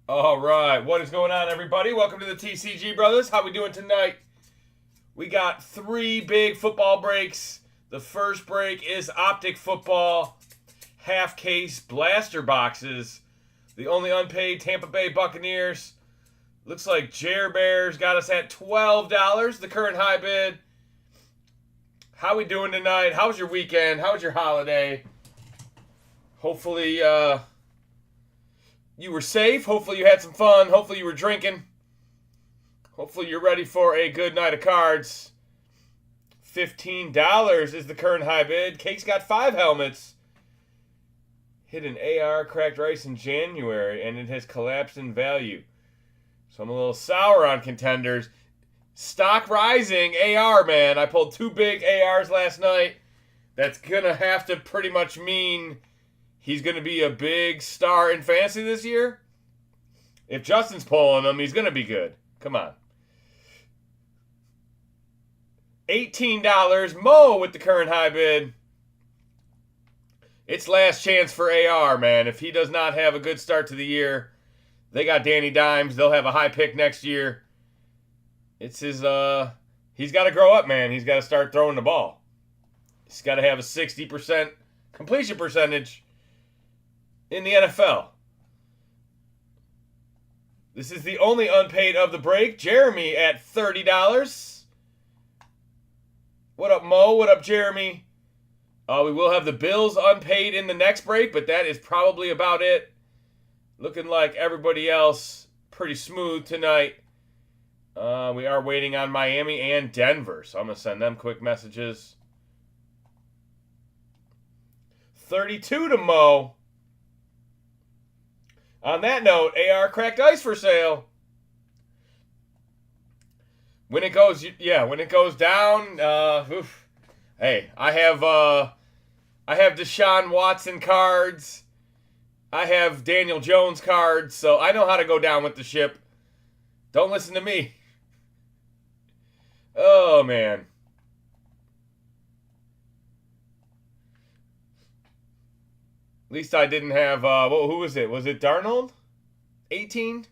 All right, what is going on, everybody? Welcome to the TCG Brothers. How we doing tonight? We got three big football breaks. The first break is Optic football, half case blaster boxes. The only unpaid Tampa Bay Buccaneers. Looks like Jer Bears got us at $12, the current high bid. How we doing tonight? How was your weekend? How was your holiday? Hopefully, you were safe. Hopefully you had some fun. Hopefully you were drinking. Hopefully you're ready for a good night of cards. $15 is the current high bid. Cake's got 5 helmets. Hit an AR cracked rice in January, and it has collapsed in value. So I'm a little sour on Contenders. Stock rising. AR, man. I pulled 2 big ARs last night. That's going to have to pretty much mean he's going to be a big star in fantasy this year. If Justin's pulling him, he's going to be good. Come on. $18. Mo with the current high bid. It's last chance for AR, man. If he does not have a good start to the year, they got Danny Dimes. They'll have a high pick next year. It's his, he's got to grow up, man. He's got to start throwing the ball. He's got to have a 60% completion percentage in the NFL. This is the only unpaid of the break. Jeremy at $30. What up, Mo? What up, Jeremy? We will have the Bills unpaid in the next break, but that is probably about it. Looking like everybody else pretty smooth tonight. We are waiting on Miami and Denver, so I'm going to send them quick messages. 32 to Mo. On that note, AR cracked ice for sale. When it goes, when it goes down, oof. Hey, I have Deshaun Watson cards. I have Daniel Jones cards, so I know how to go down with the ship. Don't listen to me. Oh, man. At least I didn't have, who was it? Was it Darnold? 18?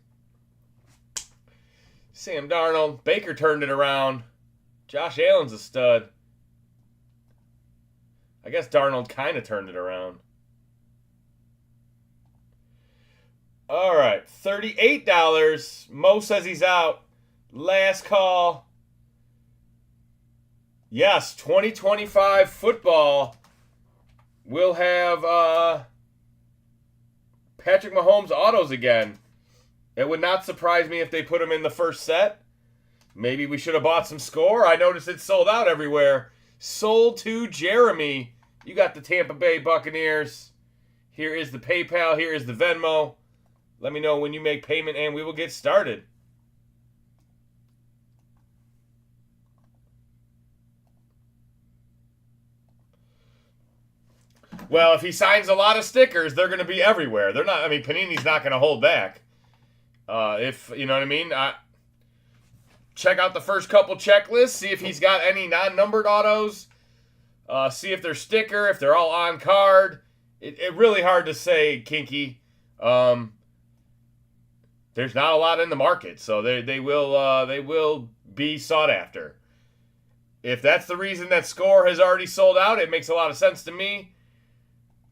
Sam Darnold. Baker turned it around. Josh Allen's a stud. I guess Darnold kind of turned it around. All right, $38. Mo says he's out. Last call. Yes, 2025 football. We'll have Patrick Mahomes autos again. It would not surprise me if they put him in the first set. Maybe we should have bought some score. I noticed it's sold out everywhere. Sold to Jeremy. You got the Tampa Bay Buccaneers. Here is the PayPal. Here is the Venmo. Let me know when you make payment and we will get started. Well, if he signs a lot of stickers, they're going to be everywhere. They're not. I mean, Panini's not going to hold back. If you know what I mean. Check out the first couple checklists. See if he's got any non-numbered autos. See if they're sticker. If they're all on card. It's really hard to say, Kinky. There's not a lot in the market, so they will be sought after. If that's the reason that score has already sold out, it makes a lot of sense to me.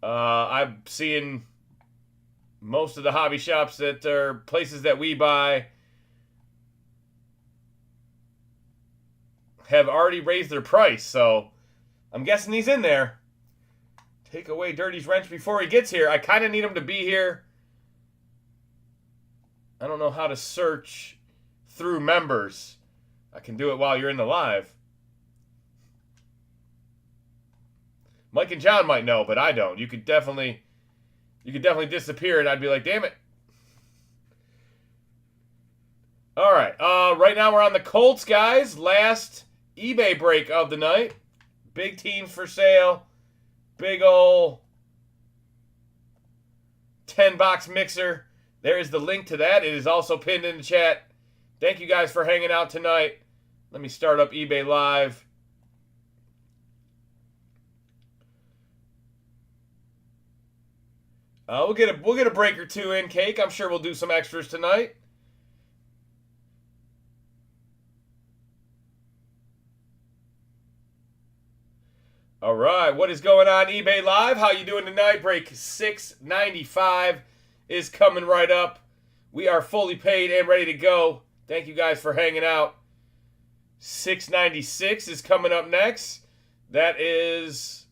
I'm seeing most of the hobby shops that are places that we buy have already raised their price, so I'm guessing he's in there. Take away Dirty's wrench before he gets here. I kind of need him to be here. I don't know how to search through members. I can do it while you're in the live. Mike and John might know, but I don't. You could definitely disappear, and I'd be like, damn it. All right. Right now we're on the Colts, guys. Last eBay break of the night. Big teams for sale. Big ol' 10-box mixer. There is the link to that. It is also pinned in the chat. Thank you guys for hanging out tonight. Let me start up eBay Live. We'll get a break or two in, Cake. I'm sure we'll do some extras tonight. All right, what is going on eBay Live? How you doing tonight? Break 695 is coming right up. We are fully paid and ready to go. Thank you guys for hanging out. 696 is coming up next. That is...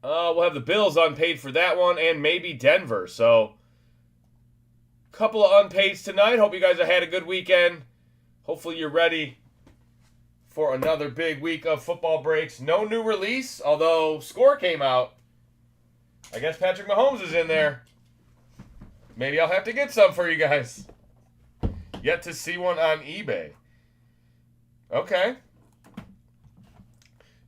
we'll have the Bills unpaid for that one, and maybe Denver. So, a couple of unpaids tonight. Hope you guys have had a good weekend. Hopefully you're ready for another big week of football breaks. No new release, although score came out. I guess Patrick Mahomes is in there. Maybe I'll have to get some for you guys. Yet to see one on eBay. Okay.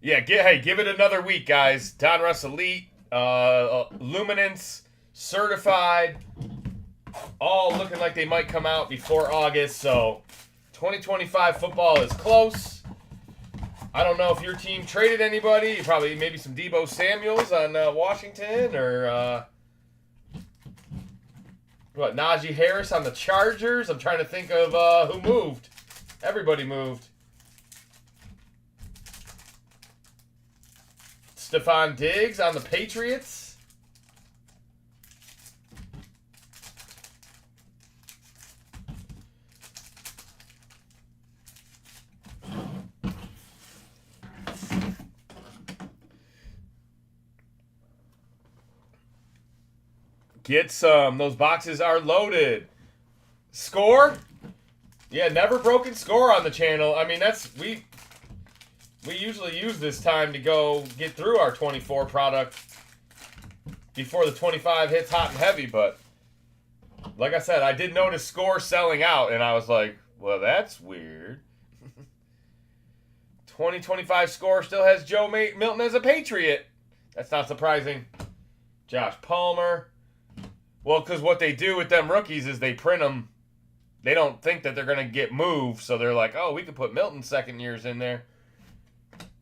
Yeah, give it another week, guys. Donruss Elite, Luminance, Certified, all looking like they might come out before August. So, 2025 football is close. I don't know if your team traded anybody. Probably maybe some Deebo Samuels on Washington or Najee Harris on the Chargers. I'm trying to think of who moved. Everybody moved. Stephon Diggs on the Patriots. Get some. Those boxes are loaded. Score? Yeah, never broken score on the channel. I mean, we usually use this time to go get through our 24 product before the 25 hits hot and heavy, but like I said, I did notice score selling out, and I was like, well, that's weird. 2025 score still has Joe Milton as a Patriot. That's not surprising. Josh Palmer. Well, because what they do with them rookies is they print them. They don't think that they're going to get moved, so they're like, oh, we could put Milton second years in there.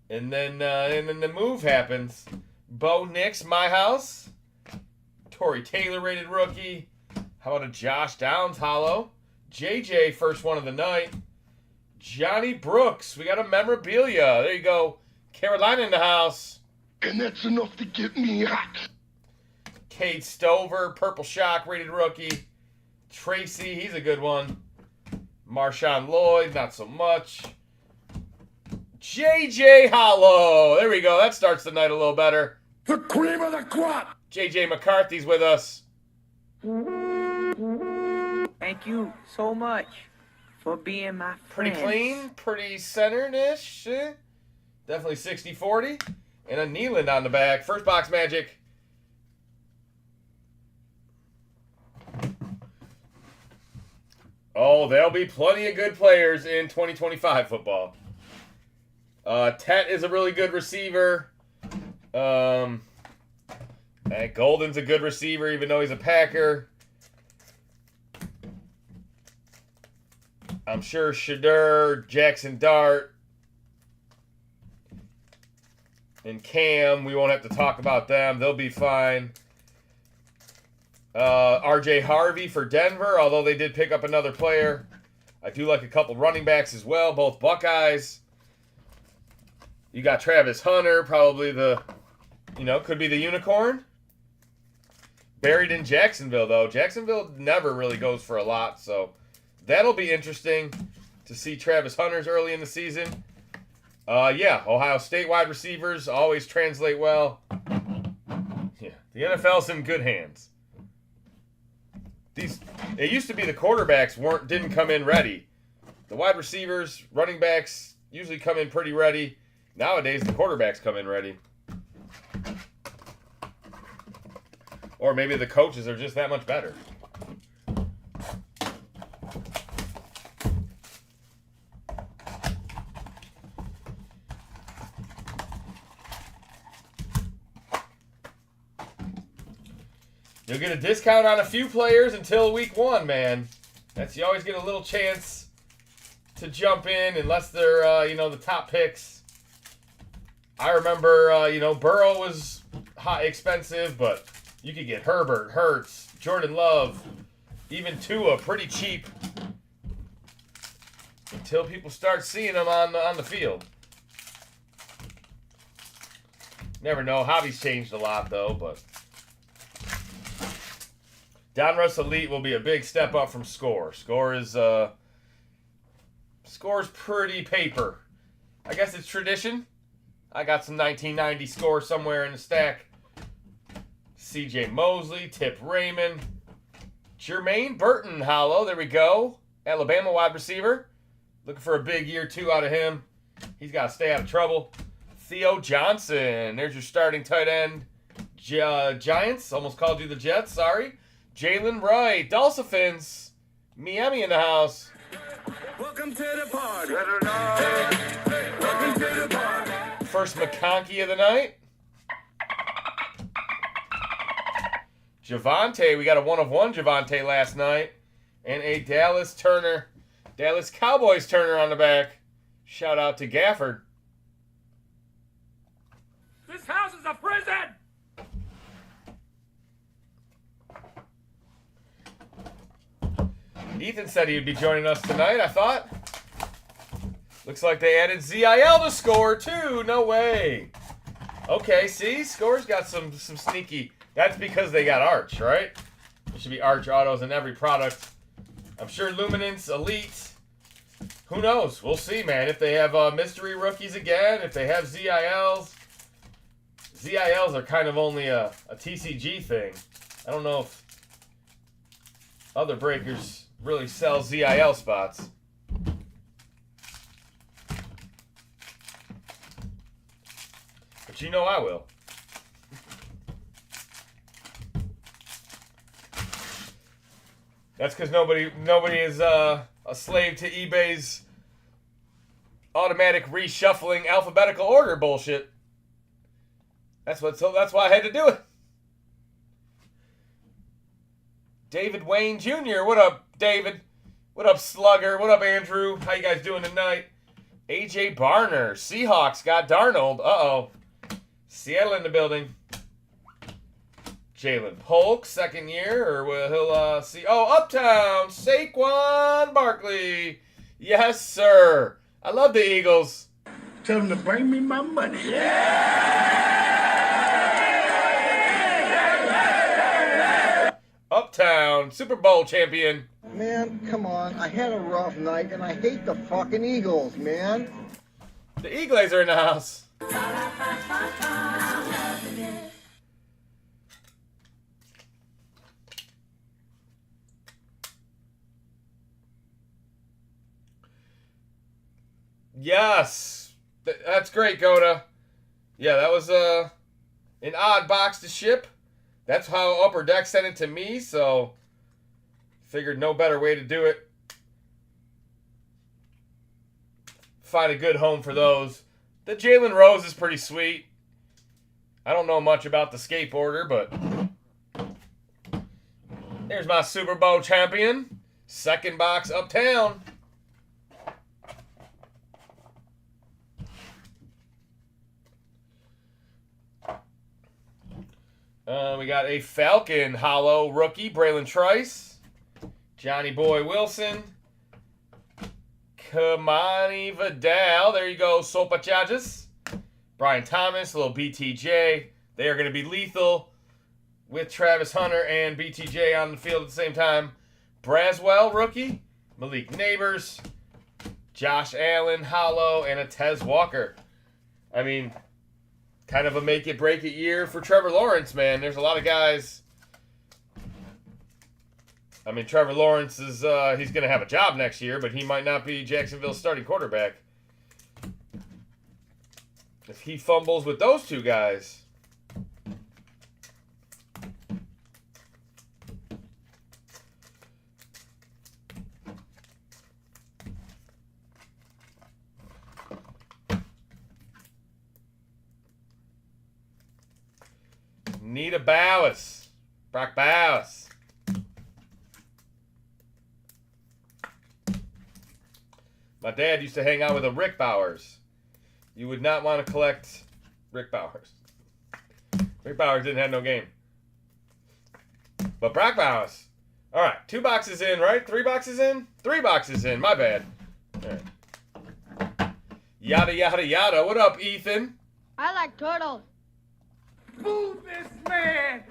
And then the move happens. Bo Nix, my house. Torrey Taylor rated rookie. How about a Josh Downs hollow? JJ, first one of the night. Johnny Brooks. We got a memorabilia. There you go. Carolina in the house. And that's enough to get me hot. Cade Stover, purple shock rated rookie. Tracy, he's a good one. Marshawn Lloyd, not so much. JJ Hollow. There we go. That starts the night a little better. The cream of the crop. JJ McCarthy's with us. Thank you so much for being my friend. Pretty clean, pretty centered-ish. Definitely 60-40. And a Nealand on the back. First box magic. Oh, there'll be plenty of good players in 2025 football. Tet is a really good receiver. And Golden's a good receiver, even though he's a Packer. I'm sure Shadur, Jackson Dart, and Cam, we won't have to talk about them. They'll be fine. RJ Harvey for Denver, although they did pick up another player. I do like a couple running backs as well, both Buckeyes. You got Travis Hunter, probably could be the unicorn. Buried in Jacksonville, though. Jacksonville never really goes for a lot, so that'll be interesting to see Travis Hunter's early in the season. Ohio State wide receivers always translate well. Yeah, the NFL's in good hands. It used to be the quarterbacks didn't come in ready. The wide receivers, running backs usually come in pretty ready. Nowadays, the quarterbacks come in ready. Or maybe the coaches are just that much better. You'll get a discount on a few players until week 1, man. You always get a little chance to jump in unless they're, the top picks. I remember, Burrow was high expensive, but you could get Herbert, Hurts, Jordan Love, even Tua pretty cheap until people start seeing them on the field. Never know. Hobby's changed a lot, though, but Donruss Elite will be a big step up from Score. Score's pretty paper. I guess it's tradition. I got some 1990 Score somewhere in the stack. C.J. Mosley, Tip Raymond, Jermaine Burton hollow. There we go. Alabama wide receiver. Looking for a big year 2 out of him. He's got to stay out of trouble. Theo Johnson. There's your starting tight end. Giants. Almost called you the Jets. Sorry. Jalen Wright. Dolphins. Miami in the house. Welcome to the party. Welcome to the party. First McConkey of the night. Javonte. We got a 1-of-1 Javonte last night. And a Dallas Cowboys Turner on the back. Shout out to Gafford. This house is a prison. Ethan said he would be joining us tonight, I thought. Looks like they added ZIL to Score, too. No way. Okay, see? Score's got some sneaky... That's because they got Arch, right? There should be Arch autos in every product. I'm sure Luminance, Elite. Who knows? We'll see, man. If they have mystery rookies again, if they have ZILs. ZILs are kind of only a TCG thing. I don't know if other breakers really sell ZIL spots. But you know I will. That's because nobody is a slave to eBay's automatic reshuffling alphabetical order bullshit. That's why I had to do it. David Wayne Jr. What up, David? What up, Slugger? What up, Andrew? How you guys doing tonight? AJ Barner. Seahawks got Darnold. Uh-oh. Seattle in the building. Jalen Polk, second year, or will he'll see? Oh, Uptown, Saquon Barkley. Yes, sir. I love the Eagles. Tell them to bring me my money. Uptown, Super Bowl champion. Man, come on. I had a rough night, and I hate the fucking Eagles, man. The Eagles are in the house. Yes. That's great, Goda. Yeah, that was an odd box to ship. That's how Upper Deck sent it to me, so figured no better way to do it. Find a good home for those. The Jalen Rose is pretty sweet. I don't know much about the skateboarder, but there's my Super Bowl champion. Second box Uptown. We got a Falcon hollow rookie, Braylon Trice, Johnny Boy Wilson, Kamani Vidal. There you go, Sopa Charges. Brian Thomas, a little BTJ. They are going to be lethal with Travis Hunter and BTJ on the field at the same time. Braswell rookie, Malik Neighbors, Josh Allen hollow, and a Tez Walker. I mean, kind of a make-it-break-it year for Trevor Lawrence, man. There's a lot of guys. I mean, Trevor Lawrence is he's going to have a job next year, but he might not be Jacksonville's starting quarterback. If he fumbles with those two guys. Nita Bowers. Brock Bowers. My dad used to hang out with a Rick Bowers. You would not want to collect Rick Bowers. Rick Bowers didn't have no game. But Brock Bowers. All right, 2 boxes in, right? 3 boxes in? 3 boxes in. My bad. All right. Yada, yada, yada. What up, Ethan? I like turtles. Move this man!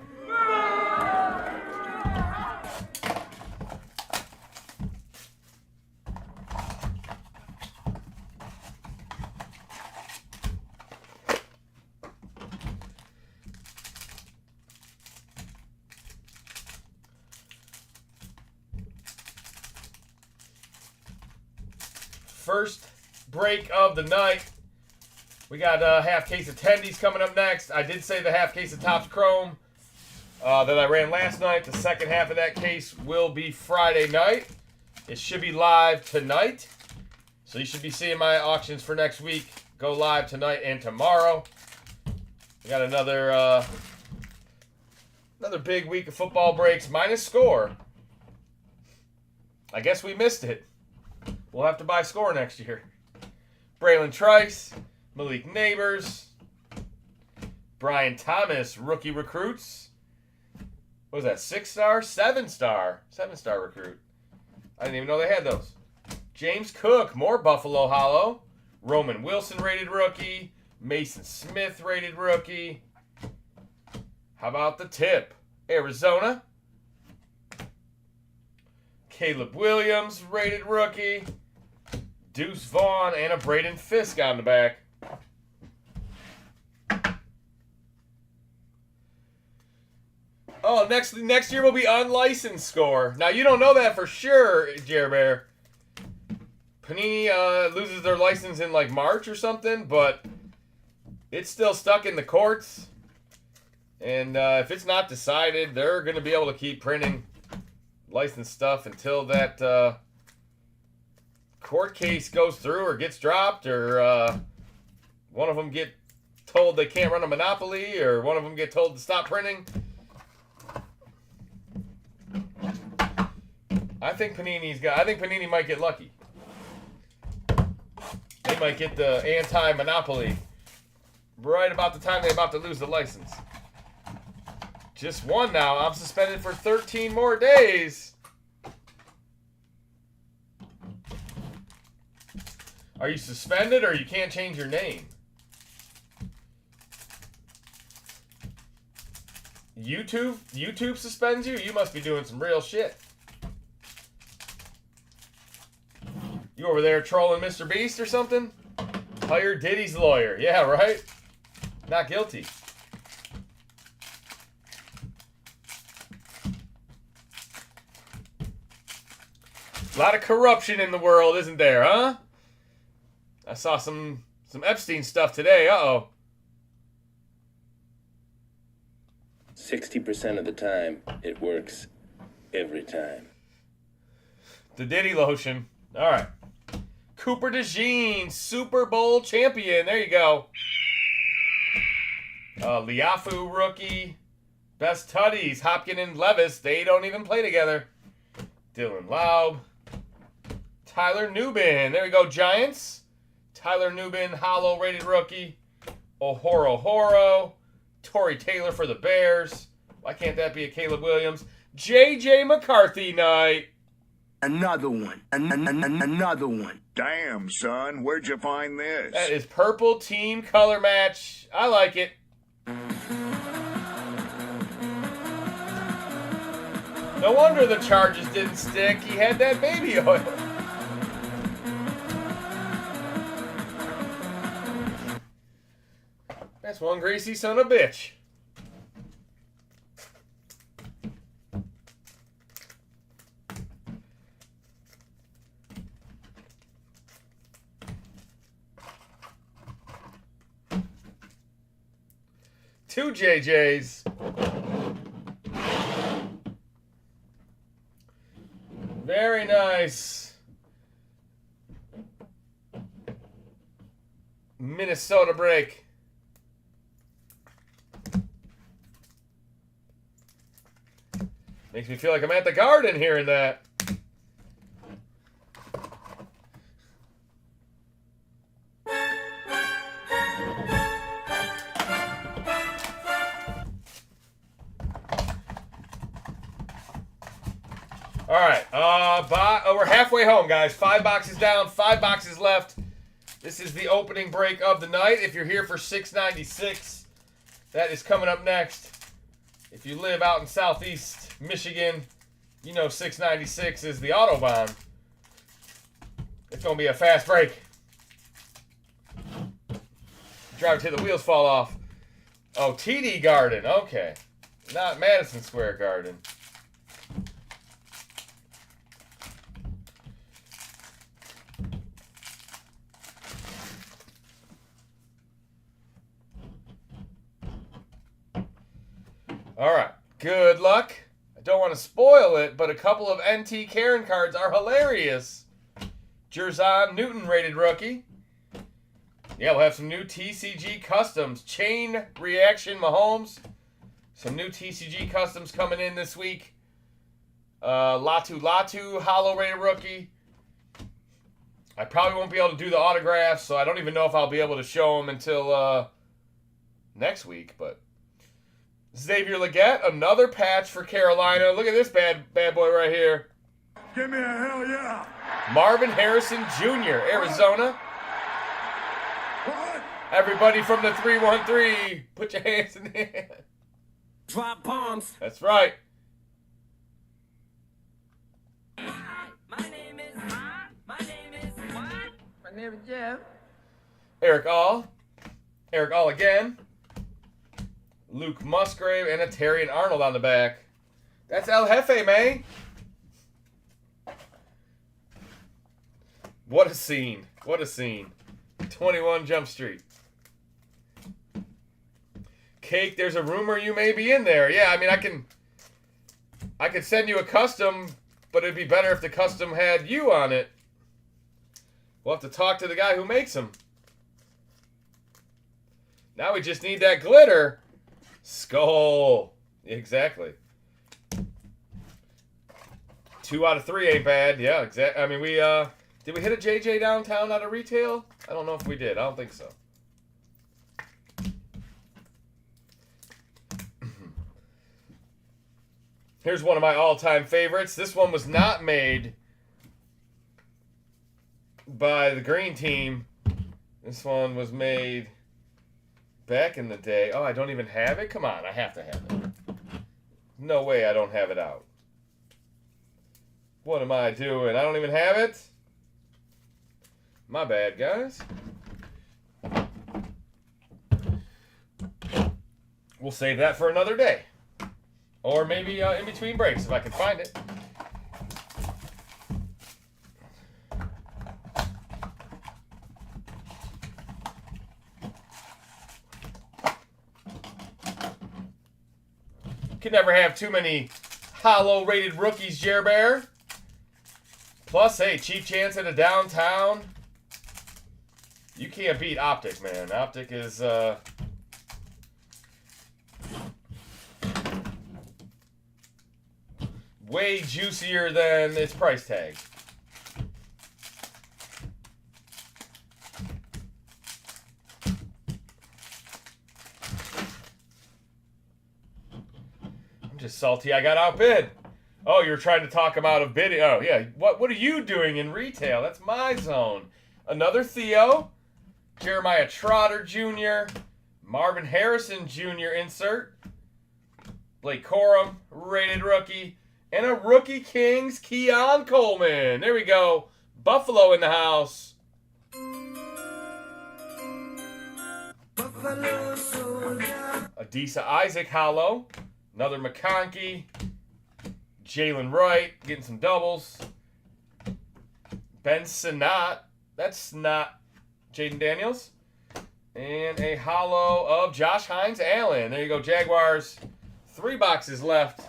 First break of the night. We got a half case of tendies coming up next. I did say the half case of Topps Chrome that I ran last night. The second half of that case will be Friday night. It should be live tonight. So you should be seeing my auctions for next week go live tonight and tomorrow. We got another big week of football breaks minus score. I guess we missed it. We'll have to buy score next year. Braylon Trice, Malik Neighbors, Brian Thomas, rookie recruits. What was that, 6-star? 7-star. 7-star recruit. I didn't even know they had those. James Cook, more Buffalo Hollow. Roman Wilson rated rookie. Mason Smith rated rookie. How about the tip? Arizona. Caleb Williams rated rookie. Deuce Vaughn and a Braden Fisk on the back. Oh, next year will be unlicensed score. Now, you don't know that for sure, Jer Bear. Panini loses their license in like March or something, but it's still stuck in the courts. And if it's not decided, they're going to be able to keep printing licensed stuff until that court case goes through or gets dropped, or one of them get told they can't run a monopoly, or one of them get told to stop printing. I think Panini might get lucky. They might get the anti-monopoly right about the time they're about to lose the license. Just one now. I'm suspended for 13 more days. Are you suspended or you can't change your name? YouTube suspends you? You must be doing some real shit. You over there trolling Mr. Beast or something? Hire Diddy's lawyer. Yeah, right? Not guilty. A lot of corruption in the world, isn't there, huh? I saw some Epstein stuff today. Uh-oh. 60% of the time, it works every time. The Diddy lotion. All right. Cooper DeJean, Super Bowl champion. There you go. Liafu rookie. Best Tutties, Hopkins and Levis. They don't even play together. Dylan Laub. Tyler Nubin. There we go, Giants. Tyler Nubin, hollow rated rookie. Horo. Torrey Taylor for the Bears. Why can't that be a Caleb Williams? J.J. McCarthy night. Another one. Another one. Damn, son, where'd you find this? That is purple team color match. I like it. No wonder the charges didn't stick. He had that baby oil. That's one greasy son of a bitch. Two JJs. Very nice. Minnesota break. Makes me feel like I'm at the Garden hearing that. All right. We're halfway home, guys. 5 boxes down, 5 boxes left. This is the opening break of the night. If you're here for 696, that is coming up next. If you live out in Southeast Michigan, you know 696 is the Autobahn. It's going to be a fast break. Drive till the wheels fall off. Oh, TD Garden. Okay. Not Madison Square Garden. All right. Good luck. I don't want to spoil it, but a couple of NT Karen cards are hilarious. Jerzon Newton rated rookie. Yeah, we'll have some new TCG customs. Chain Reaction Mahomes. Some new TCG customs coming in this week. Latu hollow rated rookie. I probably won't be able to do the autographs, so I don't even know if I'll be able to show them until next week. But Xavier Legette, another patch for Carolina. Look at this bad boy right here. Give me a hell yeah. Marvin Harrison Jr., Arizona. What? Everybody from the 313, put your hands in the air. Drop bombs. That's right. My name is what? My name is Jeff. Eric All again. Luke Musgrave and a Terry and Arnold on the back. That's El Jefe, man. What a scene. What a scene. 21 Jump Street. Cake, there's a rumor you may be in there. Yeah, I mean, I could send you a custom, but it'd be better if the custom had you on it. We'll have to talk to the guy who makes them. Now we just need that glitter. Skull. Exactly. 2 out of 3 ain't bad. Yeah, exactly. I mean, did we hit a JJ downtown out of retail? I don't know if we did. I don't think so. Here's one of my all-time favorites. This one was not made by the green team. This one was made back in the day. Oh, I don't even have it? Come on, I have to have it. No way I don't have it out. What am I doing? I don't even have it? My bad, guys. We'll save that for another day. Or maybe in between breaks, if I can find it. Can never have too many hollow-rated rookies, Jer Bear. Plus, hey, cheap chance at a downtown. You can't beat Optic, man. Optic is... way juicier than its price tag. I'm just salty I got outbid. Oh, you're trying to talk him out of bidding. Oh, yeah. What are you doing in retail? That's my zone. Another Theo. Jeremiah Trotter Jr. Marvin Harrison Jr. insert. Blake Corum, rated rookie. And a Rookie Kings, Keon Coleman. There we go. Buffalo in the house. Adisa Isaac Hollow. Another McConkey. Jalen Wright getting some doubles. Ben Sinnott. That's not Jaden Daniels. And a hollow of Josh Hines Allen. There you go, Jaguars. 3 boxes left.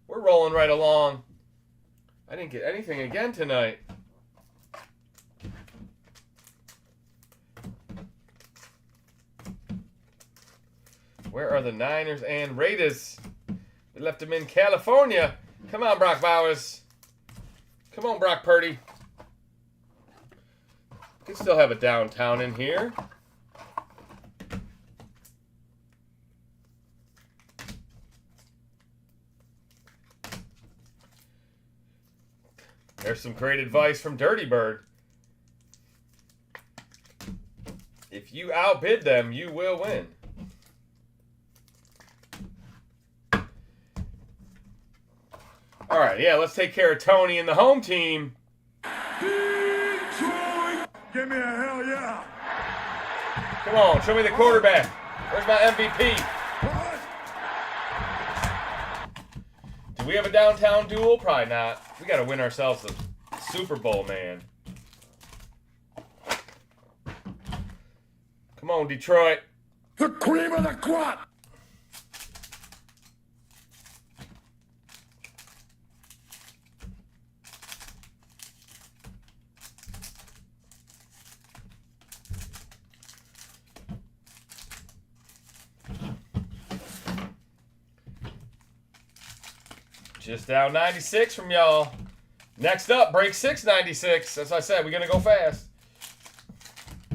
We're rolling right along. I didn't get anything again tonight. Where are the Niners and Raiders? We left them in California. Come on, Brock Bowers. Come on, Brock Purdy. Could still have a downtown in here. There's some great advice from Dirty Bird. If you outbid them, you will win. All right, yeah, let's take care of Tony and the home team. Detroit! Give me a hell yeah! Come on, show me the quarterback. Where's my MVP? What? Do we have a downtown duel? Probably not. We got to win ourselves a Super Bowl, man. Come on, Detroit. The cream of the crop! Just down 96 from y'all. Next up, break 696. As I said, we're going to go fast.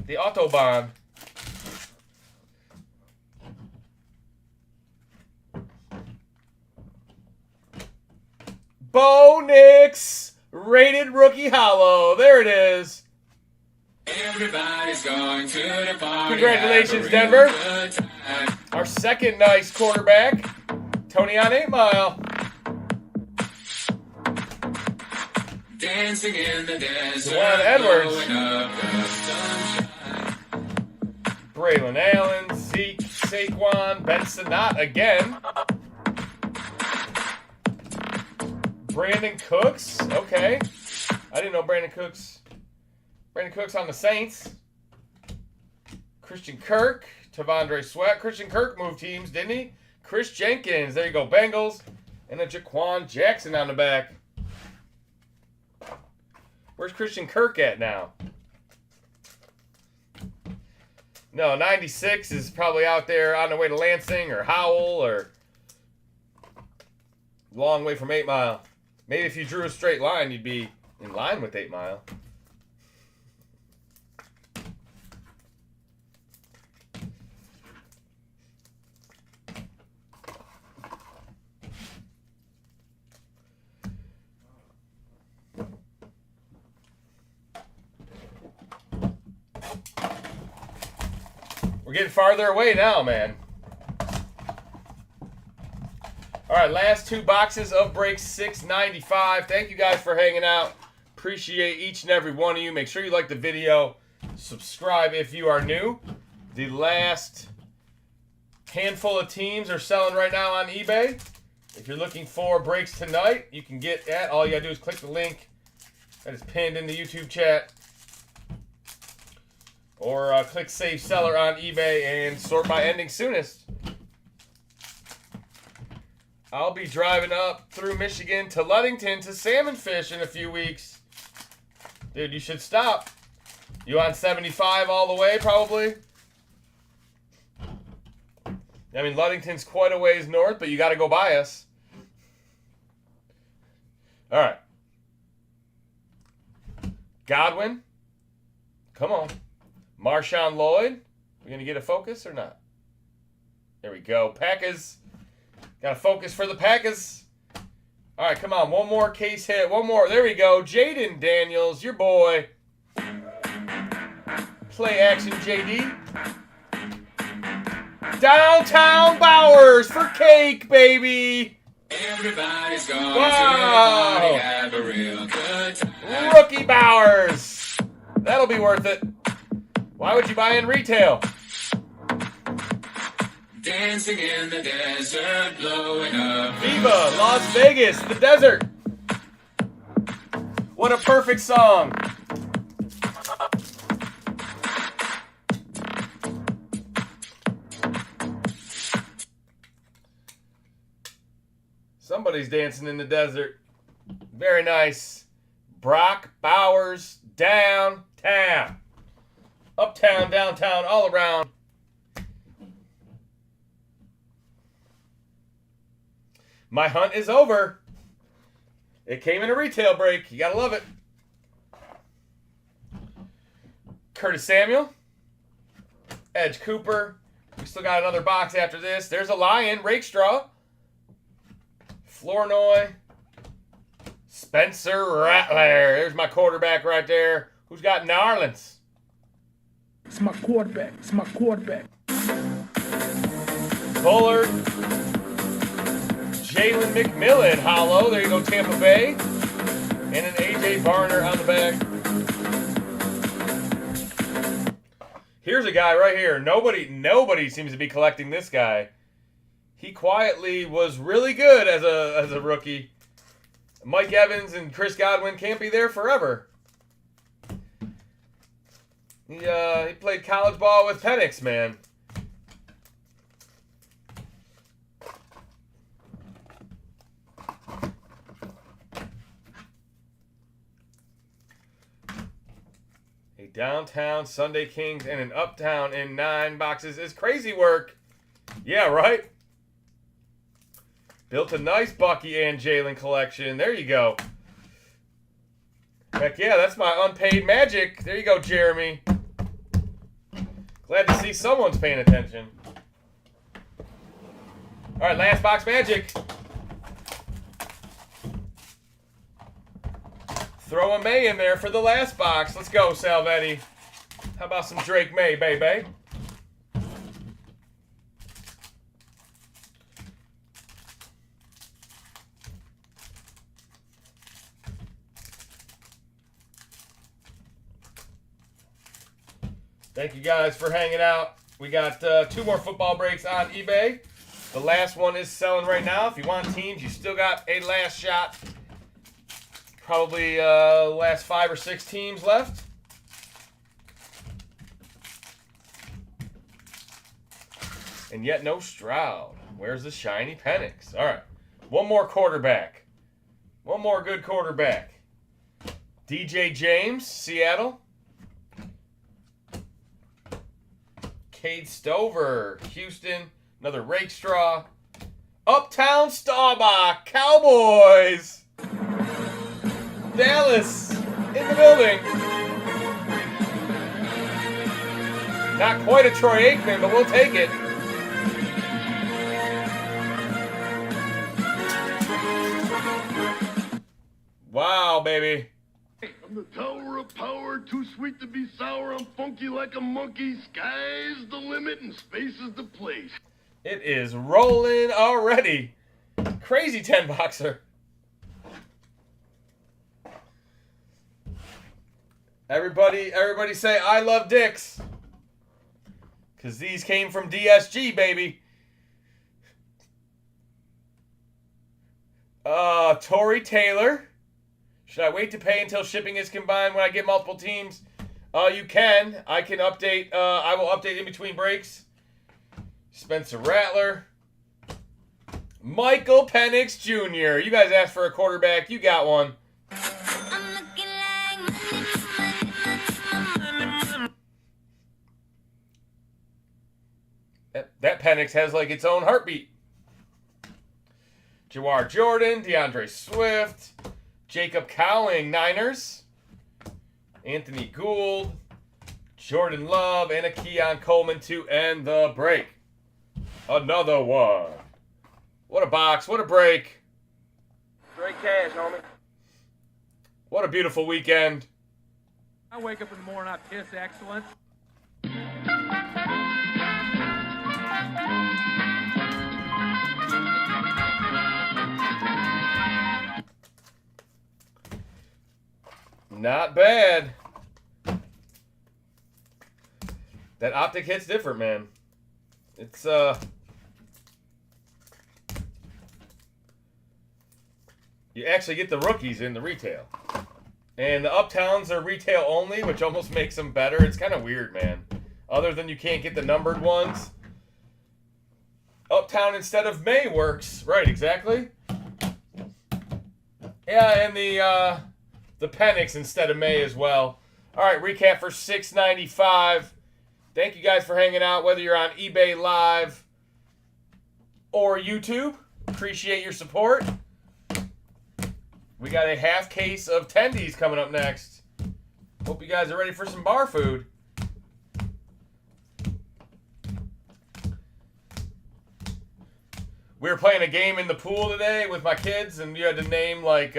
The Autobahn. Bo Nix, rated rookie hollow. There it is. Everybody's going to the party. Congratulations, Denver. Our second nice quarterback, Tony on 8 Mile. Dancing in the desert. Juwan Edwards. blowing up the sunshine. Braylon Allen, Zeke, Saquon, Benson, not again. Brandon Cooks, okay. I didn't know Brandon Cooks on the Saints. Christian Kirk, Tavondre Sweat. Christian Kirk moved teams, didn't he? Chris Jenkins, there you go, Bengals. And a Jaquan Jackson on the back. Where's Christian Kirk at now? No, 96 is probably out there on the way to Lansing or Howell or long way from 8 Mile. Maybe if you drew a straight line, you'd be in line with 8 Mile. We're getting farther away now, man. All right, last 2 boxes of break 695. Thank you guys for hanging out. Appreciate each and every one of you. Make sure you like the video. Subscribe if you are new. The last handful of teams are selling right now on eBay. If you're looking for breaks tonight, you can get that. All you got to do is click the link that is pinned in the YouTube chat. Or click Save Seller on eBay and sort by ending soonest. I'll be driving up through Michigan to Ludington to salmon fish in a few weeks. Dude, you should stop. You on 75 all the way, probably? I mean, Ludington's quite a ways north, but you got to go by us. All right. Godwin. Come on. Marshawn Lloyd. We going to get a focus or not? There we go. Packers. Got a focus for the Packers. All right, come on. One more case hit. One more. There we go. Jaden Daniels, your boy. Play action, JD. Downtown Bowers for cake, baby. Everybody's going Wow. to the party, have a real good time. Rookie Bowers. That'll be worth it. Why would you buy in retail? Dancing in the desert, blowing up. Viva Las Vegas, the desert. What a perfect song. Somebody's dancing in the desert. Very nice. Brock Bowers, downtown. Uptown, downtown, all around. My hunt is over. It came in a retail break. You gotta love it. Curtis Samuel. Edge Cooper. We still got another box after this. There's a Lion. Rakestraw. Flournoy. Spencer Rattler. There's my quarterback right there. Who's got Narlands? It's my quarterback. It's my quarterback. Bullard. Jalen McMillan, hollow. There you go, Tampa Bay. And an A.J. Barner on the back. Here's a guy right here. Nobody seems to be collecting this guy. He quietly was really good as a rookie. Mike Evans and Chris Godwin can't be there forever. He played college ball with Penix, man. A downtown Sunday Kings and an uptown in 9 boxes is crazy work. Yeah, right? Built a nice Bucky and Jalen collection. There you go. Heck yeah, that's my unpaid magic. There you go, Jeremy. Glad to see someone's paying attention. All right, last box magic. Throw a May in there for the last box. Let's go, Salvetti. How about some Drake May, baby? Thank you guys for hanging out. We got 2 more football breaks on eBay. The last one is selling right now. If you want teams, you still got a last shot. Probably last 5 or 6 teams left. And yet no Stroud. Where's the shiny Penix? All right. One more quarterback. One more good quarterback. DJ James, Seattle. Cade Stover, Houston. Another Rake Straw. Uptown Staubach, Cowboys. Dallas in the building. Not quite a Troy Aikman, but we'll take it. Wow, baby. I'm the tower of power, too sweet to be sour. I'm funky like a monkey. Sky's the limit and space is the place. It is rolling already. Crazy 10-boxer. Everybody say, I love dicks. Because these came from DSG, baby. Torrey Taylor. Should I wait to pay until shipping is combined when I get multiple teams? You can. I can update. I will update in between breaks. Spencer Rattler. Michael Penix Jr. You guys asked for a quarterback. You got one. That Penix has like its own heartbeat. Jawar Jordan, DeAndre Swift, Jacob Cowling, Niners, Anthony Gould, Jordan Love, and a Keon Coleman to end the break. Another one. What a box. What a break. Great cash, homie. What a beautiful weekend. I wake up in the morning, I piss excellence. Not bad. That Optic hit's different, man. It's, you actually get the rookies in the retail. And the Uptowns are retail only, which almost makes them better. It's kind of weird, man. Other than you can't get the numbered ones. Uptown instead of May works. Right, exactly. Yeah, and the Penix instead of May as well. All right, recap for $6.95. Thank you guys for hanging out, whether you're on eBay Live or YouTube. Appreciate your support. We got a half case of tendies coming up next. Hope you guys are ready for some bar food. We were playing a game in the pool today with my kids, and you had to name like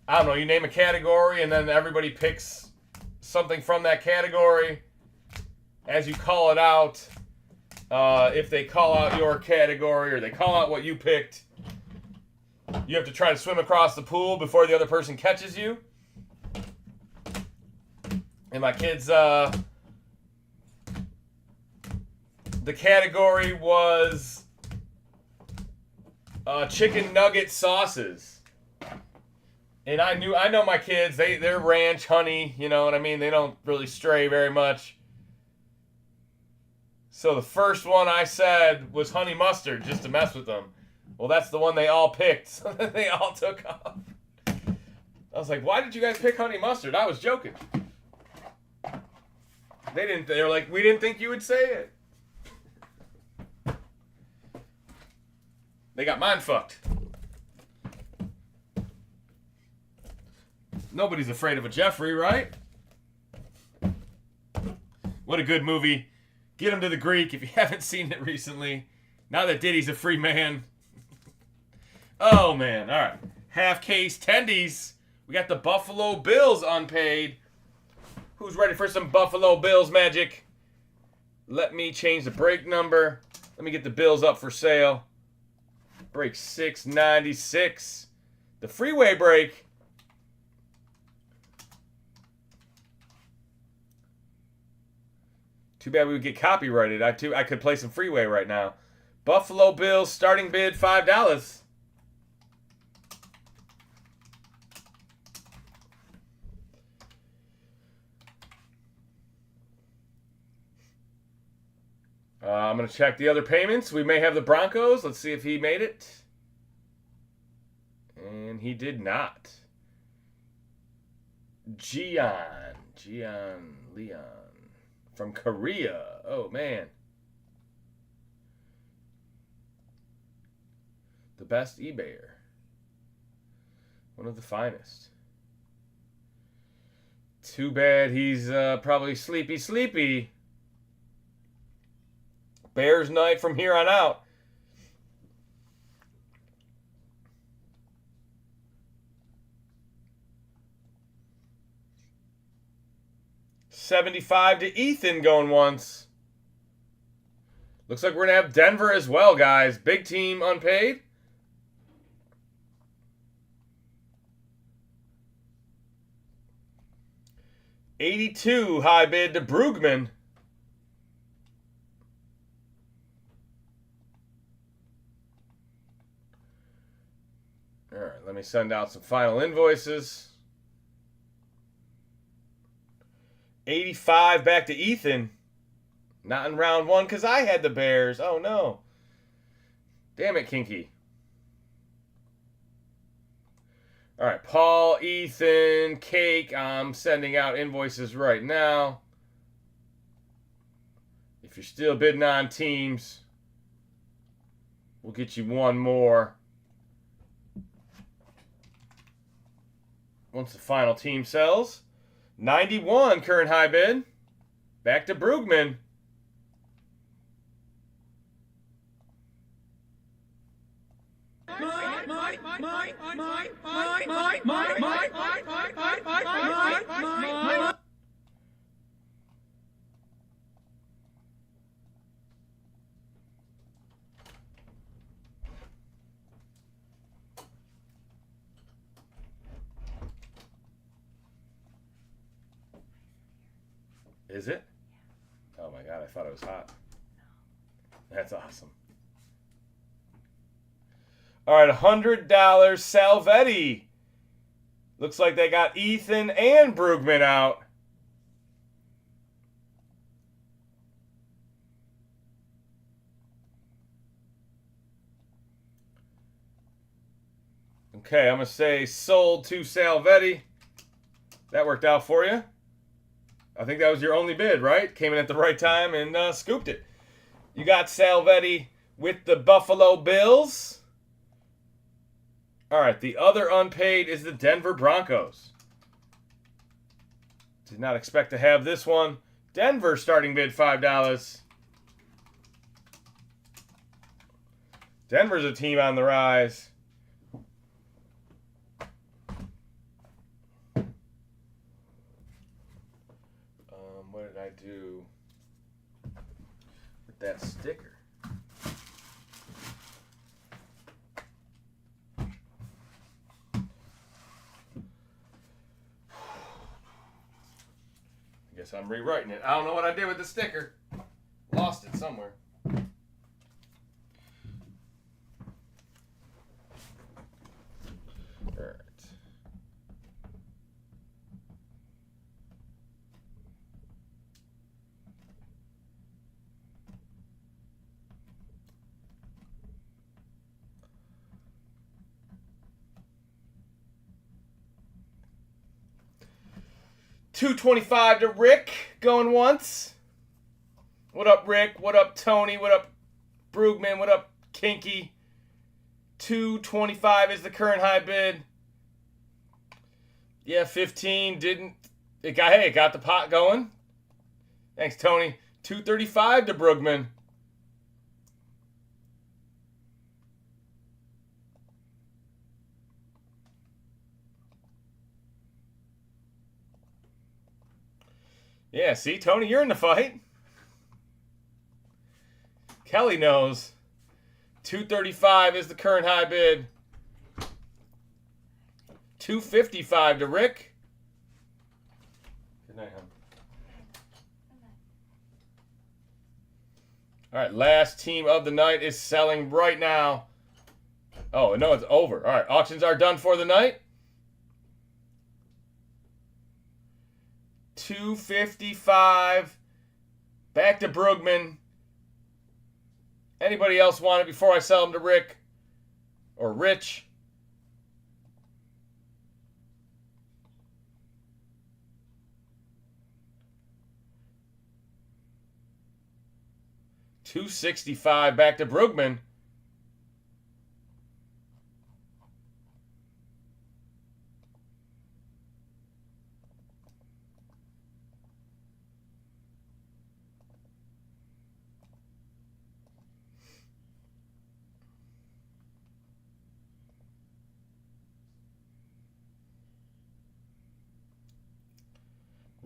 I don't know, you name a category and then everybody picks something from that category as you call it out. If they call out your category or they call out what you picked, you have to try to swim across the pool before the other person catches you. And my kids, the category was chicken nugget sauces. And I know my kids, they're ranch, honey, you know what I mean? They don't really stray very much. So the first one I said was honey mustard, just to mess with them. Well, that's the one they all picked, so they all took off. I was like, why did you guys pick honey mustard? I was joking. They were like, we didn't think you would say it. They got mind fucked. Nobody's afraid of a Jeffrey, right? What a good movie. Get him to the Greek if you haven't seen it recently. Now that Diddy's a free man. Oh, man. All right. Half case tendies. We got the Buffalo Bills unpaid. Who's ready for some Buffalo Bills magic? Let me change the break number. Let me get the Bills up for sale. Break 696. The freeway break. Too bad we would get copyrighted. I could play some freeway right now. Buffalo Bills starting bid $5. I'm going to check the other payments. We may have the Broncos. Let's see if he made it. And he did not. Leon. From Korea. Oh, man. The best eBayer. One of the finest. Too bad he's probably sleepy. Bears night from here on out. $75 to Ethan going once. Looks like we're going to have Denver as well, guys. Big team unpaid. $82 high bid to Brugman. All right, let me send out some final invoices. 85 back to Ethan. Not in round one because I had the Bears. Oh, no. Damn it, Kinky. All right, Paul, Ethan, Cake. I'm sending out invoices right now. If you're still bidding on teams, we'll get you one more. Once the final team sells. 91 current high bid. Back to Brugman. Is it? Oh my God, I thought it was hot. That's awesome. All right, $100 Salvetti. Looks like they got Ethan and Brugman out. Okay, I'm going to say sold to Salvetti. That worked out for you. I think that was your only bid, right? Came in at the right time and scooped it. You got Salvetti with the Buffalo Bills. All right, the other unpaid is the Denver Broncos. Did not expect to have this one. Denver starting bid $5. Denver's a team on the rise. What did I do with that sticker? I guess I'm rewriting it. I don't know what I did with the sticker. Lost it somewhere. Alright. $2.25 to Rick, going once. What up, Rick? What up, Tony? What up, Brugman? What up, Kinky? $2.25 is the current high bid. Yeah, 15 didn't. It got the pot going. Thanks, Tony. $2.35 to Brugman. Yeah, see, Tony, you're in the fight. Kelly knows. $2.35 is the current high bid. $2.55 to Rick. Good night, hon. All right, last team of the night is selling right now. Oh, no, it's over. All right, auctions are done for the night. $2.55. Back to Brugman. Anybody else want it before I sell them to Rick or Rich? $2.65 back to Brugman.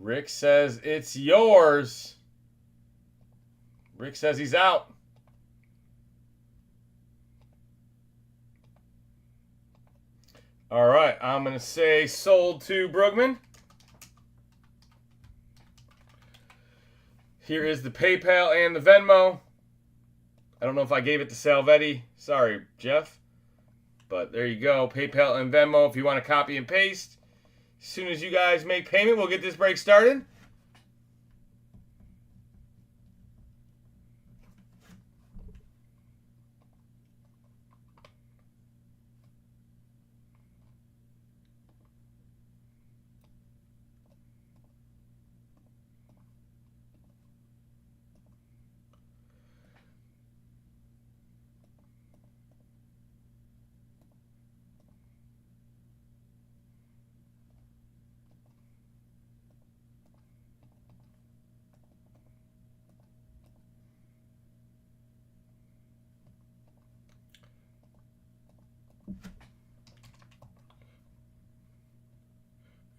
Rick says it's yours. Rick says he's out. All right, I'm going to say sold to Brugman. Here is the PayPal and the Venmo. I don't know if I gave it to Salvetti. Sorry, Jeff. But there you go, PayPal and Venmo if you want to copy and paste. As soon as you guys make payment, we'll get this break started.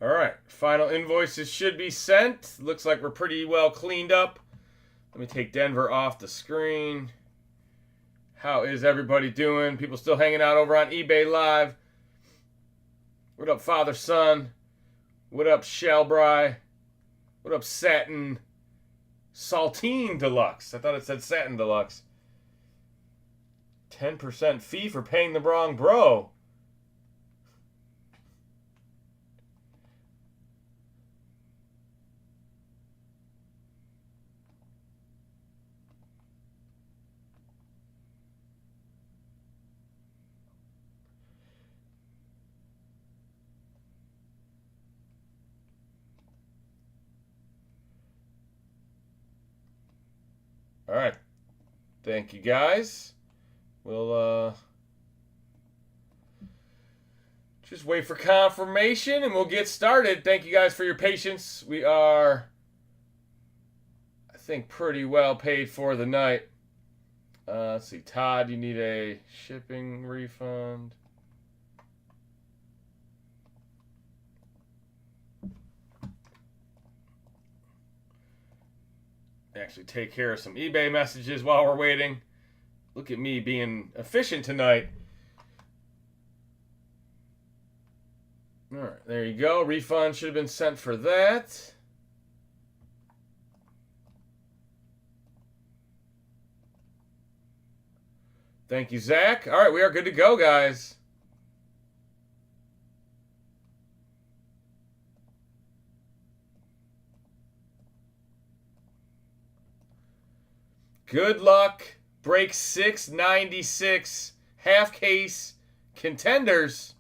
All right, final invoices should be sent. Looks like we're pretty well cleaned up. Let me take Denver off the screen. How is everybody doing? People still hanging out over on eBay Live. What up, Father Son? What up, Shellbry? What up, Satin? Saltine Deluxe. I thought it said Satin Deluxe. 10% fee for paying the wrong bro. All right. Thank you, guys. We'll just wait for confirmation and we'll get started. Thank you guys for your patience. We are, I think, pretty well paid for the night. Let's see. Todd, you need a shipping refund. Actually take care of some eBay messages while we're waiting. Look at me being efficient tonight. All right, there you go. Refund should have been sent for that. Thank you, Zach. All right, we are good to go, guys. Good luck. Break 696. Half case. Contenders.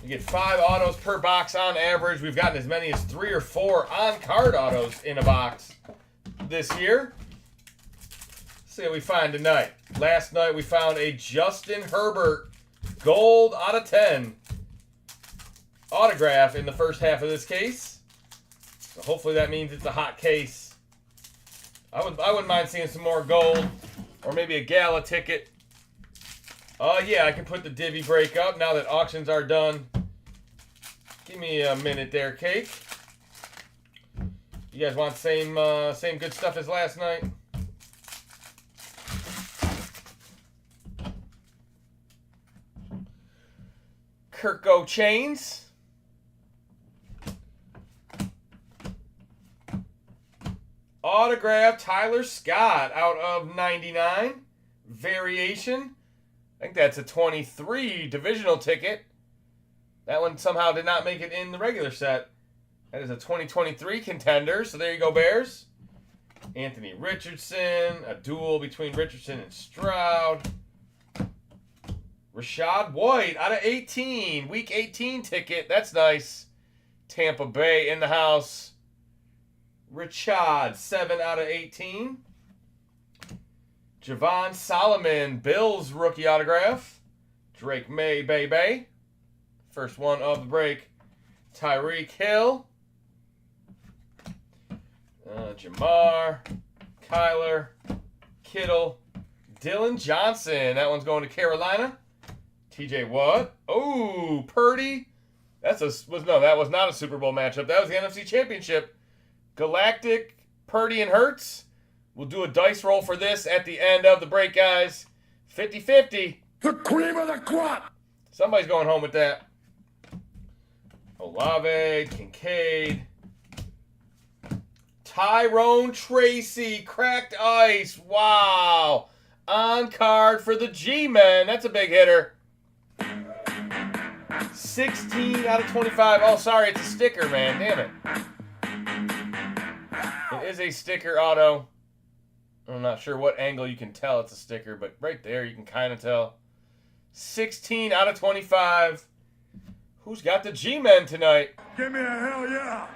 You get 5 autos per box on average. We've gotten as many as 3 or 4 on-card autos in a box this year. Let's see what we find tonight. Last night we found a Justin Herbert gold out of 10 autograph in the first half of this case. So hopefully that means it's a hot case. I wouldn't mind seeing some more gold or maybe a gala ticket. Yeah, I can put the divvy break up now that auctions are done. Give me a minute there, Cake. You guys want same good stuff as last night? Kirko Chains. Autograph Tyler Scott out of 99. Variation. I think that's a 23 divisional ticket. That one somehow did not make it in the regular set. That is a 2023 Contender. So there you go, Bears. Anthony Richardson. A duel between Richardson and Stroud. Rashad White out of 18. Week 18 ticket. That's nice. Tampa Bay in the house. Richard, 7 out of 18. Javon Solomon, Bills rookie autograph. Drake May, baby. First one of the break. Tyreek Hill. Jamar. Kyler. Kittle. Dylan Johnson. That one's going to Carolina. TJ Watt. Oh, Purdy. That was not a Super Bowl matchup. That was the NFC Championship. Galactic, Purdy, and Hurts. We'll do a dice roll for this at the end of the break, guys. 50-50. The cream of the crop. Somebody's going home with that. Olave, Kincaid. Tyrone Tracy, cracked ice. Wow. On card for the G-Men. That's a big hitter. 16 out of 25. Oh, sorry, it's a sticker, man. Damn it. It is a sticker auto. I'm not sure what angle you can tell it's a sticker, but right there you can kind of tell. 16 out of 25. Who's got the G-Men tonight? Give me a hell yeah.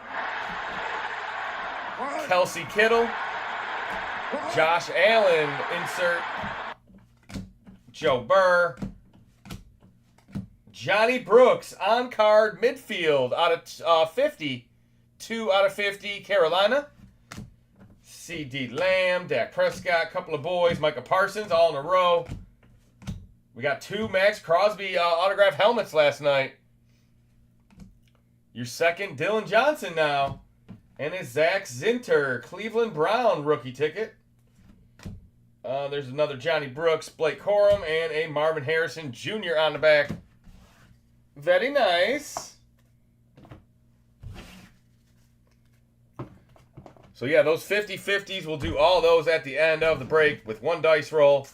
Kelsey Kittle. Josh Allen, insert. Joe Burr. Johnny Brooks, on-card midfield out of 50. 2 out of 50, Carolina. C.D. Lamb, Dak Prescott, couple of boys, Micah Parsons, all in a row. We got 2 Max Crosby autograph helmets last night. Your second, Dylan Johnson now. And a Zach Zinter, Cleveland Brown rookie ticket. There's another Johnny Brooks, Blake Corum, and a Marvin Harrison Jr. on the back. Very nice. So yeah, those 50-50s, we'll do all those at the end of the break with one dice roll.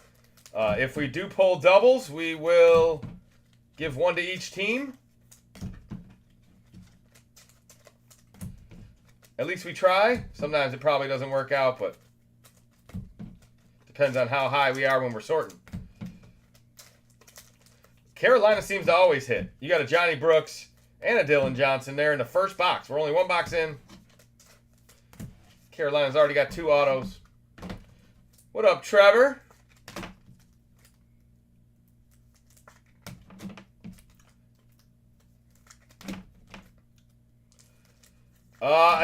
If we do pull doubles, we will give one to each team. At least we try. Sometimes it probably doesn't work out, but depends on how high we are when we're sorting. Carolina seems to always hit. You got a Johnny Brooks and a Dylan Johnson there in the first box. We're only one box in. Carolina's already got 2 autos. What up, Trevor?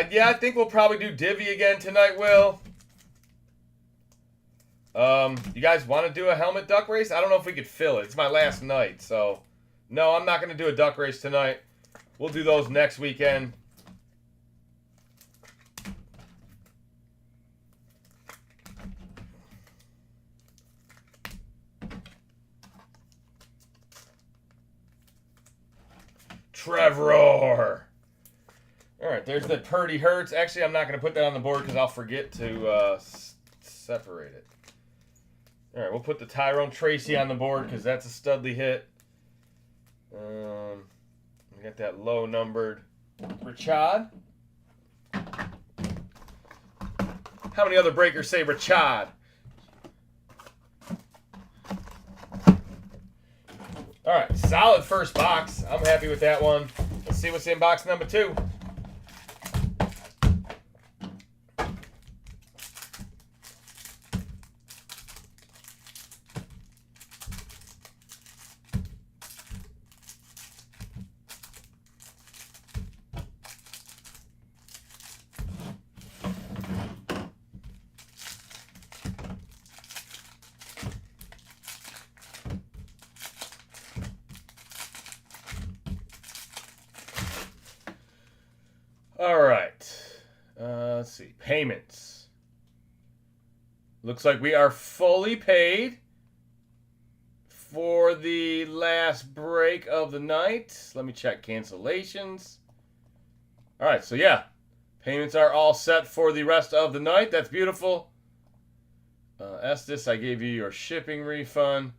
Yeah, I think we'll probably do Divvy again tonight, Will. You guys want to do a helmet duck race? I don't know if we could fill it. It's my last night, so no, I'm not going to do a duck race tonight. We'll do those next weekend. Trevor. All right, there's the Purdy Hurts. Actually, I'm not going to put that on the board because I'll forget to separate it. All right, we'll put the Tyrone Tracy on the board because that's a studly hit. We got that low numbered Rashad. How many other breakers say Rashad? All right, solid first box. I'm happy with that one. Let's see what's in box number 2. All right. Let's see. Payments. Looks like we are fully paid for the last break of the night. Let me check cancellations. All right. So, yeah. Payments are all set for the rest of the night. That's beautiful. Estes, I gave you your shipping refund.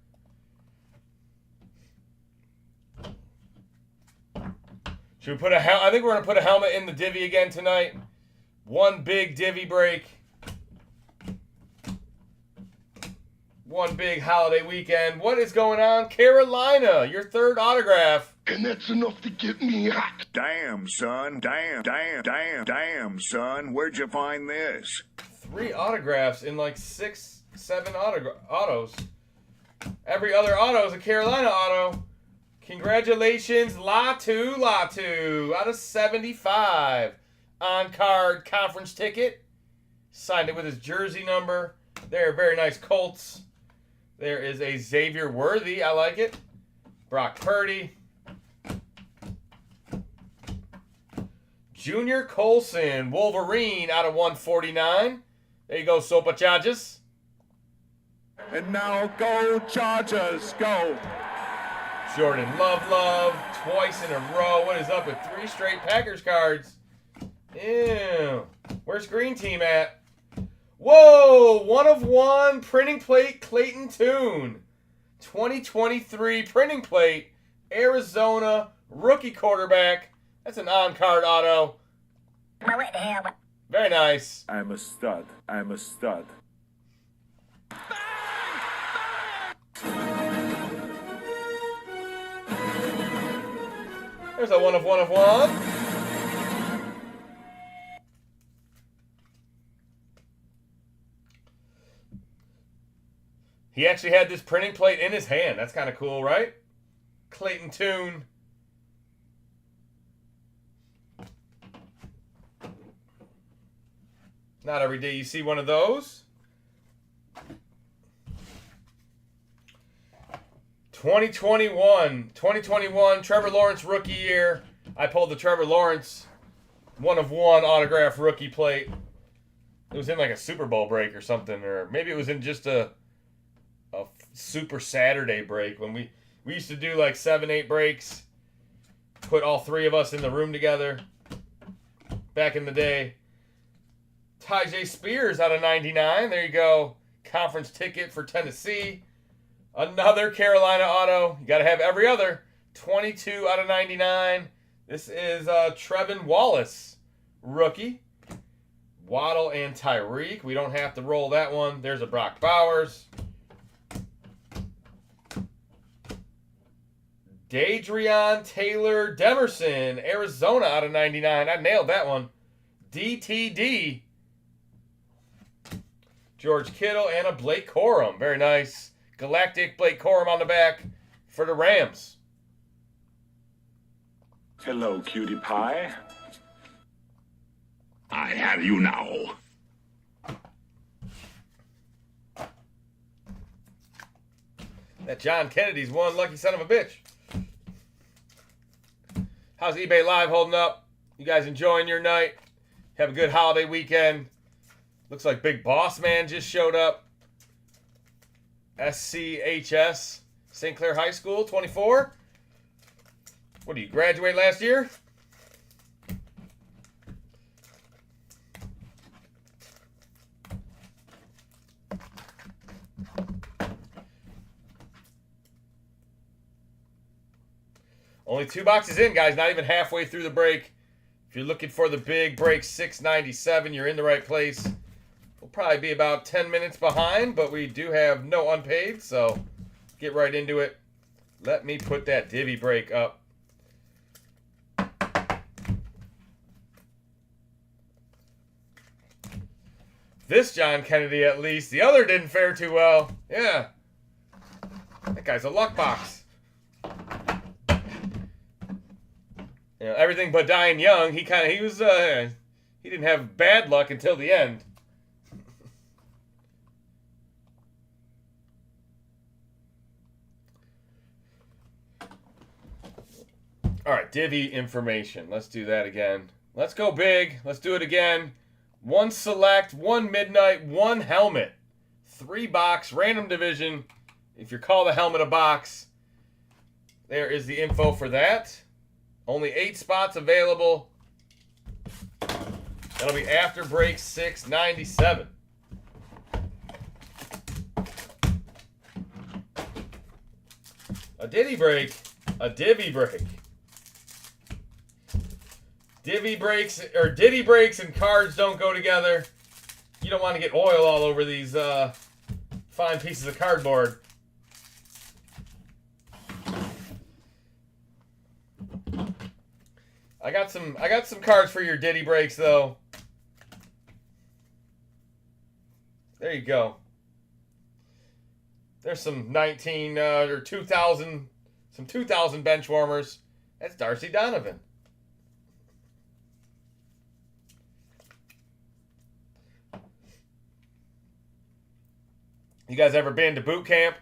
Should we put a I think we're going to put a helmet in the divvy again tonight. One big divvy break. One big holiday weekend. What is going on? Carolina, your 3rd autograph. And that's enough to get me hot. Damn, son. Damn, son. Where'd you find this? 3 autographs in like 6, 7 autos. Every other auto is a Carolina auto. Congratulations, Latu out of 75. On-card conference ticket. Signed it with his jersey number. They're very nice Colts. There is a Xavier Worthy. I like it. Brock Purdy. Junior Colson, Wolverine out of 149. There you go, Sopa Chargers. And now go Chargers, go. Jordan Love, twice in a row. What is up with 3 straight Packers cards? Ew. Where's Green Team at? Whoa! 1 of 1 printing plate Clayton Tune. 2023 printing plate Arizona rookie quarterback. That's an on-card auto. Very nice. I'm a stud. There's a 1 of 1. He actually had this printing plate in his hand. That's kind of cool, right? Clayton Tune. Not every day you see one of those. 2021 Trevor Lawrence rookie year. I pulled the Trevor Lawrence 1 of 1 autograph rookie plate. It was in like a Super Bowl break or something, or maybe it was in just a Super Saturday break when we used to do like 7, 8 breaks. Put all 3 of us in the room together. Back in the day. Tyjae Spears out of 99. There you go. Conference ticket for Tennessee. Another Carolina auto. You got to have every other. 22 out of 99. This is Trevin Wallace, rookie. Waddle and Tyreek. We don't have to roll that one. There's a Brock Bowers. Dadrian Taylor Demerson, Arizona out of 99. I nailed that one. DTD. George Kittle and a Blake Corum. Very nice. Galactic Blake Corum on the back for the Rams. Hello, cutie pie. I have you now. That John Kennedy's one lucky son of a bitch. How's eBay Live holding up? You guys enjoying your night? Have a good holiday weekend. Looks like Big Boss Man just showed up. SCHS, St. Clair High School, 24. What did you graduate last year? Only 2 boxes in, guys. Not even halfway through the break. If you're looking for the big break 697, you're in the right place. We'll probably be about 10 minutes behind, but we do have no unpaid, so get right into it. Let me put that divvy break up. This John Kennedy, at least. The other didn't fare too well. Yeah. That guy's a luck box. You know, everything but dying young. He didn't have bad luck until the end. All right, divvy information. Let's do that again. Let's go big. Let's do it again. 1 select, 1 midnight, 1 helmet. 3 box, random division. If you call the helmet a box, there is the info for that. Only 8 spots available. That'll be after break 697. A divvy break. A divvy break. Divvy breaks or ditty breaks and cards don't go together. You don't want to get oil all over these fine pieces of cardboard. I got some cards for your ditty breaks though. There you go. There's some 19 or 2000, some 2000 bench warmers. That's Darcy Donovan. You guys ever been to boot camp?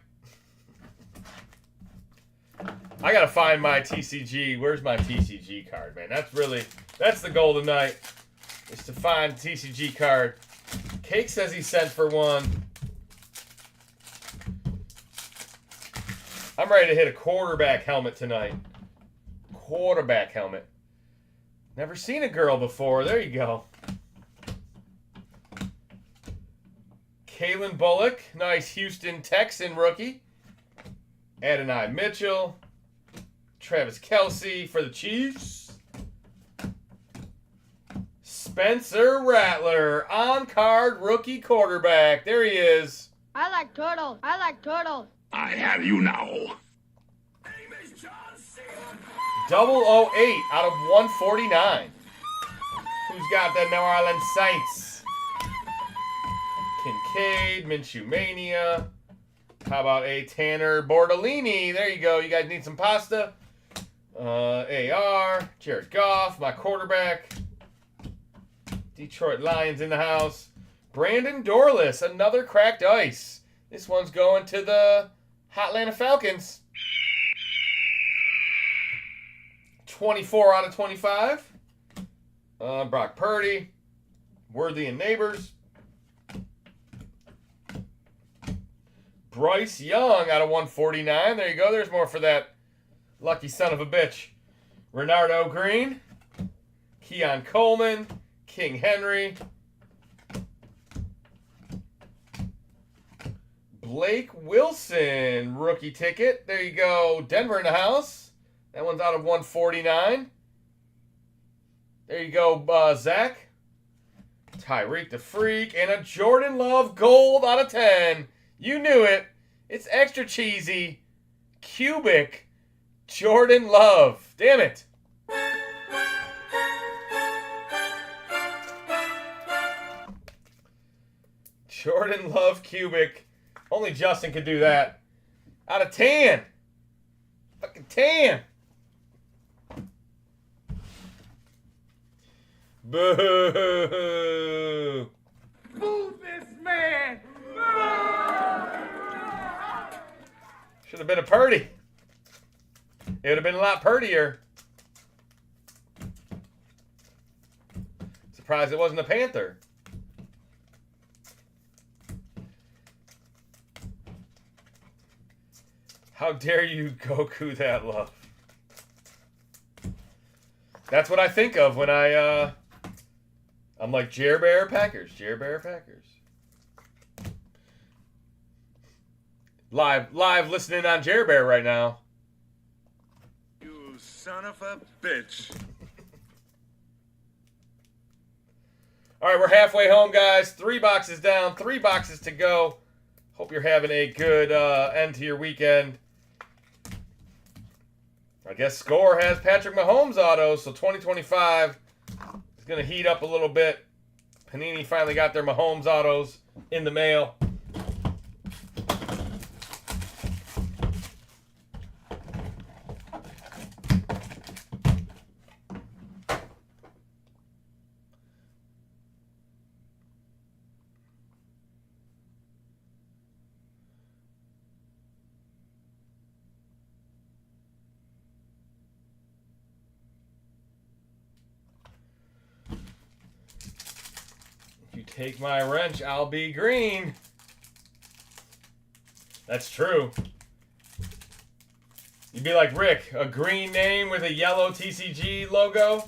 I gotta find my TCG. Where's my TCG card, man? That's the goal tonight, is to find TCG card. Cake says he sent for one. I'm ready to hit a quarterback helmet tonight. Quarterback helmet. Never seen a girl before. There you go. Kalen Bullock, nice Houston Texan rookie. Adonai Mitchell. Travis Kelce for the Chiefs. Spencer Rattler, on-card rookie quarterback. There he is. I like turtles. I like turtles. I have you now. 008 out of 149. Who's got the New Orleans Saints? Kincaid, Minshew Mania. How about a Tanner Bordolini? There you go. You guys need some pasta. AR, Jared Goff, my quarterback. Detroit Lions in the house. Brandon Dorless, another cracked ice. This one's going to the Atlanta Falcons. 24 out of 25. Brock Purdy. Worthy and Neighbors. Bryce Young out of 149. There you go. There's more for that lucky son of a bitch. Renardo Green. Keon Coleman. King Henry. Blake Wilson. Rookie ticket. There you go. Denver in the house. That one's out of 149. There you go, Zach. Tyreek the Freak. And a Jordan Love gold out of 10. You knew it. It's extra cheesy. Cubic. Jordan Love. Damn it. Jordan Love cubic. Only Justin could do that. Out of 10. Fucking 10. Boo. Boo this man! Should have been a Purdy. It would have been a lot purtier. Surprised it wasn't a Panther. How dare you Goku that love? That's what I think of when I'm like Jer Bear Packers. Jer Bear Packers. Live listening on Jer Bear right now. You son of a bitch. All right, we're halfway home, guys. 3 boxes down, 3 boxes to go. Hope you're having a good end to your weekend. I guess Score has Patrick Mahomes auto, so 2025 is going to heat up a little bit. Panini finally got their Mahomes autos in the mail. Take my wrench, I'll be green. That's true. You'd be like Rick, a green name with a yellow TCG logo.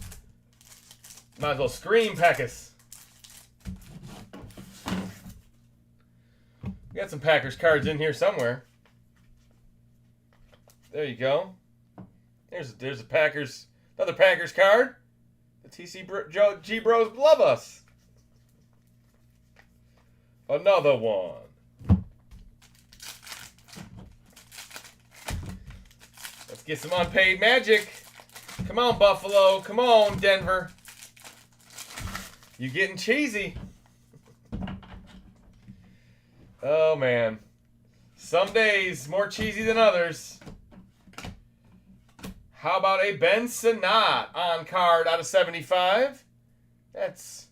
Might as well scream Peckus. We got some Packers cards in here somewhere. There you go. There's a Packers, another Packers card. The TCG Bros love us. Another one. Let's get some unpaid magic. Come on, Buffalo. Come on, Denver. You getting cheesy. Oh, man. Some days more cheesy than others. How about a Ben Sinnott on card out of 75? That's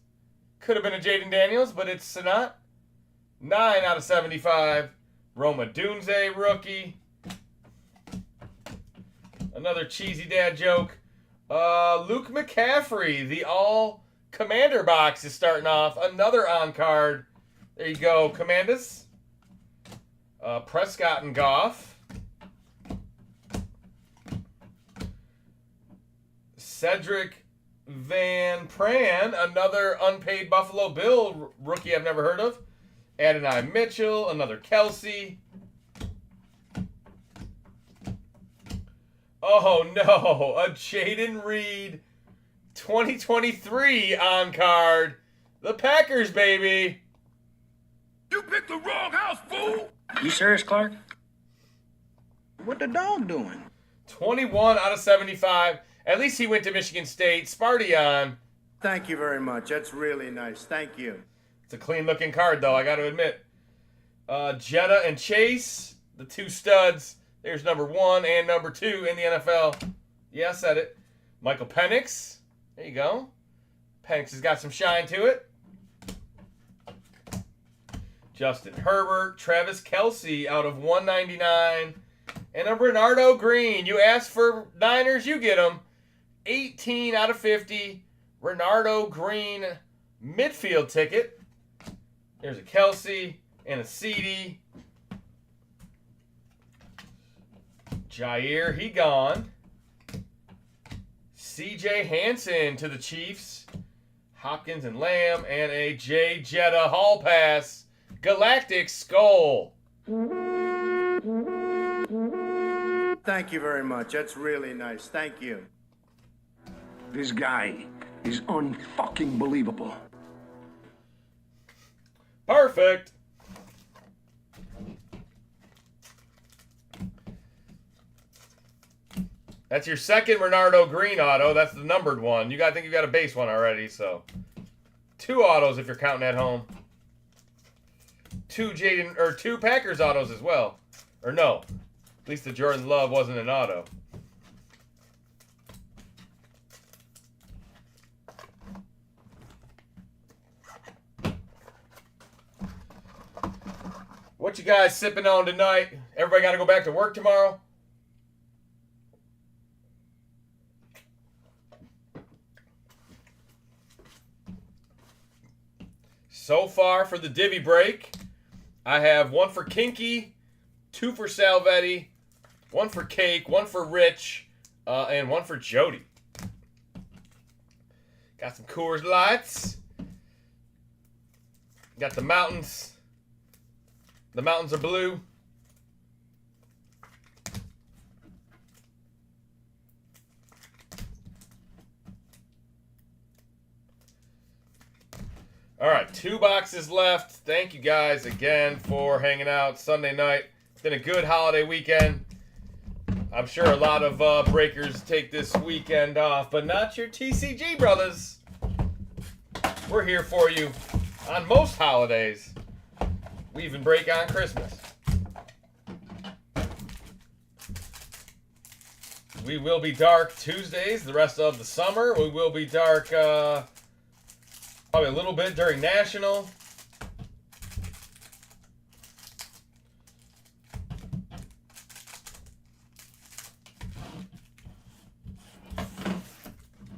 could have been a Jaden Daniels, but it's Sinnott. 9 out of 75. Roma Dunze rookie. Another cheesy dad joke. Luke McCaffrey, the all commander box is starting off. Another on card. There you go, Commanders. Prescott and Goff. Cedric Van Pran, another unpaid Buffalo Bill rookie I've never heard of. Adonai Mitchell, another Kelsey. Oh no, a Jaden Reed 2023 on card. The Packers, baby. You picked the wrong house, fool! You serious, Clark? What the dog doing? 21 out of 75. At least he went to Michigan State. Sparty on. Thank you very much. That's really nice. Thank you. It's a clean-looking card, though, I got to admit. Jetta and Chase, the 2 studs. There's number 1 and number 2 in the NFL. Yeah, I said it. Michael Penix. There you go. Penix has got some shine to it. Justin Herbert. Travis Kelce out of 199. And a Bernardo Green. You ask for Niners, you get them. 18 out of 50. Bernardo Green midfield ticket. There's a Kelsey and a CD. Jair, he gone. CJ Hansen to the Chiefs. Hopkins and Lamb. And a J Jetta Hall Pass. Galactic Skull. Thank you very much. That's really nice. Thank you. This guy is unfucking believable. Perfect. That's your second Bernardo Green auto. That's the numbered one. I think you got a base one already, so 2 autos if you're counting at home. 2 Packers autos as well. Or no. At least the Jordan Love wasn't an auto. What you guys sipping on tonight? Everybody got to go back to work tomorrow. So far for the divvy break, I have 1 for Kinky, 2 for Salvetti, 1 for Cake, 1 for Rich, and 1 for Jody. Got some Coors Lights. Got the mountains. The mountains are blue. All right, 2 boxes left. Thank you guys again for hanging out Sunday night. It's been a good holiday weekend. I'm sure a lot of breakers take this weekend off, but not your TCG brothers. We're here for you on most holidays. We even break on Christmas. We will be dark Tuesdays the rest of the summer. We will be dark probably a little bit during National.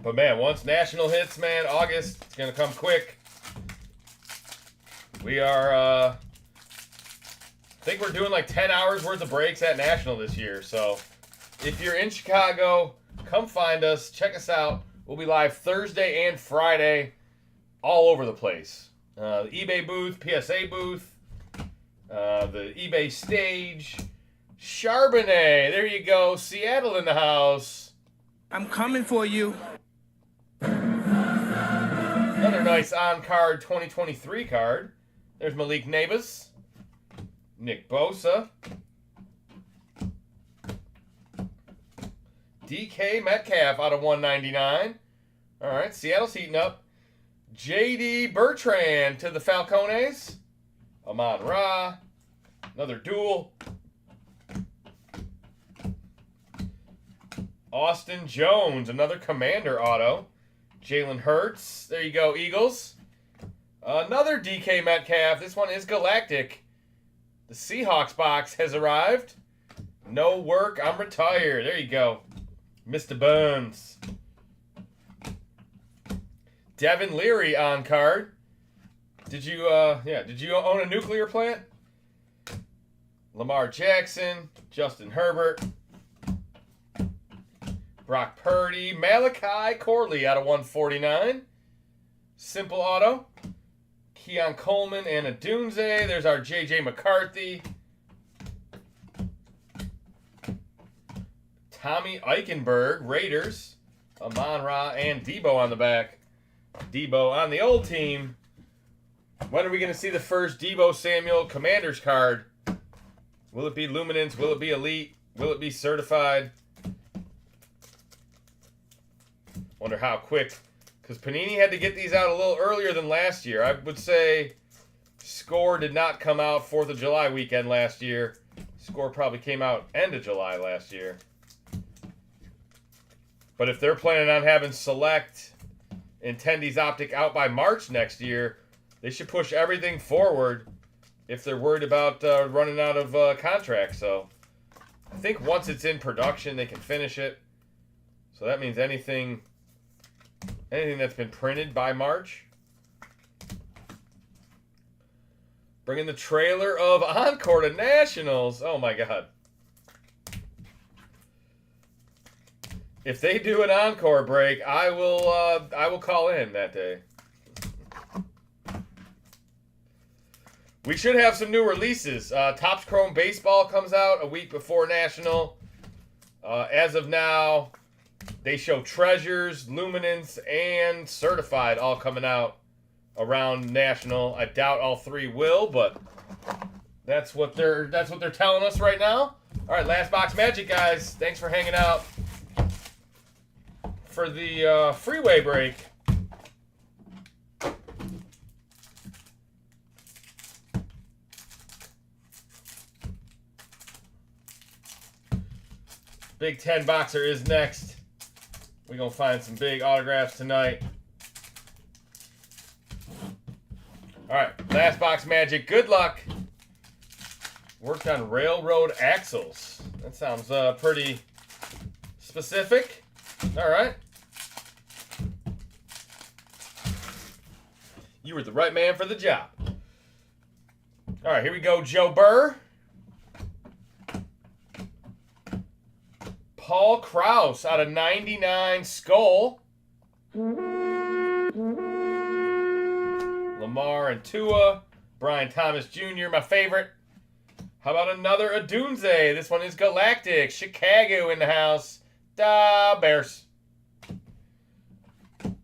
But man, once National hits, man, August, it's going to come quick. We are, I think we're doing like 10 hours worth of breaks at National this year. So if you're in Chicago, come find us. Check us out. We'll be live Thursday and Friday all over the place. The eBay booth, PSA booth, the eBay stage, Charbonnet. There you go. Seattle in the house. I'm coming for you. Another nice on-card 2023 card. There's Malik Nabis, Nick Bosa, DK Metcalf out of 199. All right, Seattle's heating up. JD Bertrand to the Falcones. Amon Ra. Another duel. Austin Jones, another Commander auto. Jalen Hurts. There you go, Eagles. Another DK Metcalf. This one is Galactic. The Seahawks box has arrived. No work. I'm retired. There you go. Mr. Burns. Devin Leary on card. Did you own a nuclear plant? Lamar Jackson. Justin Herbert. Brock Purdy. Malachi Corley out of 149. Simple auto. Keon Coleman and Adunze. There's our J.J. McCarthy. Tommy Eichenberg, Raiders. Amon-Ra and Debo on the back. Debo on the old team. When are we going to see the first Debo Samuel Commanders card? Will it be Luminance? Will it be Elite? Will it be Certified? Wonder how quick. Because Panini had to get these out a little earlier than last year. I would say Score did not come out 4th of July weekend last year. Score probably came out end of July last year. But if they're planning on having Select and Tendy's Optic out by March next year, they should push everything forward if they're worried about running out of contracts. So I think once it's in production, they can finish it. So that means anything that's been printed by March. Bringing the trailer of Encore to Nationals. Oh my God. If they do an Encore break, I will call in that day. We should have some new releases. Topps Chrome Baseball comes out a week before National. As of now, they show Treasures, Luminance, and Certified all coming out around National. I doubt all three will, but that's what they're telling us right now. All right, last box magic, guys. Thanks for hanging out for the freeway break. Big 10 boxer is next. We're going to find some big autographs tonight. All right, last box magic. Good luck. Worked on railroad axles. That sounds pretty specific. All right. You were the right man for the job. All right, here we go, Joe Burr. Paul Krause out of 99 Skull. Lamar and Tua. Brian Thomas Jr., my favorite. How about another Adunze? This one is Galactic. Chicago in the house. Da Bears. There's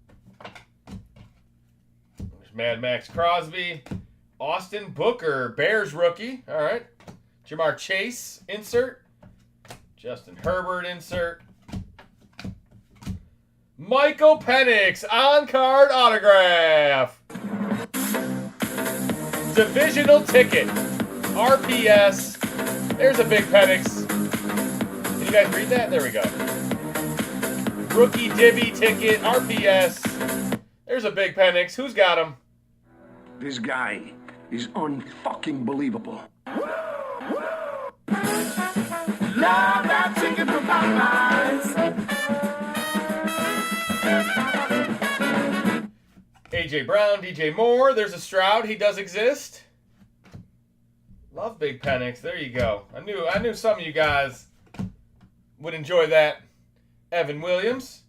Mad Max Crosby. Austin Booker, Bears rookie. All right. Jamar Chase, insert. Justin Herbert, insert. Michael Penix, on-card autograph. Divisional ticket. RPS. There's a big Penix. Can you guys read that? There we go. Rookie Divvy ticket. RPS. There's a big Penix. Who's got him? This guy is unfucking believable. Love that chicken from Popeyes. AJ Brown, DJ Moore. There's a Stroud. He does exist. Love Big Penix. There you go. I knew some of you guys would enjoy that. Evan Williams,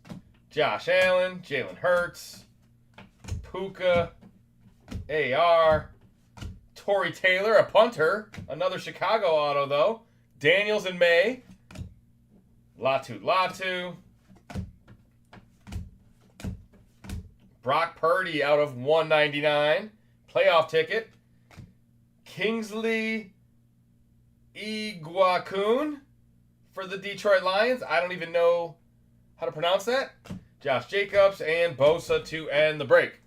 Josh Allen, Jalen Hurts, Puka, AR, Torrey Taylor, a punter. Another Chicago auto, though. Daniels and May. Latu. Brock Purdy out of 199. Playoff ticket. Kingsley Iguakun for the Detroit Lions. I don't even know how to pronounce that. Josh Jacobs and Bosa to end the break.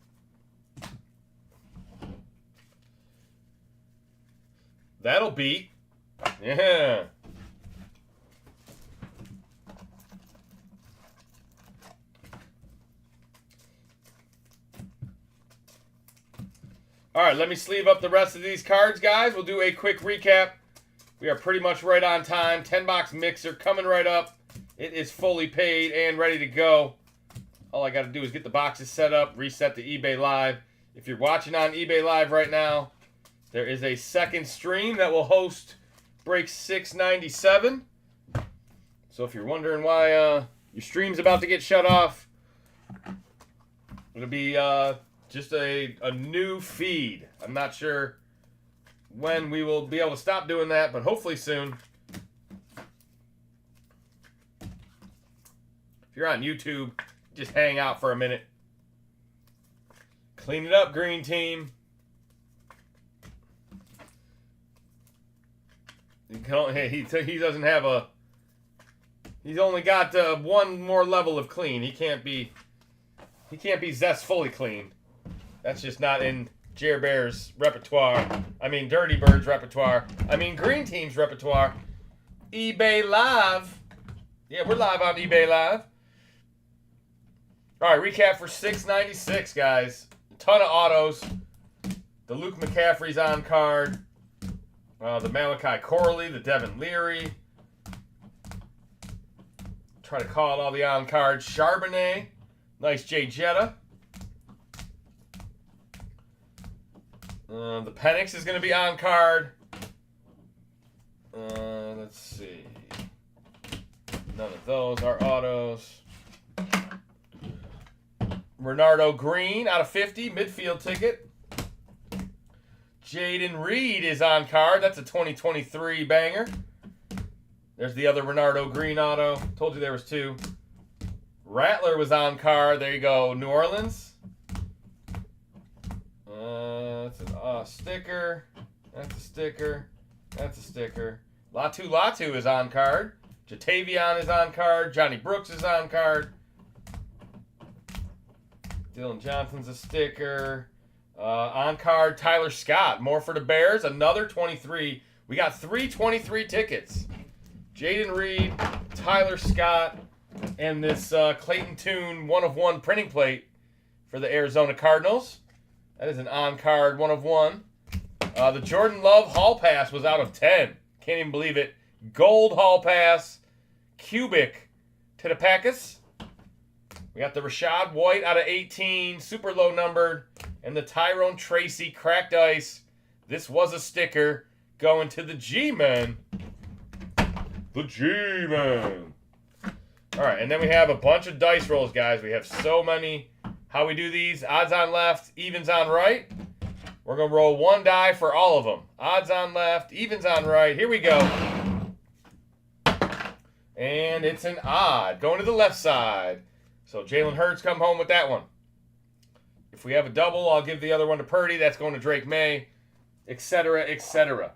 That'll beat. Yeah. All right, let me sleeve up the rest of these cards, guys. We'll do a quick recap. We are pretty much right on time. 10-box mixer coming right up. It is fully paid and ready to go. All I got to do is get the boxes set up, reset the eBay Live. If you're watching on eBay Live right now, there is a second stream that will host break 697. So if you're wondering why your stream's about to get shut off, it'll be just a new feed. I'm not sure when we will be able to stop doing that, but hopefully soon. If you're on YouTube, just hang out for a minute. Clean it up, green team. He doesn't have a... He's only got one more level of clean. He can't be Zest fully clean. That's just not in Jer Bear's repertoire. I mean, Dirty Bird's repertoire. I mean, Green Team's repertoire. eBay Live. Yeah, we're live on eBay Live. All right, recap for 696, guys. A ton of autos. The Luke McCaffrey's on card. The Malachi Corley, the Devin Leary. Try to call it all the on cards. Charbonnet. Nice Jay Jetta. The Penix is going to be on card. Let's see. None of those are autos. Renardo Green out of 50, midfield ticket. Jaden Reed is on card. That's a 2023 banger. There's the other Renardo Green auto. Told you there was two. Rattler was on card. There you go. New Orleans. That's a sticker. That's a sticker. That's a sticker. Latu is on card. Jatavion is on card. Johnny Brooks is on card. Dylan Johnson's a sticker. On card, Tyler Scott. More for the Bears. Another 23. We got 3 23 tickets. Jaden Reed, Tyler Scott, and this Clayton Tune 1/1 printing plate for the Arizona Cardinals. That is an on-card 1/1. The Jordan Love Hall Pass was out of 10. Can't even believe it. Gold Hall Pass. Cubic to the Packers. We got the Rashad White out of 18. Super low numbered. And the Tyrone Tracy cracked ice. This was a sticker going to the G-Men. The G-Men. All right, and then we have a bunch of dice rolls, guys. We have so many. How we do these? Odds on left, evens on right. We're going to roll one die for all of them. Odds on left, evens on right. Here we go. And it's an odd. Going to the left side. So Jalen Hurts come home with that one. If we have a double, I'll give the other one to Purdy. That's going to Drake May, etc., etc.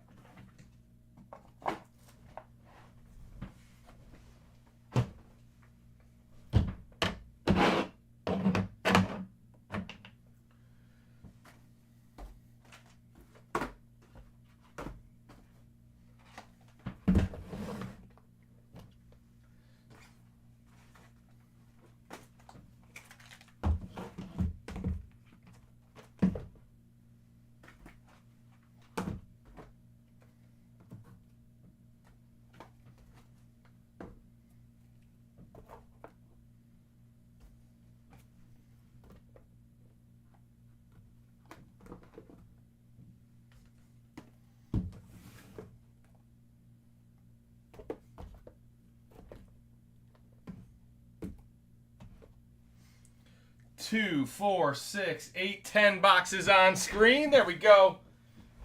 Two, 4, 6, 8, 10 boxes on screen. There we go.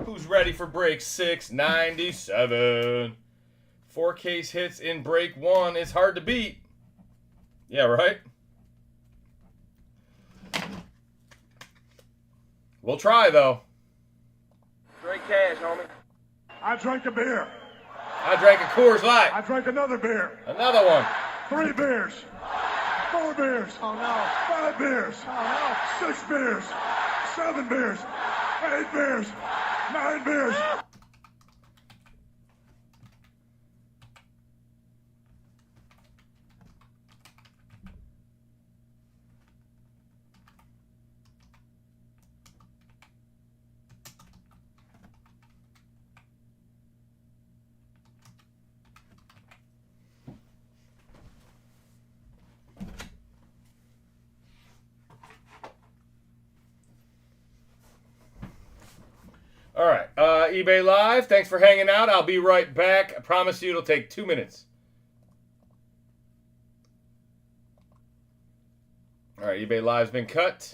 Who's ready for break 697? 4 case hits in break 1 is hard to beat. Yeah, right? We'll try, though. Straight cash, homie. I drank a beer. I drank a Coors Light. I drank another beer. Another one. 3 beers. 4 beers. Oh no. 5 beers. Oh 6 beers. 7 beers. 8 beers. 9 beers. All right, eBay Live, thanks for hanging out. I'll be right back. I promise you it'll take 2 minutes. All right, eBay Live's been cut.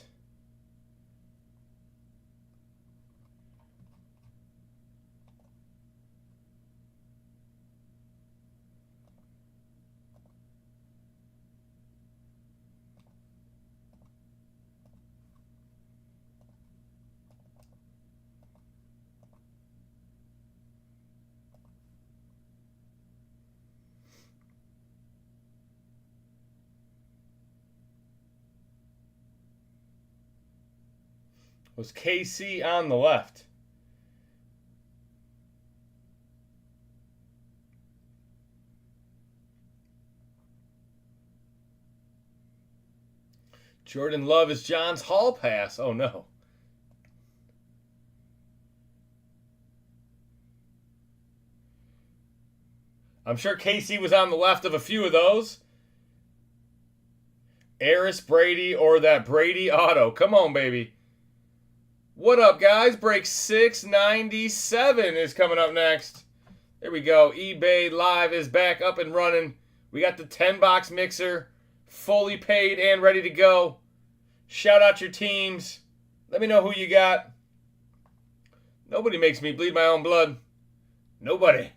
Was KC on the left? Jordan Love is John's Hall Pass. Oh, no. I'm sure KC was on the left of a few of those. Eris Brady or that Brady auto. Come on, baby. What up, guys? Break 697 is coming up next. There we go. eBay Live is back up and running. We got the 10-box mixer fully paid and ready to go. Shout out your teams. Let me know who you got. Nobody makes me bleed my own blood. Nobody.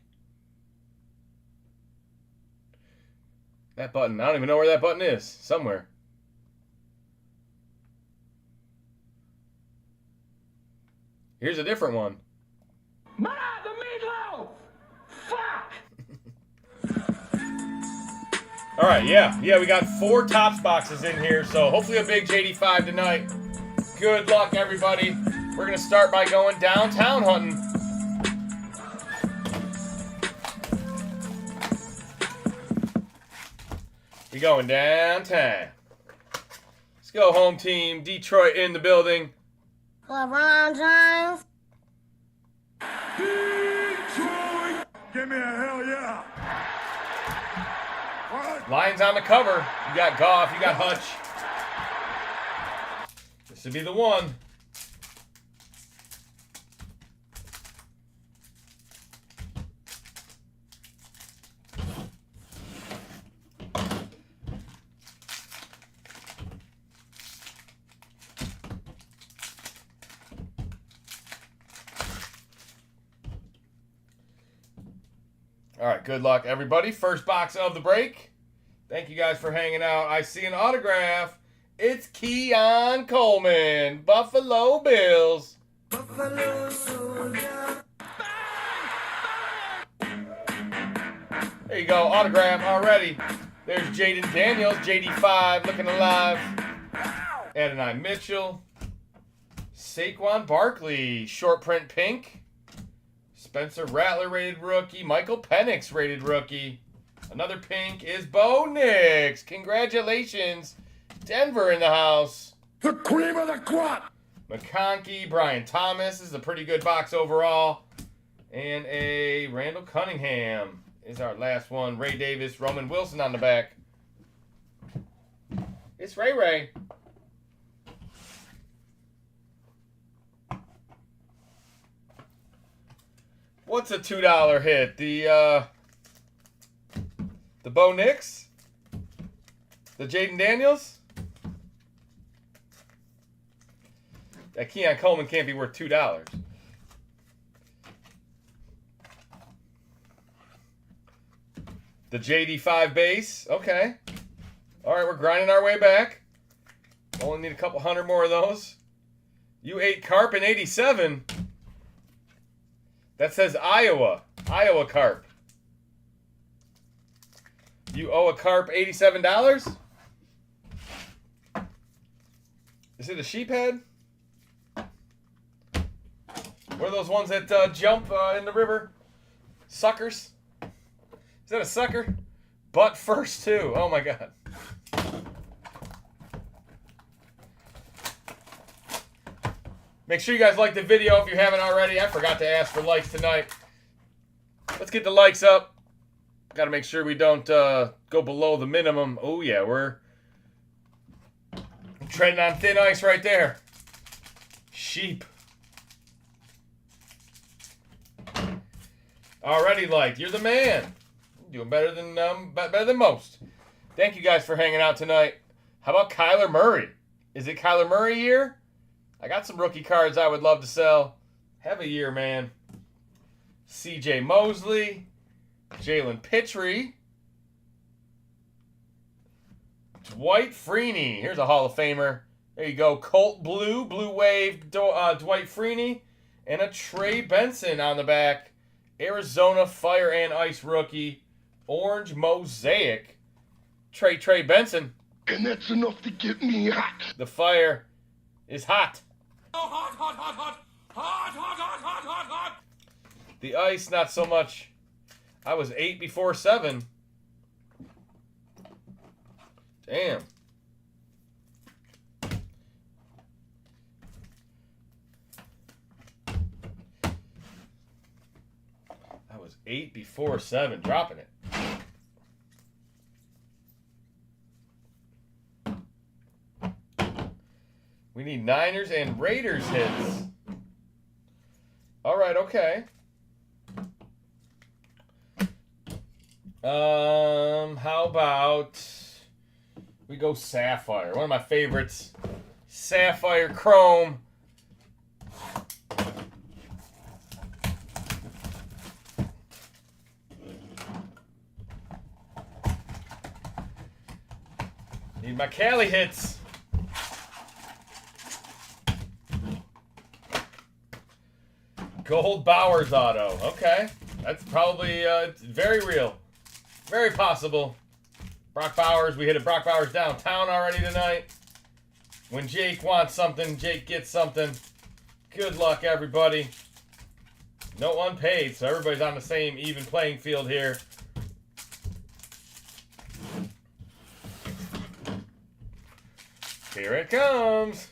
That button. I don't even know where that button is. Somewhere. Here's a different one. Ma, the meatloaf! Fuck! All right, yeah, we got 4 Topps boxes in here, so hopefully a big JD5 tonight. Good luck, everybody. We're going to start by going downtown hunting. We going downtown. Let's go, home team. Detroit in the building. LeBron James. Detroit! Give me a hell yeah! What? Lions on the cover. You got Goff, you got Hutch. This would be the one. All right, good luck, everybody. First box of the break. Thank you guys for hanging out. I see an autograph. It's Keon Coleman, Buffalo Bills. Buffalo Soldier. There you go, autograph already. There's Jaden Daniels, JD5, looking alive. Adonai Mitchell. Saquon Barkley, short print pink. Spencer Rattler rated rookie. Michael Penix rated rookie. Another pink is Bo Nix. Congratulations. Denver in the house. The cream of the crop! McConkey, Brian Thomas. This is a pretty good box overall. And a Randall Cunningham is our last one. Ray Davis, Roman Wilson on the back. It's Ray Ray. What's a $2 hit? The Bo Nix? The Jaden Daniels? That Keon Coleman can't be worth $2. The JD5 base. Okay. All right, we're grinding our way back. Only need a couple hundred more of those. U8 Carp in 87. That says Iowa. Iowa Carp. You owe a Carp $87? Is it a sheep head? What are those ones that jump in the river? Suckers? Is that a sucker? Butt first, too. Oh, my God. Make sure you guys like the video if you haven't already. I forgot to ask for likes tonight. Let's get the likes up. Got to make sure we don't go below the minimum. Oh, yeah, we're treading on thin ice right there. Sheep. Already liked. You're the man. You're doing better than most. Thank you guys for hanging out tonight. How about Kyler Murray? Is it Kyler Murray year? I got some rookie cards I would love to sell. Have a year, man. C.J. Mosley. Jalen Pitre. Dwight Freeney. Here's a Hall of Famer. There you go. Colt Blue. Blue Wave. Dwight Freeney. And a Trey Benson on the back. Arizona Fire and Ice rookie. Orange Mosaic. Trey Benson. And that's enough to get me hot. The fire is hot. Oh, hot, hot, hot, hot. Hot, hot, hot, hot, hot, hot. The ice, not so much. I was 8 before 7. Damn. I was 8 before 7, dropping it. We need Niners and Raiders hits. All right, okay. How about we go Sapphire? One of my favorites. Sapphire Chrome. Need my Cali hits. Gold Bowers auto. Okay. That's probably very real. Very possible. Brock Bowers. We hit a Brock Bowers downtown already tonight. When Jake wants something, Jake gets something. Good luck, everybody. No unpaid, so everybody's on the same even playing field here. Here it comes.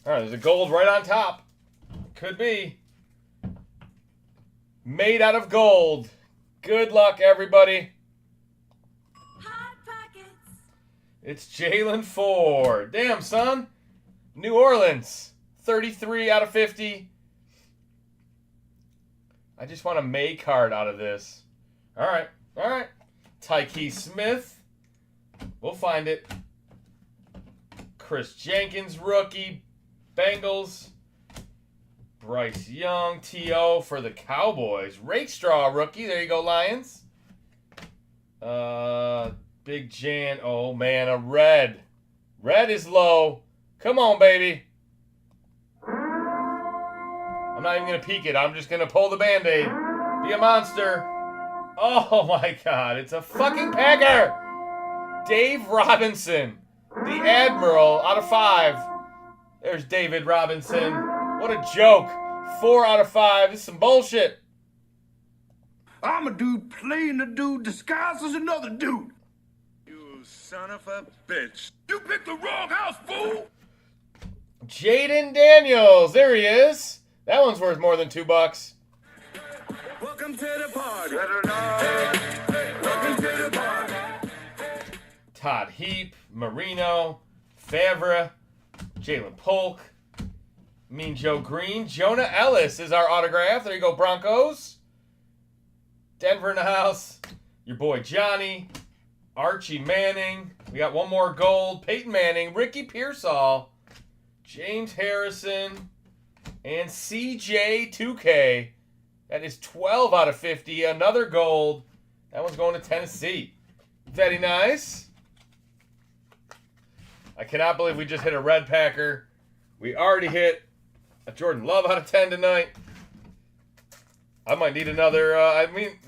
All right, there's a gold right on top. Could be. Made out of gold. Good luck, everybody. Hot Pockets. It's Jalen Ford. Damn, son. New Orleans. 33 out of 50. I just want a May card out of this. All right. All right. Tyke Smith. We'll find it. Chris Jenkins, rookie. Bengals. Bryce Young, T.O. for the Cowboys. Rakestraw, rookie. There you go, Lions. Big Jan. Oh, man, a red. Red is low. Come on, baby. I'm not even going to peek it. I'm just going to pull the Band-Aid. Be a monster. Oh, my God. It's a fucking Packer. Dave Robinson. The Admiral out of 5. There's David Robinson. What a joke. 4 out of 5. This is some bullshit. I'm a dude playing a dude disguised as another dude. You son of a bitch. You picked the wrong house, fool! Jaden Daniels. There he is. That one's worth more than $2. Welcome to the party. Welcome to the party. Todd Heap, Marino, Favre, Jalen Polk, Mean Joe Green. Jonah Ellis is our autograph. There you go, Broncos. Denver in the house. Your boy Johnny. Archie Manning. We got one more gold. Peyton Manning. Ricky Pearsall. James Harrison. And CJ2K. That is 12 out of 50. Another gold. That one's going to Tennessee. Very nice. I cannot believe we just hit a red Packer. We already hit a Jordan Love out of 10 tonight. I might need another,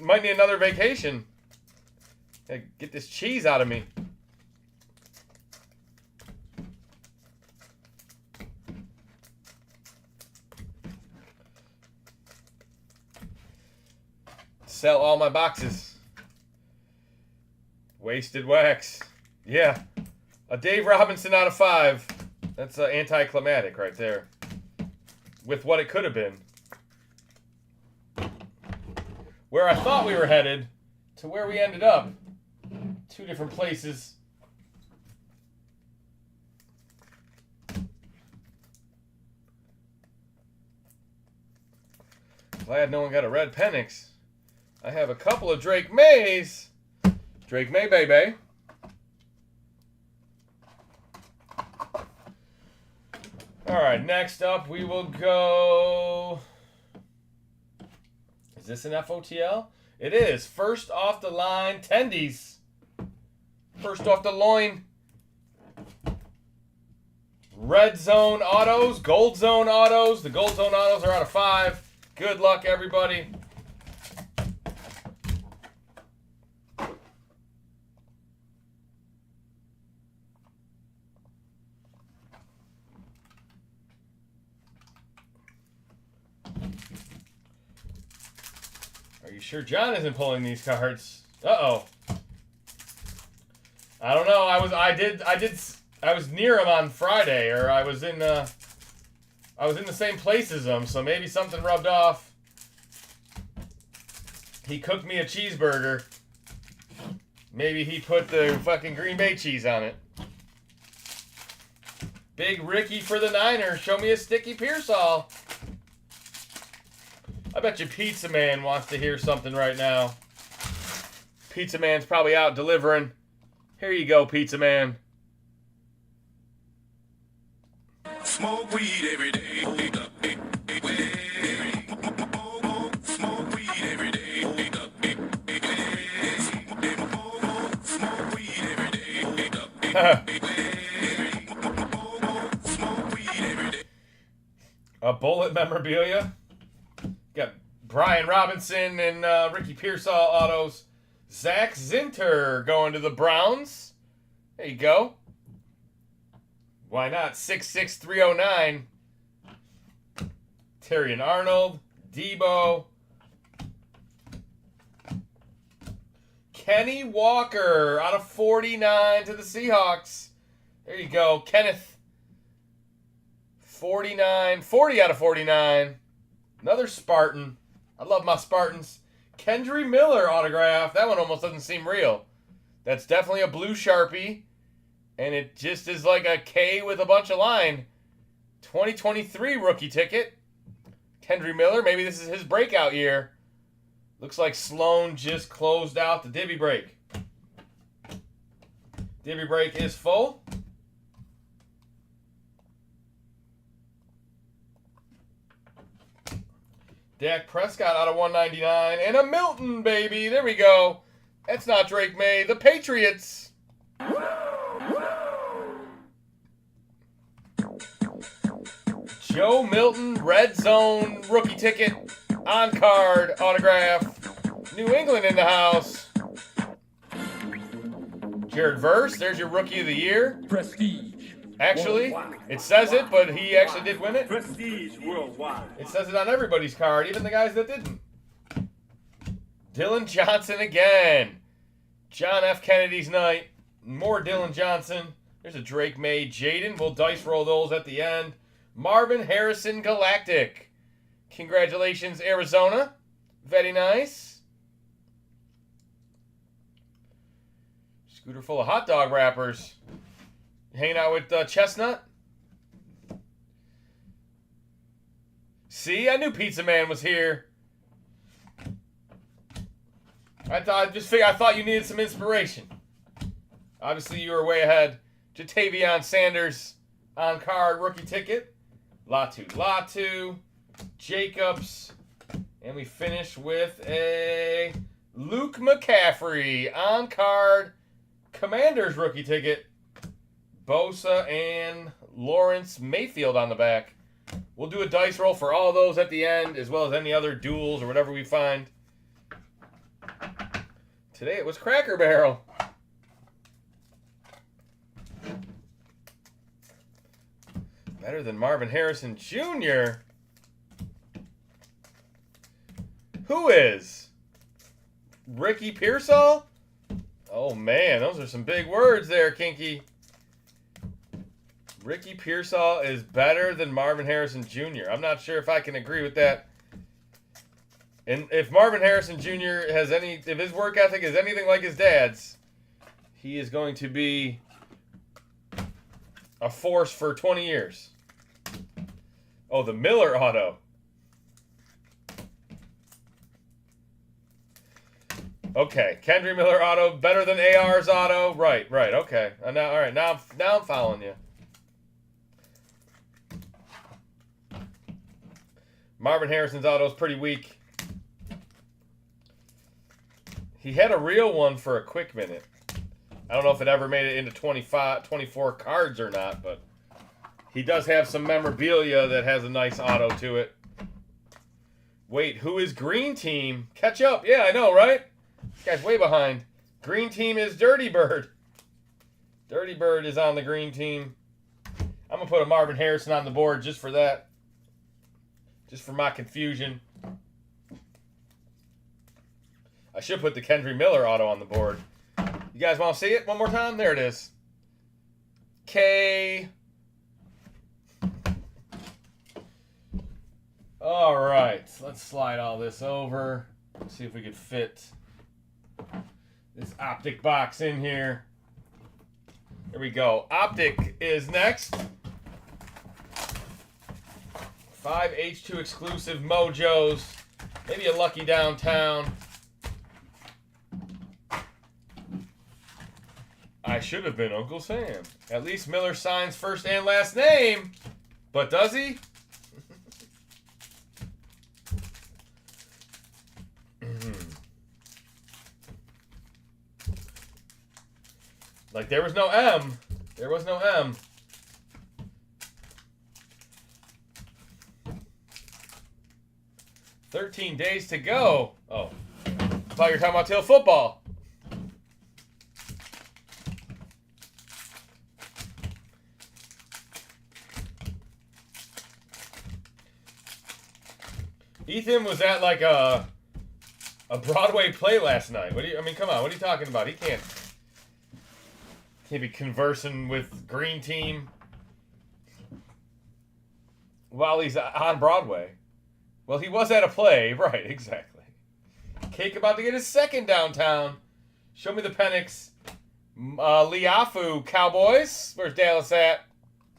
might need another vacation. Get this cheese out of me. Sell all my boxes. Wasted wax. Yeah. A Dave Robinson out of 5. That's anticlimactic right there. With what it could have been. Where I thought we were headed to where we ended up. 2 different places. Glad no one got a red Penix. I have a couple of Drake Mays. Drake May, baby. All right, next up we will go. Is this an FOTL? It is. First off the line, Tendies. First off the line. Red Zone Autos, Gold Zone Autos. The Gold Zone Autos are out of 5. Good luck, everybody. Are you sure John isn't pulling these cards? Uh-oh. I don't know. I was near him on Friday, or I was in the same place as him, so maybe something rubbed off. He cooked me a cheeseburger. Maybe he put the fucking Green Bay cheese on it. Big Ricky for the Niners. Show me a sticky Pearsall. I bet you Pizza Man wants to hear something right now. Pizza Man's probably out delivering. Here you go, Pizza Man. Smoke weed every day. Smoke weed every day. Smoke weed every day. A bullet memorabilia. Got Brian Robinson and Ricky Pearsall autos. Zach Zinter going to the Browns. There you go. Why not? 66309. Terrion Arnold. Debo. Kenny Walker out of 49 to the Seahawks. There you go. Kenneth. 49, 40 out of 49. Another Spartan. I love my Spartans. Kendry Miller autograph. That one almost doesn't seem real. That's definitely a blue Sharpie. And it just is like a K with a bunch of line. 2023 rookie ticket. Kendry Miller. Maybe this is his breakout year. Looks like Sloan just closed out the divvy break. Divvy break is full. Dak Prescott out of 199. And a Milton, baby. There we go. That's not Drake May. The Patriots. Joe Milton, red zone, rookie ticket, on card, autograph. New England in the house. Jared Verse, there's your rookie of the year. Prestige. Actually, it says it, but he actually did win it. Prestige worldwide. It says it on everybody's card, even the guys that didn't. Dylan Johnson again. John F. Kennedy's night. More Dylan Johnson. There's a Drake May Jaden. We'll dice roll those at the end. Marvin Harrison Galactic. Congratulations, Arizona. Very nice. Scooter full of hot dog wrappers. Hanging out with Chestnut. See, I knew Pizza Man was here. I thought you needed some inspiration. Obviously, you were way ahead. Jatavion Sanders on card rookie ticket. Latu. Jacobs. And we finish with a Luke McCaffrey on card Commanders rookie ticket. Bosa and Lawrence Mayfield on the back. We'll do a dice roll for all those at the end, as well as any other duels or whatever we find. Today it was Cracker Barrel. Better than Marvin Harrison Jr. Who is? Ricky Pearsall? Oh man, those are some big words there, Kinky. Ricky Pearsall is better than Marvin Harrison Jr. I'm not sure if I can agree with that. And if Marvin Harrison Jr. if his work ethic is anything like his dad's, he is going to be a force for 20 years. Oh, the Miller auto. Okay, Kendry Miller auto better than AR's auto. Right. Okay. Now I'm following you. Marvin Harrison's auto is pretty weak. He had a real one for a quick minute. I don't know if it ever made it into 24 cards or not, but he does have some memorabilia that has a nice auto to it. Wait, who is Green Team? Catch up. Yeah, I know, right? This guy's way behind. Green Team is Dirty Bird. Dirty Bird is on the Green Team. I'm going to put a Marvin Harrison on the board just for that. Just for my confusion. I should put the Kendry Miller auto on the board. You guys want to see it one more time? There it is. K. All right. Let's slide all this over. Let's see if we could fit this Optic box in here. Here we go. Optic is next. 5 H2 exclusive Mojos. Maybe a lucky downtown. I should have been Uncle Sam. At least Miller signs first and last name. But does he? Like there was no M. There was no M. $13 days to go. Oh. I thought you were talking about tail football. Ethan was at like a Broadway play last night. Come on, what are you talking about? He can't be conversing with Green Team. while he's on Broadway. Well, he was at a play. Right, exactly. Cake about to get his second downtown. Show me the Penix. Liafu Cowboys. Where's Dallas at?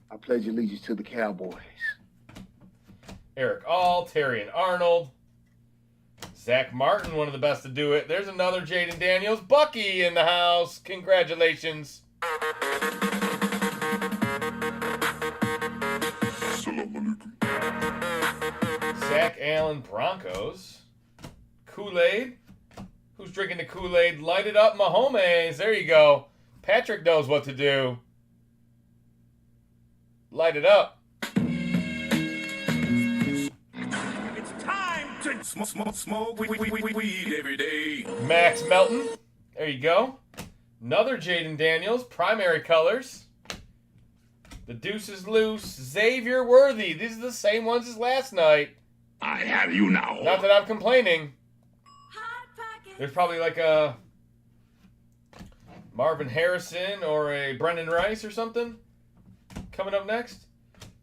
I pledge allegiance to the Cowboys. Eric All, Terry and Arnold. Zach Martin, one of the best to do it. There's another Jaden Daniels. Bucky in the house. Congratulations. Zach Allen Broncos. Kool-Aid. Who's drinking the Kool-Aid? Light it up, Mahomes. There you go. Patrick knows what to do. Light it up. It's time to smoke weed every day. Max Melton. There you go. Another Jaden Daniels. Primary colors. The deuce is loose. Xavier Worthy. These are the same ones as last night. I have you now. Not that I'm complaining. There's probably like a Marvin Harrison or a Brendan Rice or something coming up next.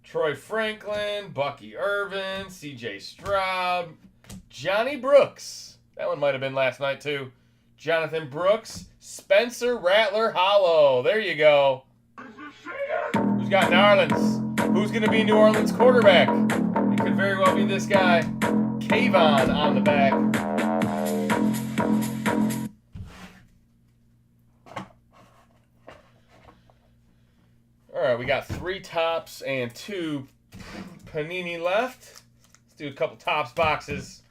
Troy Franklin, Bucky Irvin, CJ Stroud, Johnny Brooks. That one might have been last night too. Jonathan Brooks, Spencer Rattler Hollow. There you go. Who's got New Orleans? Who's going to be New Orleans quarterback? It could very well be this guy. Kayvon on the back. All right, we got 3 tops and 2 Panini left. Let's do a couple tops boxes.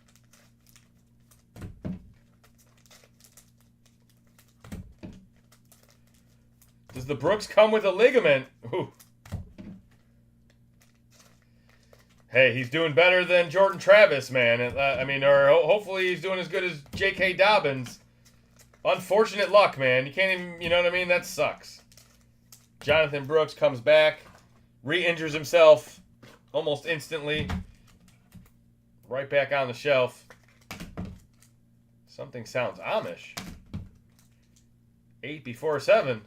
Does the Brooks come with a ligament? Ooh. Hey, he's doing better than Jordan Travis, man. Or hopefully he's doing as good as J.K. Dobbins. Unfortunate luck, man. You can't even, you know what I mean? That sucks. Jonathan Brooks comes back, re-injures himself almost instantly. Right back on the shelf. Something sounds Amish. 8 before 7.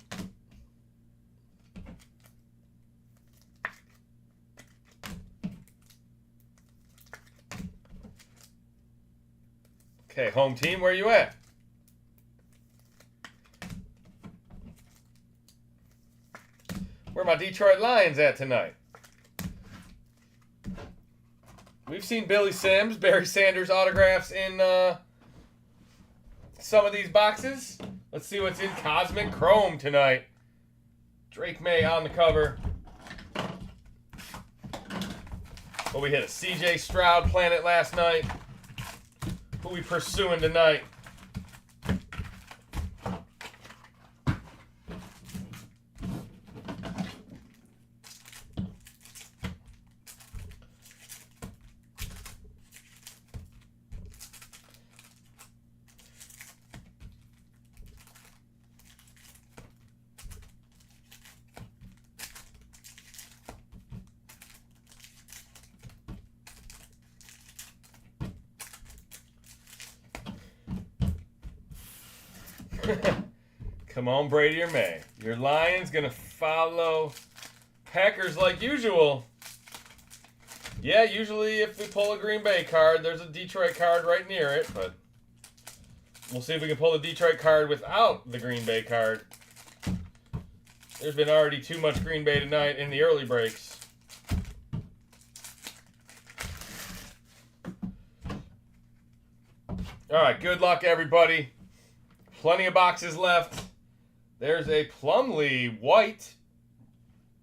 Okay, home team, where you at? Where my Detroit Lions at tonight? We've seen Billy Sims, Barry Sanders autographs in some of these boxes. Let's see what's in Cosmic Chrome tonight. Drake May on the cover. Well, we hit a CJ Stroud Planet last night. Who we pursuing tonight? Come on, Brady or May. Your Lions going to follow Packers like usual. Yeah, usually if we pull a Green Bay card, there's a Detroit card right near it, but we'll see if we can pull the Detroit card without the Green Bay card. There's been already too much Green Bay tonight in the early breaks. All right, good luck, everybody. Plenty of boxes left. There's a Plumlee white.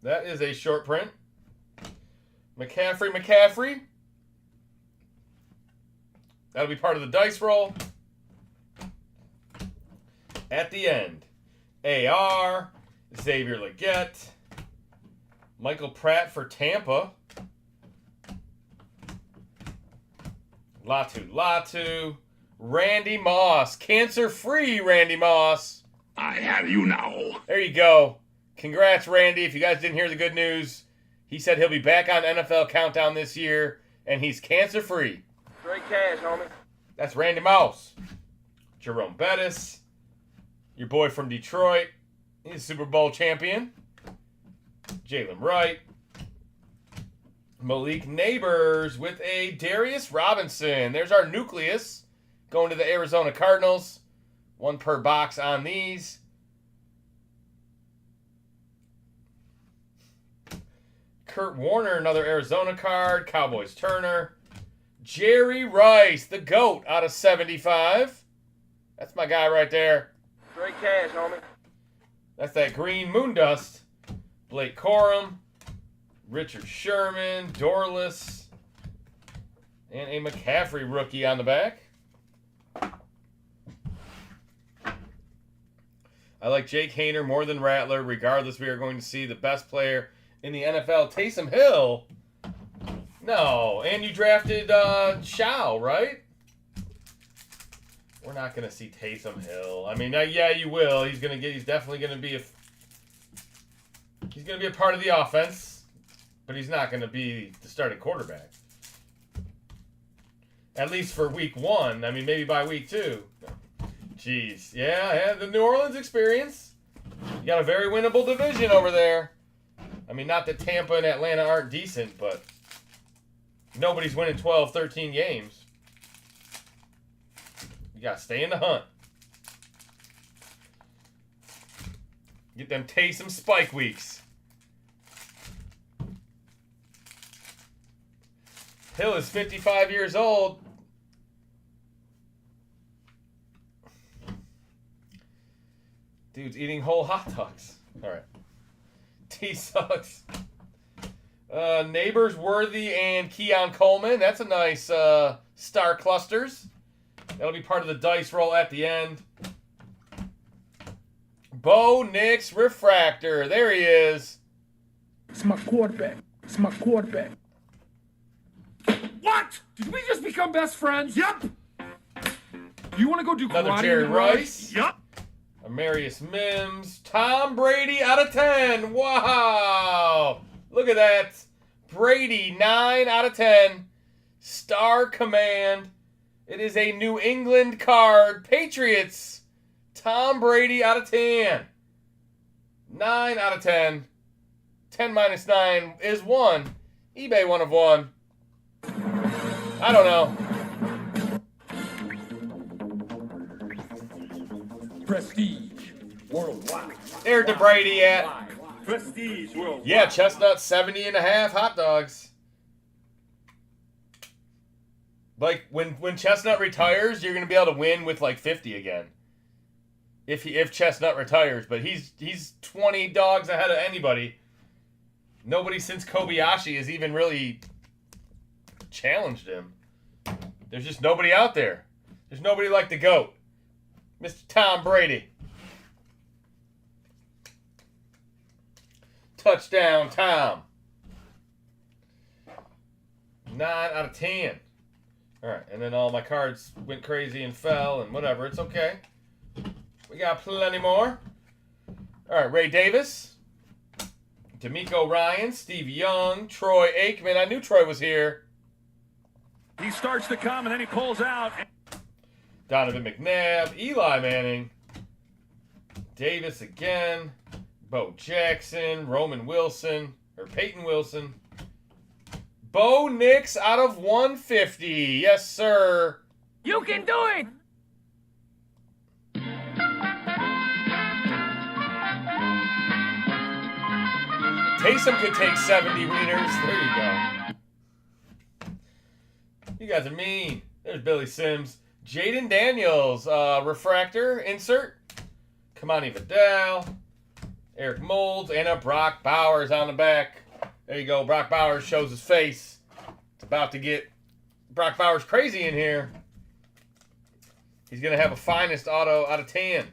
That is a short print. McCaffrey. That'll be part of the dice roll. At the end, AR, Xavier Legette, Michael Pratt for Tampa, Latu, Randy Moss, cancer-free Randy Moss. I have you now. There you go. Congrats, Randy. If you guys didn't hear the good news, he said he'll be back on NFL Countdown this year, and he's cancer-free. Straight cash, homie. That's Randy Moss. Jerome Bettis, your boy from Detroit. He's a Super Bowl champion. Jalen Wright. Malik Neighbors with a Darius Robinson. There's our nucleus going to the Arizona Cardinals. 1 per box on these. Kurt Warner, another Arizona card. Cowboys Turner. Jerry Rice, the GOAT, out of 75. That's my guy right there. Straight cash, homie. That's that green moon dust. Blake Corum. Richard Sherman. Dorless. And a McCaffrey rookie on the back. I like Jake Hayner more than Rattler. Regardless, we are going to see the best player in the NFL, Taysom Hill. No, and you drafted Shao, right? We're not going to see Taysom Hill. I mean, yeah, you will. He's definitely going to be he's going to be a part of the offense, but he's not going to be the starting quarterback. At least for week 1. I mean, maybe by week 2. Jeez. Yeah, the New Orleans experience. You got a very winnable division over there. I mean, not that Tampa and Atlanta aren't decent, but nobody's winning 12, 13 games. You got to stay in the hunt. Get them Taysom spike weeks. Hill is 55 years old. Dude's eating whole hot dogs. All right. T sucks. Neighbors Worthy and Keon Coleman. That's a nice star clusters. That'll be part of the dice roll at the end. Bo Nix Refractor. There he is. It's my quarterback. It's my quarterback. What? Did we just become best friends? Yep. You want to go do Another karate Jerry with Rice. Yep. Amarius Mims. Tom Brady out of 10. Wow. Look at that. Brady, 9 out of 10. Star Command. It is a New England card. Patriots. Tom Brady out of 10. 9 out of 10. 10 minus 9 is 1. eBay 1 of 1. I don't know. Prestige worldwide. There's the Brady at. Prestige worldwide. Yeah, Chestnut 70.5 hot dogs. Like when Chestnut retires, you're gonna be able to win with like 50 again. If Chestnut retires, but he's 20 dogs ahead of anybody. Nobody since Kobayashi has even really challenged him. There's just nobody out there. There's nobody like the GOAT, Mr. Tom Brady. Touchdown, Tom. 9 out of 10. All right, and then all my cards went crazy and fell and whatever. It's okay. We got plenty more. All right, Ray Davis, D'Amico Ryan, Steve Young, Troy Aikman. I knew Troy was here. He starts to come and then he pulls out. Donovan McNabb, Eli Manning, Davis again, Bo Jackson, Roman Wilson, or Peyton Wilson. Bo Nix out of 150. Yes, sir. You can do it! Taysom could take 70 wieners. There you go. You guys are mean. There's Billy Sims. Jaden Daniels, refractor insert. Kamani Vidal. Eric Molds. And a Brock Bowers on the back. There you go. Brock Bowers shows his face. It's about to get Brock Bowers crazy in here. He's going to have a finest auto out of 10.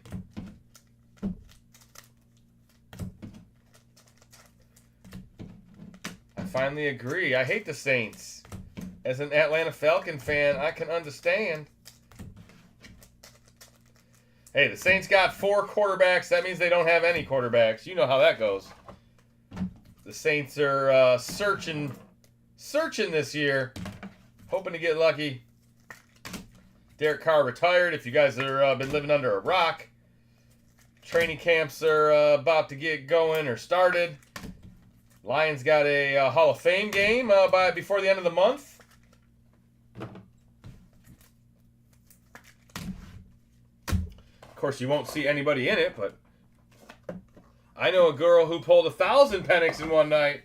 I finally agree. I hate the Saints. As an Atlanta Falcon fan, I can understand. Hey, the Saints got 4 quarterbacks. That means they don't have any quarterbacks. You know how that goes. The Saints are searching this year, hoping to get lucky. Derek Carr retired. If you guys have been living under a rock, training camps are about to get going or started. Lions got a Hall of Fame game before the end of the month. Of course, you won't see anybody in it, but I know a girl who pulled 1,000 Penix in one night.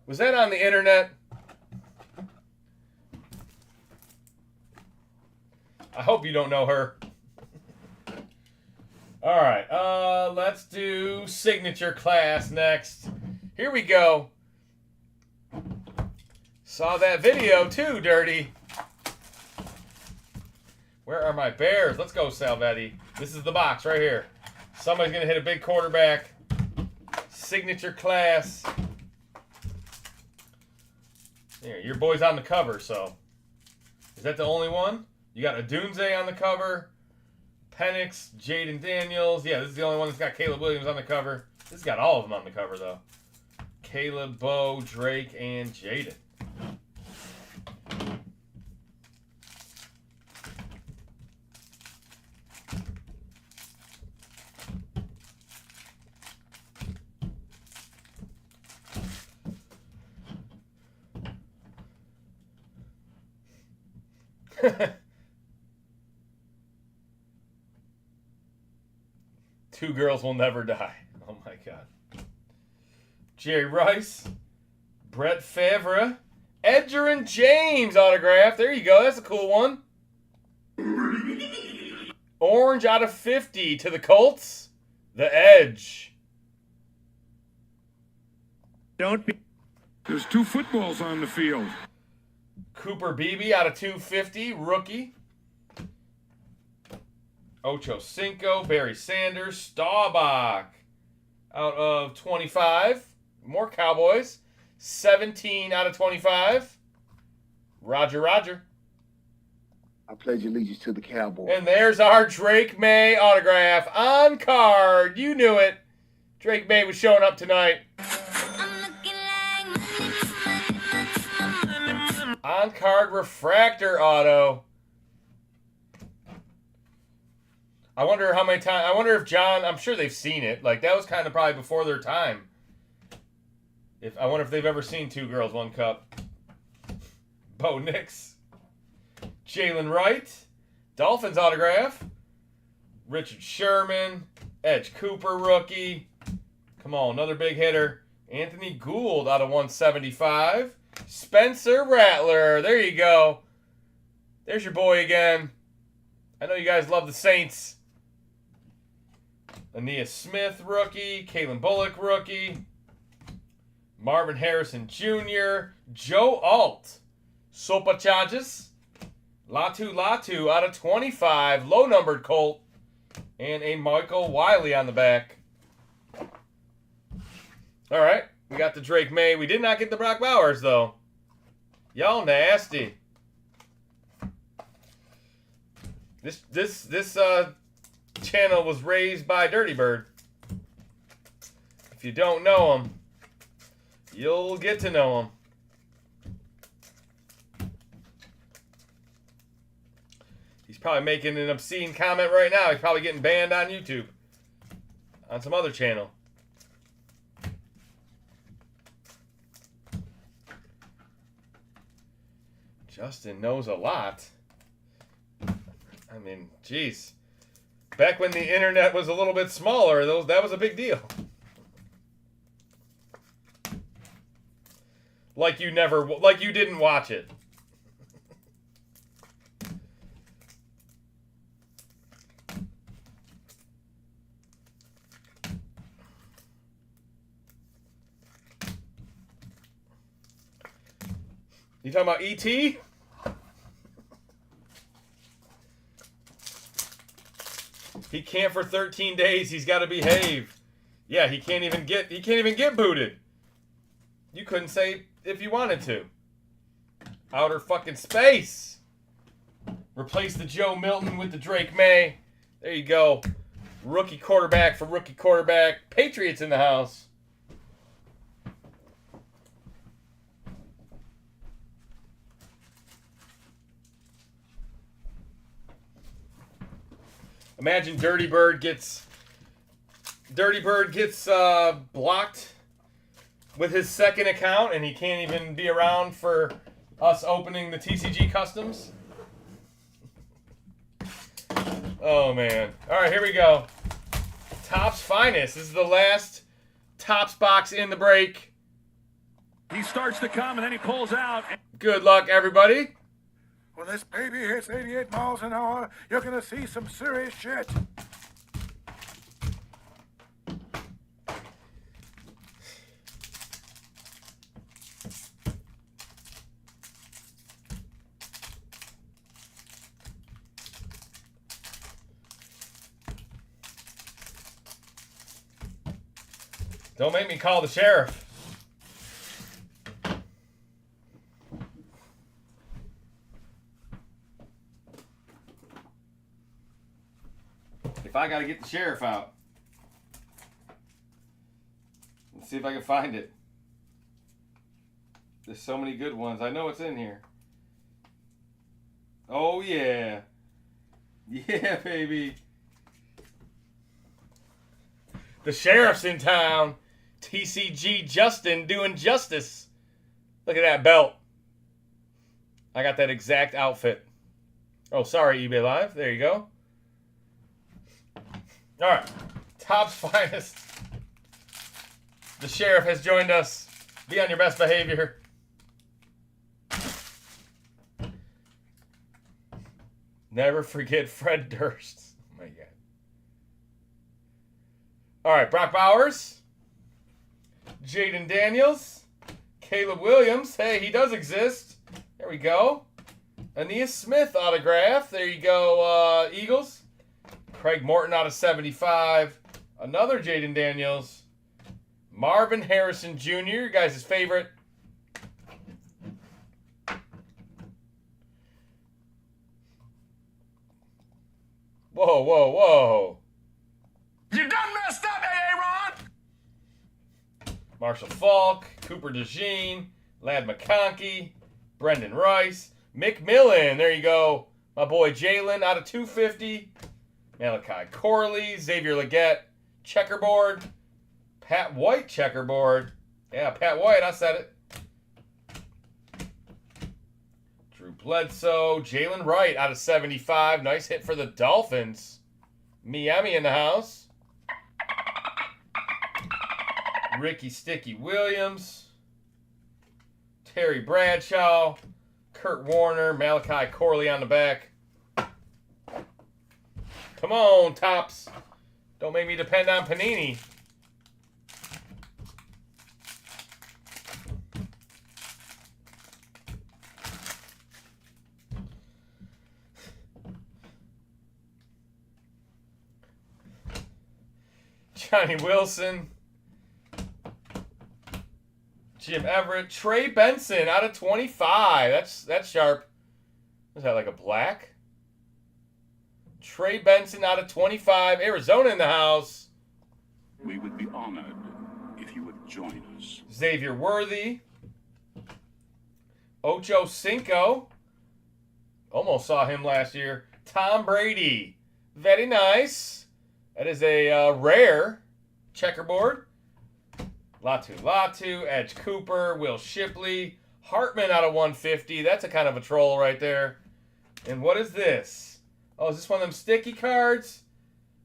Was that on the internet? I hope you don't know her. All right, let's do signature class next. Here we go. Saw that video too, Dirty. Where are my Bears? Let's go, Salvetti. This is the box right here. Somebody's going to hit a big quarterback. Signature class. There, your boy's on the cover, so. Is that the only one? You got Adunze on the cover. Penix, Jaden Daniels. Yeah, this is the only one that's got Caleb Williams on the cover. This has got all of them on the cover, though. Caleb, Bo, Drake, and Jaden. Two girls will never die. Oh my God. Jerry Rice, Brett Favre, Edger and James autograph. There you go. That's a cool one. Orange out of 50 to the Colts. The Edge. Don't be. There's 2 footballs on the field. Cooper Beebe out of 250, rookie. Ocho Cinco, Barry Sanders, Staubach out of 25. More Cowboys. 17 out of 25. Roger. I pledge allegiance to the Cowboys. And there's our Drake May autograph on card. You knew it. Drake May was showing up tonight. On card refractor auto. I wonder how many times. I wonder if John. I'm sure they've seen it. Like that was kind of probably before their time. I wonder if they've ever seen 2 girls, 1 cup. Bo Nix, Jalen Wright, Dolphins autograph. Richard Sherman, Edge Cooper rookie. Come on, another big hitter. Anthony Gould out of 175. Spencer Rattler. There you go. There's your boy again. I know you guys love the Saints. Aeneas Smith, rookie. Kalen Bullock, rookie. Marvin Harrison Jr. Joe Alt. Sopa Charges. Latu out of 25. Low-numbered Colt. And a Michael Wiley on the back. All right. We got the Drake May. We did not get the Brock Bowers, though. Y'all nasty. This channel was raised by Dirty Bird. If you don't know him, you'll get to know him. He's probably making an obscene comment right now. He's probably getting banned on YouTube. On some other channel. Justin knows a lot. I mean, geez. Back when the internet was a little bit smaller, that was a big deal. Like you didn't watch it. You talking about E.T.? He can't for 13 days. He's got to behave. Yeah, he can't even get booted. You couldn't say if you wanted to. Outer fucking space. Replace the Joe Milton with the Drake May. There you go. Rookie quarterback for rookie quarterback. Patriots in the house. Imagine Dirty Bird gets blocked with his second account, and he can't even be around for us opening the TCG customs. Oh, man. All right, here we go. Topps Finest. This is the last Topps box in the break. He starts to come, and then he pulls out. Good luck, everybody. When this baby hits 88 miles an hour, you're gonna see some serious shit. Don't make me call the sheriff. If I gotta get the sheriff out. Let's see if I can find it. There's so many good ones. I know it's in here. Oh yeah. Yeah, baby. The sheriff's in town. TCG Justin doing justice. Look at that belt. I got that exact outfit. Oh, sorry, eBay Live. There you go. All right. Topps Finest. The sheriff has joined us. Be on your best behavior. Never forget Fred Durst. Oh, my God. All right, Brock Bowers. Jaden Daniels. Caleb Williams. Hey, he does exist. There we go. Aeneas Smith autograph. There you go, Eagles. Craig Morton out of 75. Another Jaden Daniels. Marvin Harrison Jr., your guys' favorite. Whoa, whoa, whoa. You done messed up, Aaron! Marshall Falk, Cooper DeJean, Ladd McConkey, Brendan Rice, Mick Millen. There you go. My boy Jalen out of 250. Malachi Corley, Xavier Legette, checkerboard. Pat White checkerboard. Yeah, Pat White, I said it. Drew Bledsoe, Jalen Wright out of 75. Nice hit for the Dolphins. Miami in the house. Ricky Sticky Williams. Terry Bradshaw. Kurt Warner. Malachi Corley on the back. Come on, Topps. Don't make me depend on Panini. Johnny Wilson. Jim Everett. Trey Benson out of 25. That's sharp. Is that like a black? Trey Benson out of 25. Arizona in the house. We would be honored if you would join us. Xavier Worthy. Ocho Cinco. Almost saw him last year. Tom Brady. Very nice. That is a rare checkerboard. Latu, Edge Cooper, Will Shipley, Hartman out of 150. That's a kind of a troll right there. And what is this? Oh, is this one of them sticky cards?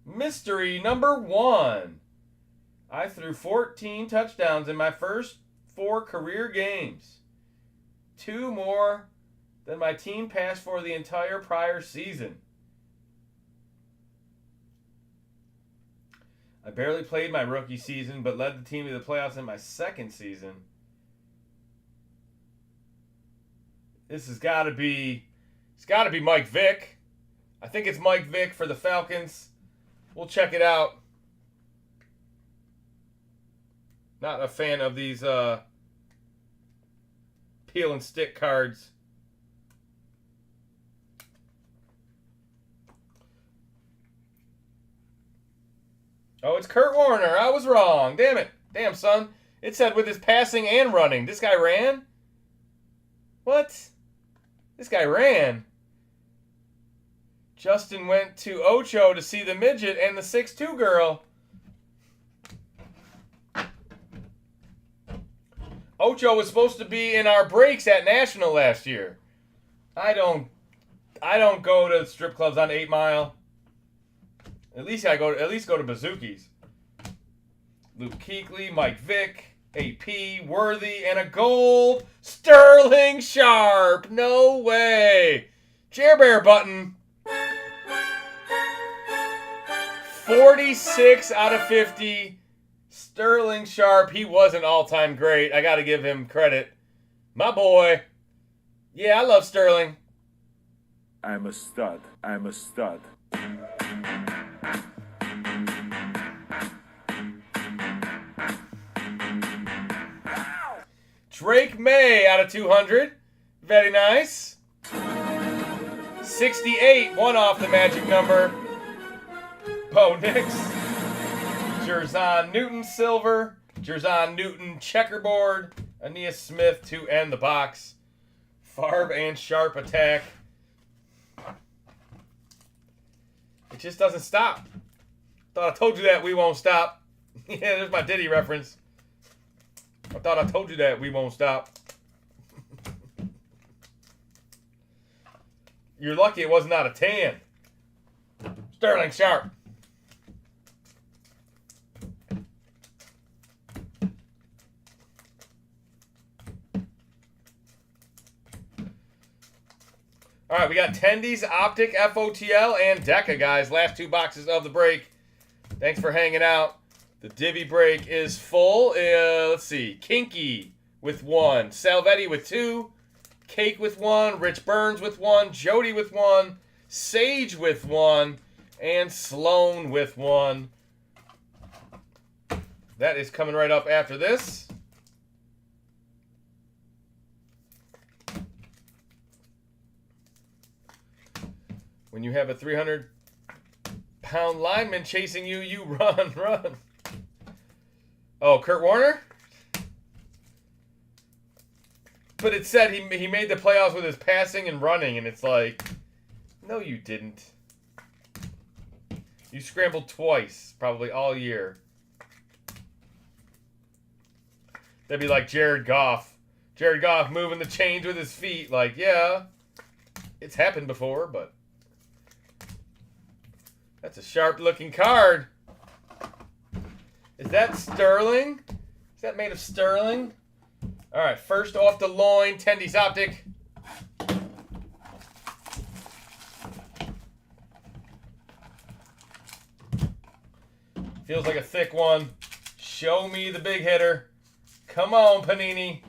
Mystery number 1. I threw 14 touchdowns in my first 4 career games. 2 more than my team passed for the entire prior season. I barely played my rookie season, but led the team to the playoffs in my second season. This has got to be, it's got to be Mike Vick. I think it's Mike Vick for the Falcons. We'll check it out. Not a fan of these peel and stick cards. Oh, it's Kurt Warner. I was wrong. Damn it. Damn, son. It said with his passing and running. This guy ran? What? This guy ran. Justin went to Ocho to see the midget and the 6'2 girl. Ocho was supposed to be in our breaks at National last year. I don't go to strip clubs on 8 Mile. At least go to Bazooki's. Luke Kuechly, Mike Vick, AP, Worthy, and a gold Sterling Sharp. No way. Jer Bear button. 46 out of 50. Sterling Sharp. He was an all-time great. I got to give him credit. My boy. Yeah, I love Sterling. I'm a stud. I'm a stud. Drake May out of 200. Very nice. 68, one off the magic number. Bo Nix. Jerzon Newton silver. Jerzon Newton checkerboard. Aeneas Smith to end the box. Farb and Sharp attack. It just doesn't stop. Thought I told you that we won't stop. Yeah, there's my Diddy reference. I thought I told you that we won't stop. You're lucky it wasn't out of 10. Sterling Sharp. All right, we got Tendies, Optic, FOTL, and Deca, guys. Last 2 boxes of the break. Thanks for hanging out. The Divi break is full. Let's see. Kinky with 1. Salvetti with 2. Cake with 1. Rich Burns with 1. Jody with 1. Sage with 1. And Sloan with 1. That is coming right up after this. When you have a 300-pound lineman chasing you, you run, run. Oh, Kurt Warner? But it said he made the playoffs with his passing and running, and it's like, no, you didn't. You scrambled twice, probably all year. That'd be like Jared Goff. Jared Goff moving the chains with his feet. Like, yeah, it's happened before, but that's a sharp-looking card. Is that sterling? Is that made of sterling? All right, first off the loin, Tendies Optic. Feels like a thick one. Show me the big hitter. Come on, Panini.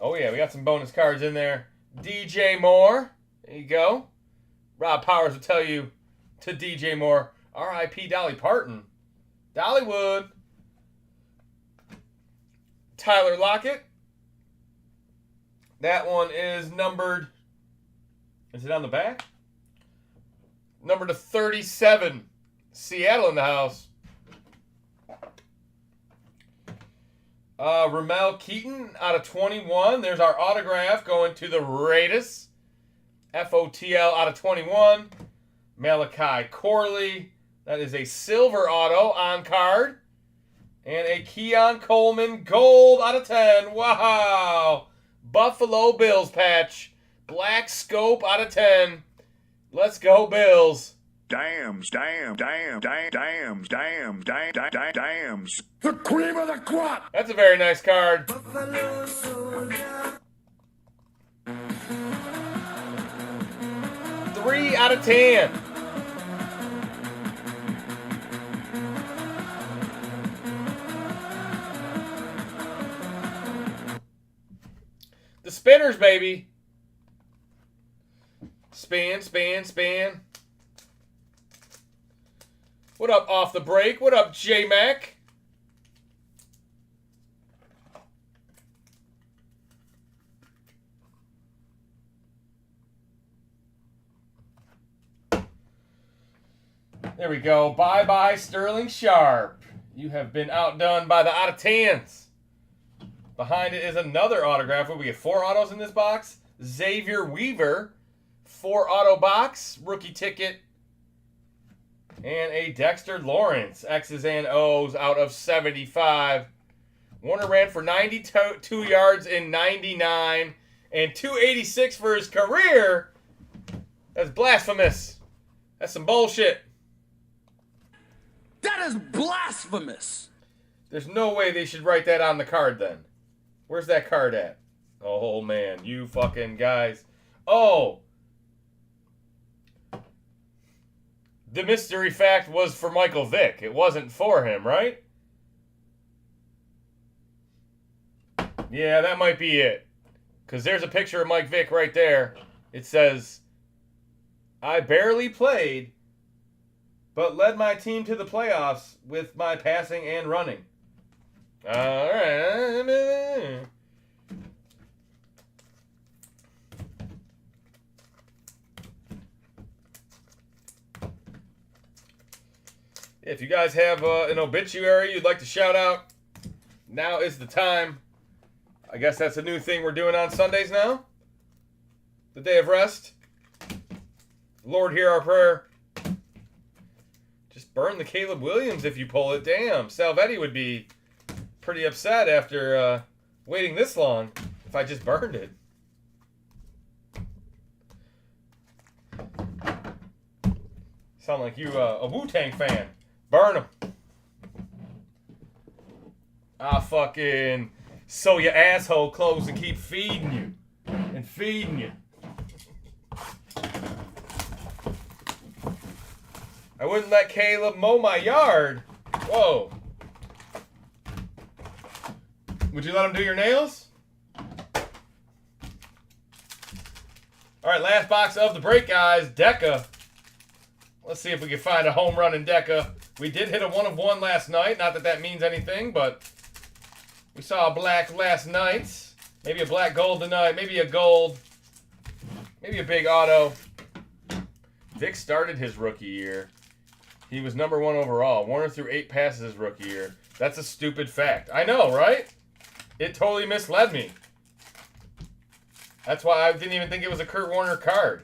Oh, yeah, we got some bonus cards in there. DJ Moore. There you go. Rob Powers will tell you to DJ Moore. R.I.P. Dolly Parton. Dollywood. Tyler Lockett. That one is numbered. Is it on the back? Numbered to 37. Seattle in the house. Ramel Keaton out of 21. There's our autograph going to the Raiders. FOTL out of 21. Malachi Corley. That is a silver auto on card. And a Keon Coleman gold out of 10. Wow. Buffalo Bills patch. Black scope out of 10. Let's go Bills. Dams. The cream of the crop. That's a very nice card. 3 out of 10. The spinners, baby. Span. What up, Off the Break? What up, J-Mac? There we go. Bye-bye, Sterling Sharp. You have been outdone by the out of 10s. Behind it is another autograph. Will we get 4 autos in this box? Xavier Weaver. 4 auto box. Rookie ticket. And a Dexter Lawrence. X's and O's out of 75. Warner ran for 92 yards in 99 and 286 for his career. That's blasphemous. That's some bullshit. That is blasphemous. There's no way they should write that on the card then. Where's that card at? Oh, man. You fucking guys. Oh. The mystery fact was for Michael Vick. It wasn't for him, right? Yeah, that might be it. Because there's a picture of Mike Vick right there. It says, I barely played, but led my team to the playoffs with my passing and running. All right. If you guys have an obituary you'd like to shout out, now is the time. I guess that's a new thing we're doing on Sundays now. The day of rest. Lord, hear our prayer. Just burn the Caleb Williams if you pull it. Damn, Salvetti would be pretty upset after waiting this long if I just burned it. Sound like you a Wu-Tang fan. Burn them. Ah, fucking sew your asshole closed and keep feeding you. And feeding you. I wouldn't let Caleb mow my yard. Whoa. Would you let him do your nails? Alright, last box of the break, guys. Deca. Let's see if we can find a home run in Deca. We did hit a 1 of 1 last night. Not that that means anything, but we saw a black last night. Maybe a black gold tonight. Maybe a gold. Maybe a big auto. Vic started his rookie year. He was number 1 overall. Warner threw 8 passes his rookie year. That's a stupid fact. I know, right? It totally misled me. That's why I didn't even think it was a Kurt Warner card.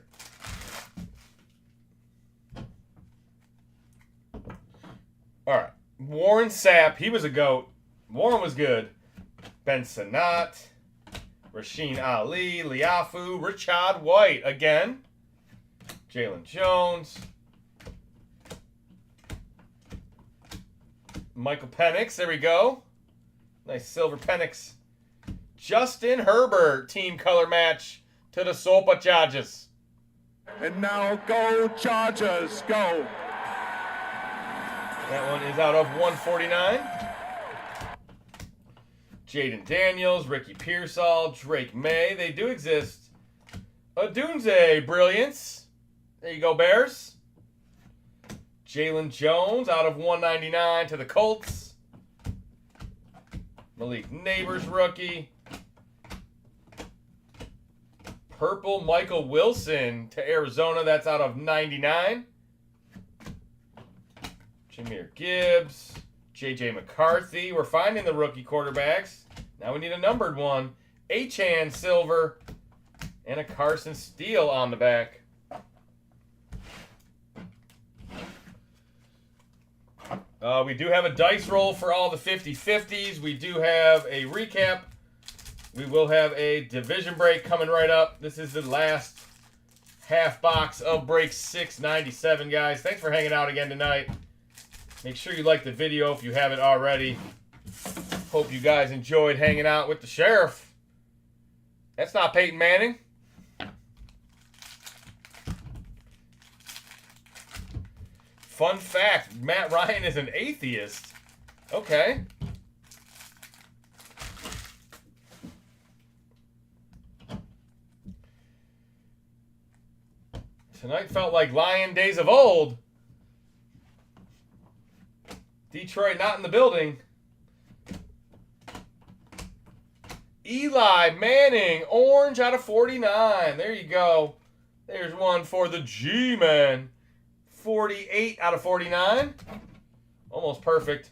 All right. Warren Sapp. He was a GOAT. Warren was good. Ben Sanat. Rasheen Ali. Liafu. Richard White again. Jalen Jones. Michael Penix. There we go. Nice silver Penix. Justin Herbert. Team color match to the Sopa Chargers. And now go Chargers. Go. That one is out of 149. Jaden Daniels, Ricky Pearsall, Drake May. They do exist. Odunze Brilliance. There you go, Bears. Jalen Jones out of 199 to the Colts. Malik Neighbors rookie. Purple Michael Wilson to Arizona. That's out of 99. Jahmyr Gibbs, J.J. McCarthy. We're finding the rookie quarterbacks. Now we need a numbered one. Achan silver and a Carson Steele on the back. We do have a dice roll for all the 50-50s. We do have a recap. We will have a division break coming right up. This is the last half box of break 697, guys. Thanks for hanging out again tonight. Make sure you like the video if you haven't already. Hope you guys enjoyed hanging out with the sheriff. That's not Peyton Manning. Fun fact, Matt Ryan is an atheist. Okay. Tonight felt like Lion days of old. Detroit not in the building. Eli Manning, orange out of 49. There you go. There's one for the G-Man. 48 out of 49. Almost perfect.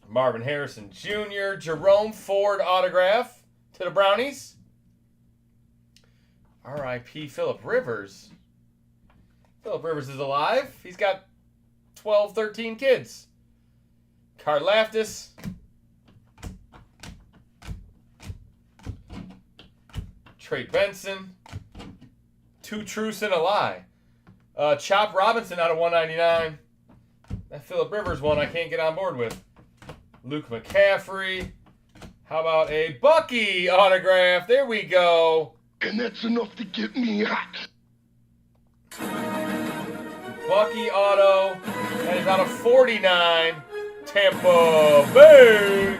Marvin Harrison Jr. Jerome Ford autograph to the Brownies. R.I.P. Phillip Rivers. Phillip Rivers is alive. He's got 12, 13 kids. Karlaftis. Trey Benson. 2 truths and a lie. Chop Robinson out of 199. That Phillip Rivers one I can't get on board with. Luke McCaffrey. How about a Bucky autograph? There we go. And that's enough to get me hot. Bucky auto. That is out of 49. Tampa Bay.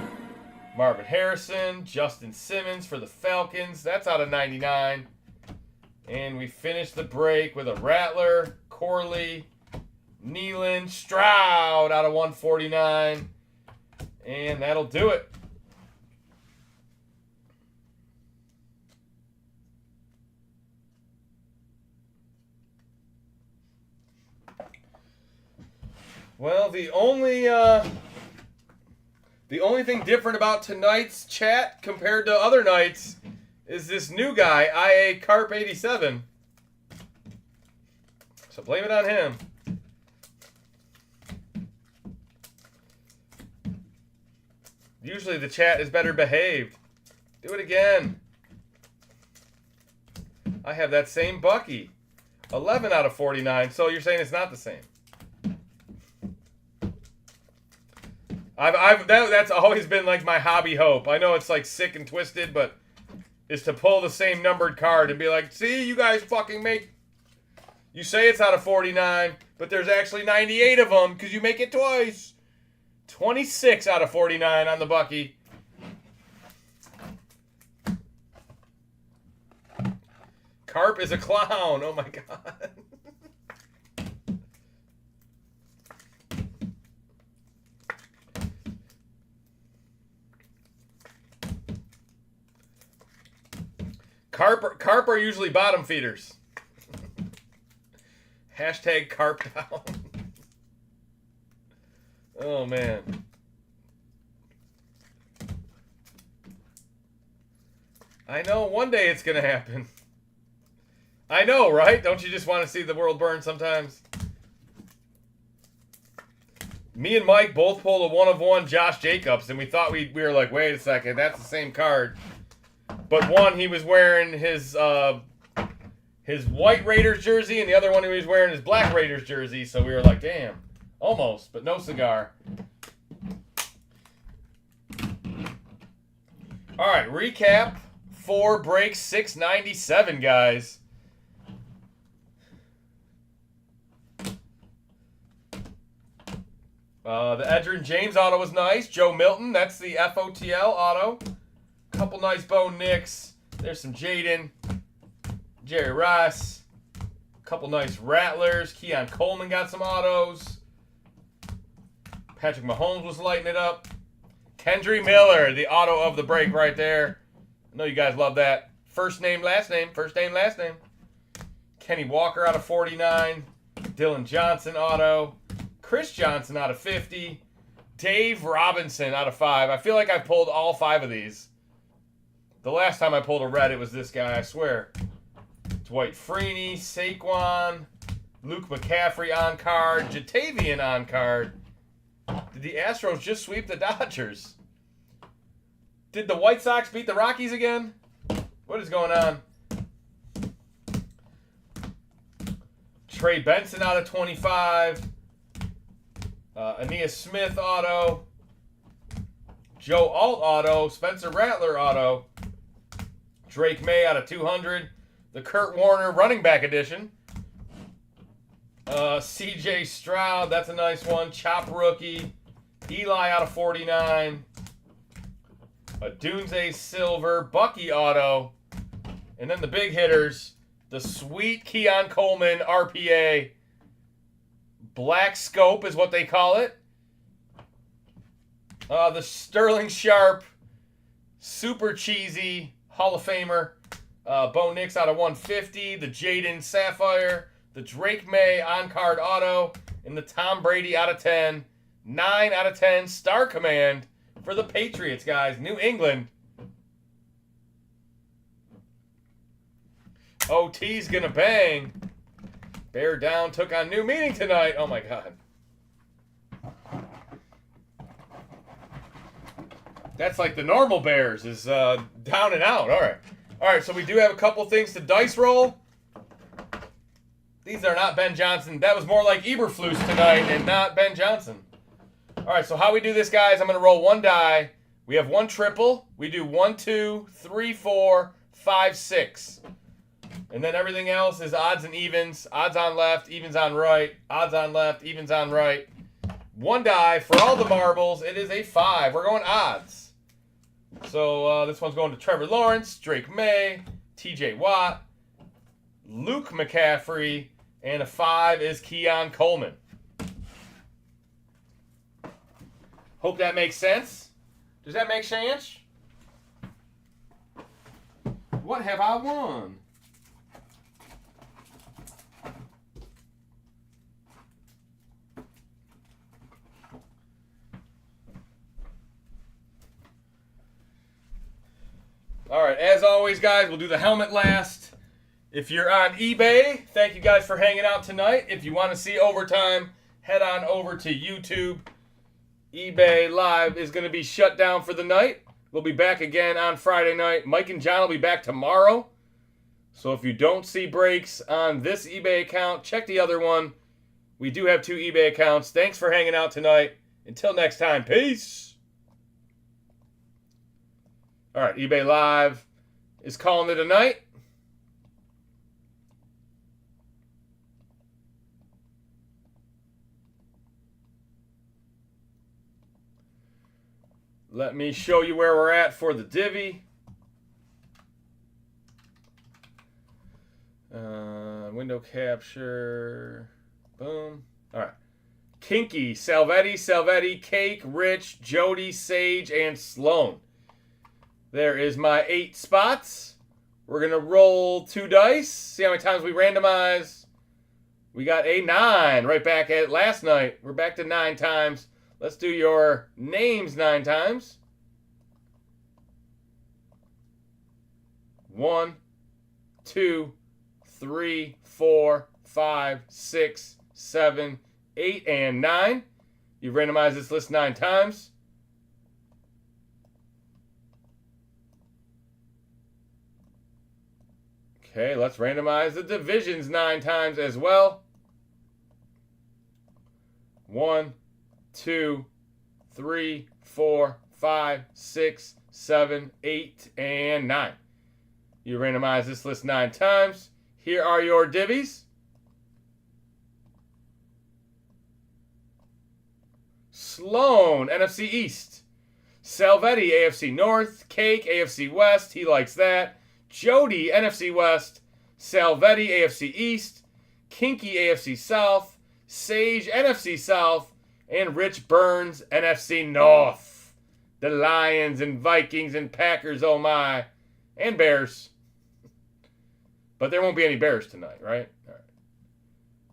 Marvin Harrison. Justin Simmons for the Falcons. That's out of 99. And we finish the break with a Rattler, Corley, Nealon, Stroud out of 149. And that'll do it. Well, the only thing different about tonight's chat compared to other nights is this new guy, IA Carp 87. So blame it on him. Usually the chat is better behaved. Do it again. I have that same Bucky. 11 out of 49. So you're saying it's not the same. That's always been like my hobby hope. I know it's like sick and twisted, but is to pull the same numbered card and be like, see, you guys fucking make... You say it's out of 49, but there's actually 98 of them because you make it twice. 26 out of 49 on the Bucky. Carp is a clown. Oh my God. Carp are usually bottom feeders. Hashtag carp down. Oh, man. I know one day it's going to happen. I know, right? Don't you just want to see the world burn sometimes? Me and Mike both pulled a 1-of-1 Josh Jacobs, and we thought we were like, wait a second, that's the same card. But one, he was wearing his white Raiders jersey, and the other one he was wearing his black Raiders jersey. So we were like, damn, almost, but no cigar. All right, recap for break 697, guys. The Edgerrin James auto was nice. Joe Milton, that's the FOTL auto. Couple nice Bo Nix. There's some Jaden. Jerry Rice. Couple nice Rattlers. Keon Coleman got some autos. Patrick Mahomes was lighting it up. Kendry Miller, the auto of the break right there. I know you guys love that. First name, last name. First name, last name. Kenny Walker out of 49. Dylan Johnson auto. Chris Johnson out of 50. Dave Robinson out of 5. I feel like I pulled all 5 of these. The last time I pulled a red, it was this guy, I swear. Dwight Freeney, Saquon, Luke McCaffrey on card, Jatavian on card. Did the Astros just sweep the Dodgers? Did the White Sox beat the Rockies again? What is going on? Trey Benson out of 25. Aeneas Smith auto. Joe Alt auto. Spencer Rattler auto. Drake May out of 200. The Kurt Warner running back edition. CJ Stroud, that's a nice one. Chop rookie. Eli out of 49. A Dunze Silver. Bucky auto. And then the big hitters. The sweet Keon Coleman RPA. Black Scope is what they call it. The Sterling Sharp. Super cheesy Hall of Famer. Bo Nix out of 150. The Jaden Sapphire. The Drake May on-card auto. And the Tom Brady out of 10. 9 out of 10 Star Command for the Patriots, guys. New England. OT's gonna bang. Bear down took on new meaning tonight. Oh, my God. That's like the normal Bears is down and out. All right. All right, so we do have a couple things to dice roll. These are not Ben Johnson. That was more like Eberflus tonight and not Ben Johnson. All right, so how we do this, guys, I'm going to roll one die. We have one triple. We do 1, 2, 3, 4, 5, 6. And then everything else is odds and evens. Odds on left, evens on right. Odds on left, evens on right. One die for all the marbles. It is a 5. We're going odds. So this one's going to Trevor Lawrence, Drake May, TJ Watt, Luke McCaffrey, and a 5 is Keon Coleman. Hope that makes sense. Does that make sense? What have I won? All right, as always, guys, we'll do the helmet last. If you're on eBay, thank you guys for hanging out tonight. If you want to see overtime, head on over to YouTube. eBay Live is going to be shut down for the night. We'll be back again on Friday night. Mike and John will be back tomorrow. So if you don't see breaks on this eBay account, check the other one. We do have 2 eBay accounts. Thanks for hanging out tonight. Until next time, peace. All right, eBay Live is calling it a night. Let me show you where we're at for the divvy. Window capture. Boom. All right. Kinky, Salvetti, Cake, Rich, Jody, Sage, and Sloan. There is my 8 spots. We're going to roll 2 dice. See how many times we randomize. We got a 9 right back at last night. We're back to 9 times. Let's do your names 9 times. 1, 2, 3, 4, 5, 6, 7, 8, and 9. You randomize this list 9 times. Okay, let's randomize the divisions 9 times as well. 1, 2, 3, 4, 5, 6, 7, 8, and 9. You randomize this list 9 times. Here are your divvies. Sloan, NFC East. Salvetti, AFC North. Cake, AFC West. He likes that. Jody, NFC West. Salvetti, AFC East. Kinky, AFC South. Sage, NFC South. And Rich Burns, NFC North. The Lions and Vikings and Packers, oh my. And Bears. But there won't be any Bears tonight, right? All right.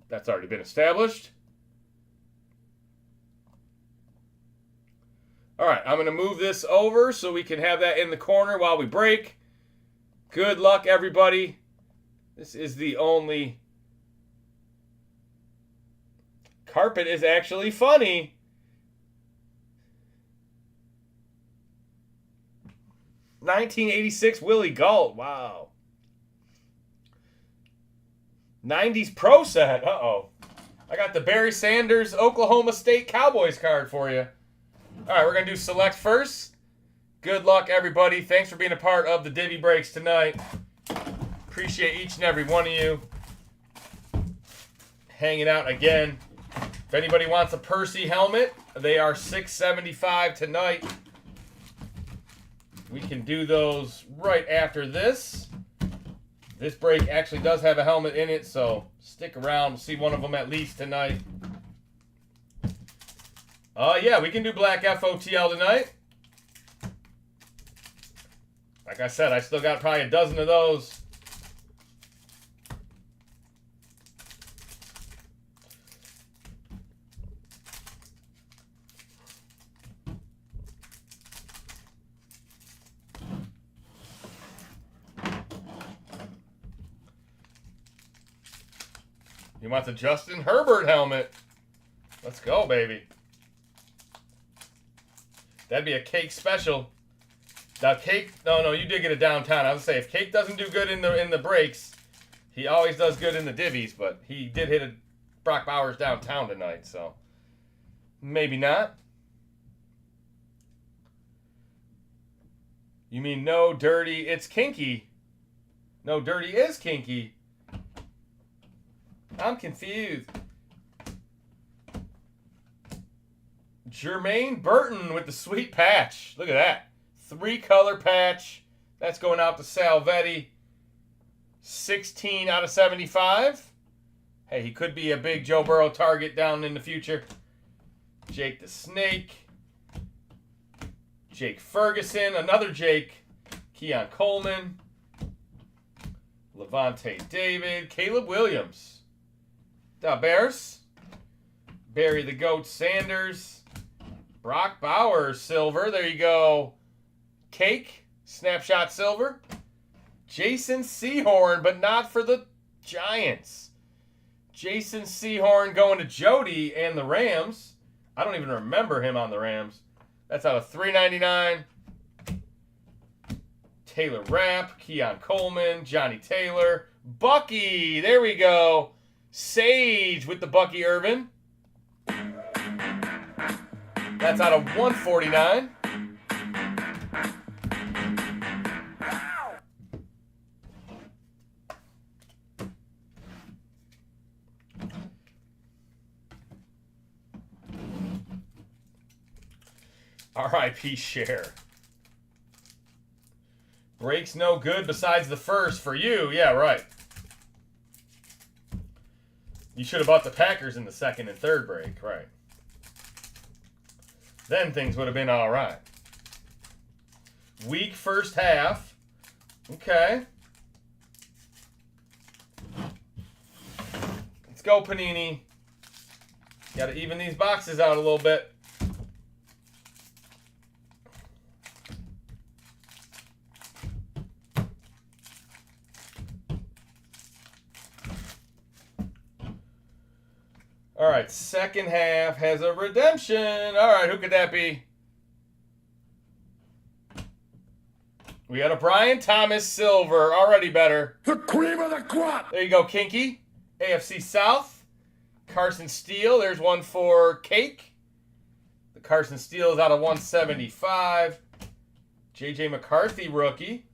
That's already been established. All right, I'm going to move this over so we can have that in the corner while we break. Good luck, everybody. This is the only... Carpet is actually funny. $1986 Willie Gault. Wow. 90s Pro Set. Uh-oh. I got the Barry Sanders Oklahoma State Cowboys card for you. All right, we're going to do select first. Good luck, everybody. Thanks for being a part of the Divvy Breaks tonight. Appreciate each and every one of you hanging out again. If anybody wants a Percy helmet, they are $6.75 tonight. We can do those right after this. This break actually does have a helmet in it, so stick around. We'll see one of them at least tonight. Yeah, we can do Black FOTL tonight. Like I said, I still got probably a dozen of those. He wants a Justin Herbert helmet. Let's go, baby. That'd be a cake special. Now, Cake, no, you did get a downtown. I was going to say, if Cake doesn't do good in the breaks, he always does good in the divvies, but he did hit a Brock Bowers downtown tonight, so maybe not. You mean no dirty, it's kinky. No dirty is kinky. I'm confused. Jermaine Burton with the sweet patch. Look at that. 3-color patch. That's going out to Salvetti. 16 out of 75. Hey, he could be a big Joe Burrow target down in the future. Jake the Snake. Jake Ferguson. Another Jake. Keon Coleman. Levante David. Caleb Williams. Da Bears. Barry the Goat Sanders. Brock Bowers silver. There you go. Cake. Snapshot silver. Jason Sehorn, but not for the Giants. Jason Sehorn going to Jody and the Rams. I don't even remember him on the Rams. That's out of $3.99. Taylor Rapp, Keon Coleman, Johnny Taylor, Bucky. There we go. Sage with the Bucky Irvin. That's out of $149. R.I.P. Share. Breaks no good besides the first for you. Yeah, right. You should have bought the Packers in the second and third break. Right. Then things would have been all right. Weak first half. Okay. Let's go, Panini. Got to even these boxes out a little bit. All right, second half has a redemption. All right, who could that be? We got a Brian Thomas silver. Already better. The cream of the crop. There you go, Kinky. AFC South. Carson Steele. There's one for Cake. The Carson Steele is out of 175. J.J. McCarthy rookie.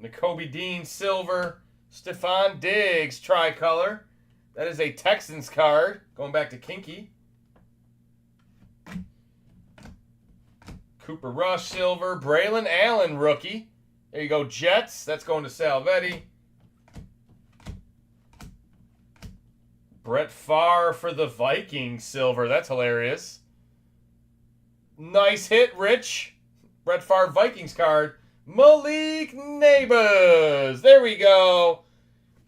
Nakobe Dean silver. Stephon Diggs tricolor. That is a Texans card. Going back to Kinky. Cooper Rush silver. Braylon Allen rookie. There you go, Jets. That's going to Salvetti. Brett Favre for the Vikings silver. That's hilarious. Nice hit, Rich. Brett Favre Vikings card. Malik Neighbors. There we go.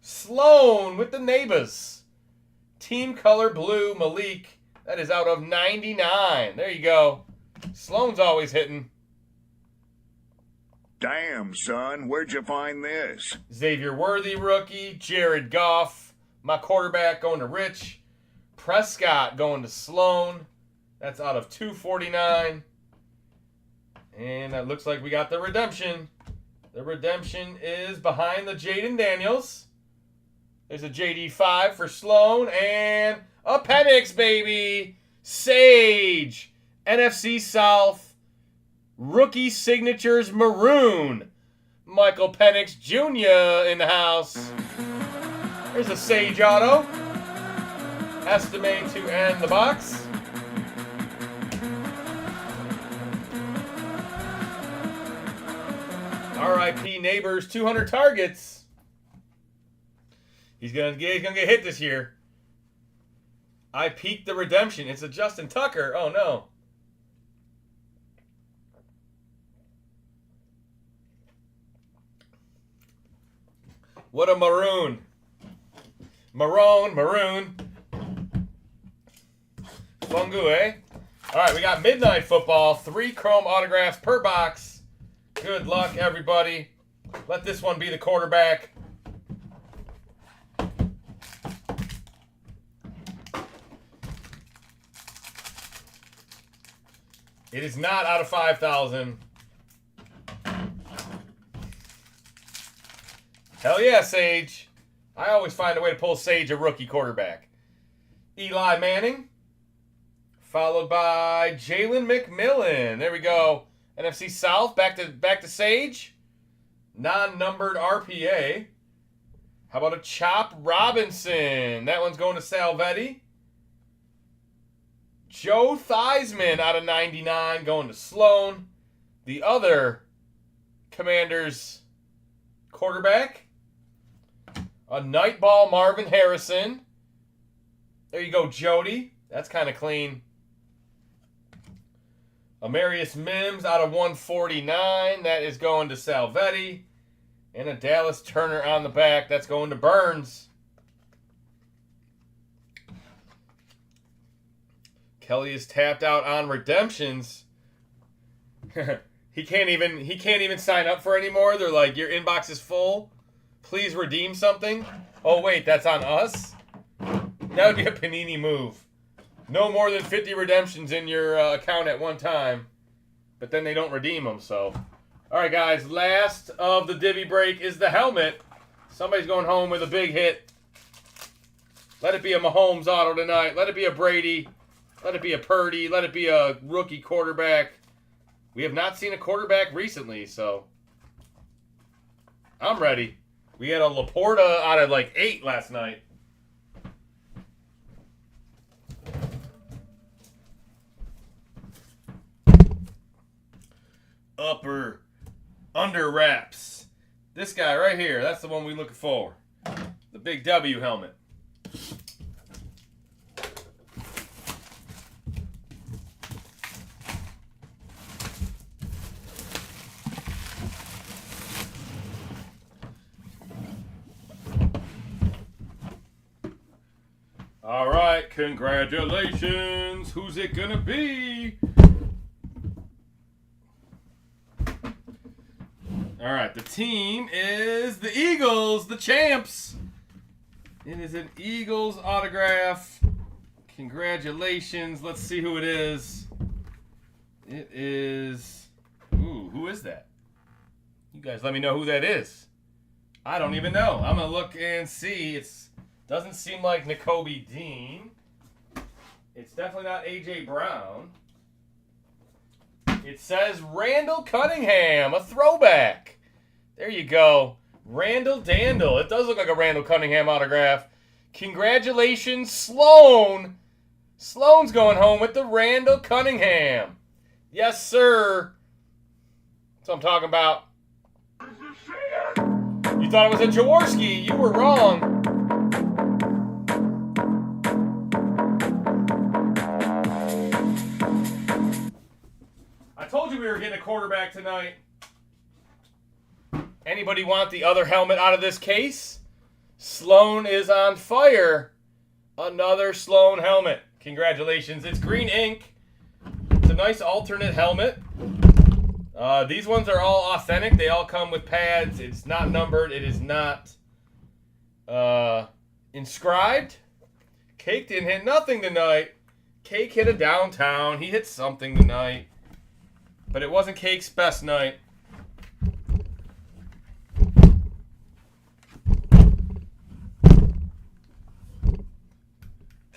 Sloan with the Neighbors. Team color blue, Malik. That is out of 99. There you go. Sloan's always hitting. Damn, son, where'd you find this? Xavier Worthy rookie. Jared Goff. My quarterback going to Rich. Prescott going to Sloan. That's out of 249. And that looks like we got the redemption. The redemption is behind the Jaden Daniels. There's a JD5 for Sloan and a Penix, baby. Sage. NFC South. Rookie signatures maroon. Michael Penix Jr. in the house. There's a Sage auto. Estimate to end the box. R.I.P. Neighbors, 200 targets. He's gonna get hit this year. I peaked the redemption. It's a Justin Tucker. Oh no. What a maroon. Maroon. Fungu, eh? All right, we got Midnight Football. 3 chrome autographs per box. Good luck, everybody. Let this one be the quarterback. It is not out of 5,000. Hell yeah, Sage. I always find a way to pull Sage a rookie quarterback. Eli Manning. Followed by Jalen McMillan. There we go. NFC South. Back to Sage. Non-numbered RPA. How about a Chop Robinson? That one's going to Salvetti. Joe Theismann out of 99 going to Sloan. The other Commanders quarterback. A Nightball Marvin Harrison. There you go, Jody. That's kind of clean. Amarius Mims out of 149. That is going to Salvetti. And a Dallas Turner on the back. That's going to Burns. Kelly is tapped out on redemptions. He can't even sign up for anymore. They're like, your inbox is full. Please redeem something. Oh wait, that's on us? That would be a Panini move. No more than 50 redemptions in your account at one time. But then they don't redeem them, so. Alright guys, last of the divvy break is the helmet. Somebody's going home with a big hit. Let it be a Mahomes auto tonight. Let it be a Brady. Let it be a Purdy. Let it be a rookie quarterback. We have not seen a quarterback recently, so. I'm ready. We had a Laporta out of like 8 last night. Upper, under wraps. This guy right here, that's the one we're looking for. The big W helmet. All right, congratulations. Who's it gonna be? All right, the team is the Eagles, the champs. It is an Eagles autograph. Congratulations. Let's see who it is. It is... Ooh, who is that? You guys let me know who that is. I don't even know. I'm going to look and see. It doesn't seem like Nakobe Dean. It's definitely not A.J. Brown. It says Randall Cunningham, a throwback. There you go. Randall Dandle. It does look like a Randall Cunningham autograph. Congratulations, Sloan. Sloan's going home with the Randall Cunningham. Yes, sir. That's what I'm talking about. You thought it was a Jaworski. You were wrong. I told you we were getting a quarterback tonight. Anybody want the other helmet out of this case? Sloan is on fire. Another Sloan helmet. Congratulations. It's green ink. It's a nice alternate helmet. These ones are all authentic. They all come with pads. It's not numbered. It is not inscribed. Cake didn't hit nothing tonight. Cake hit a downtown. He hit something tonight. But it wasn't Cake's best night.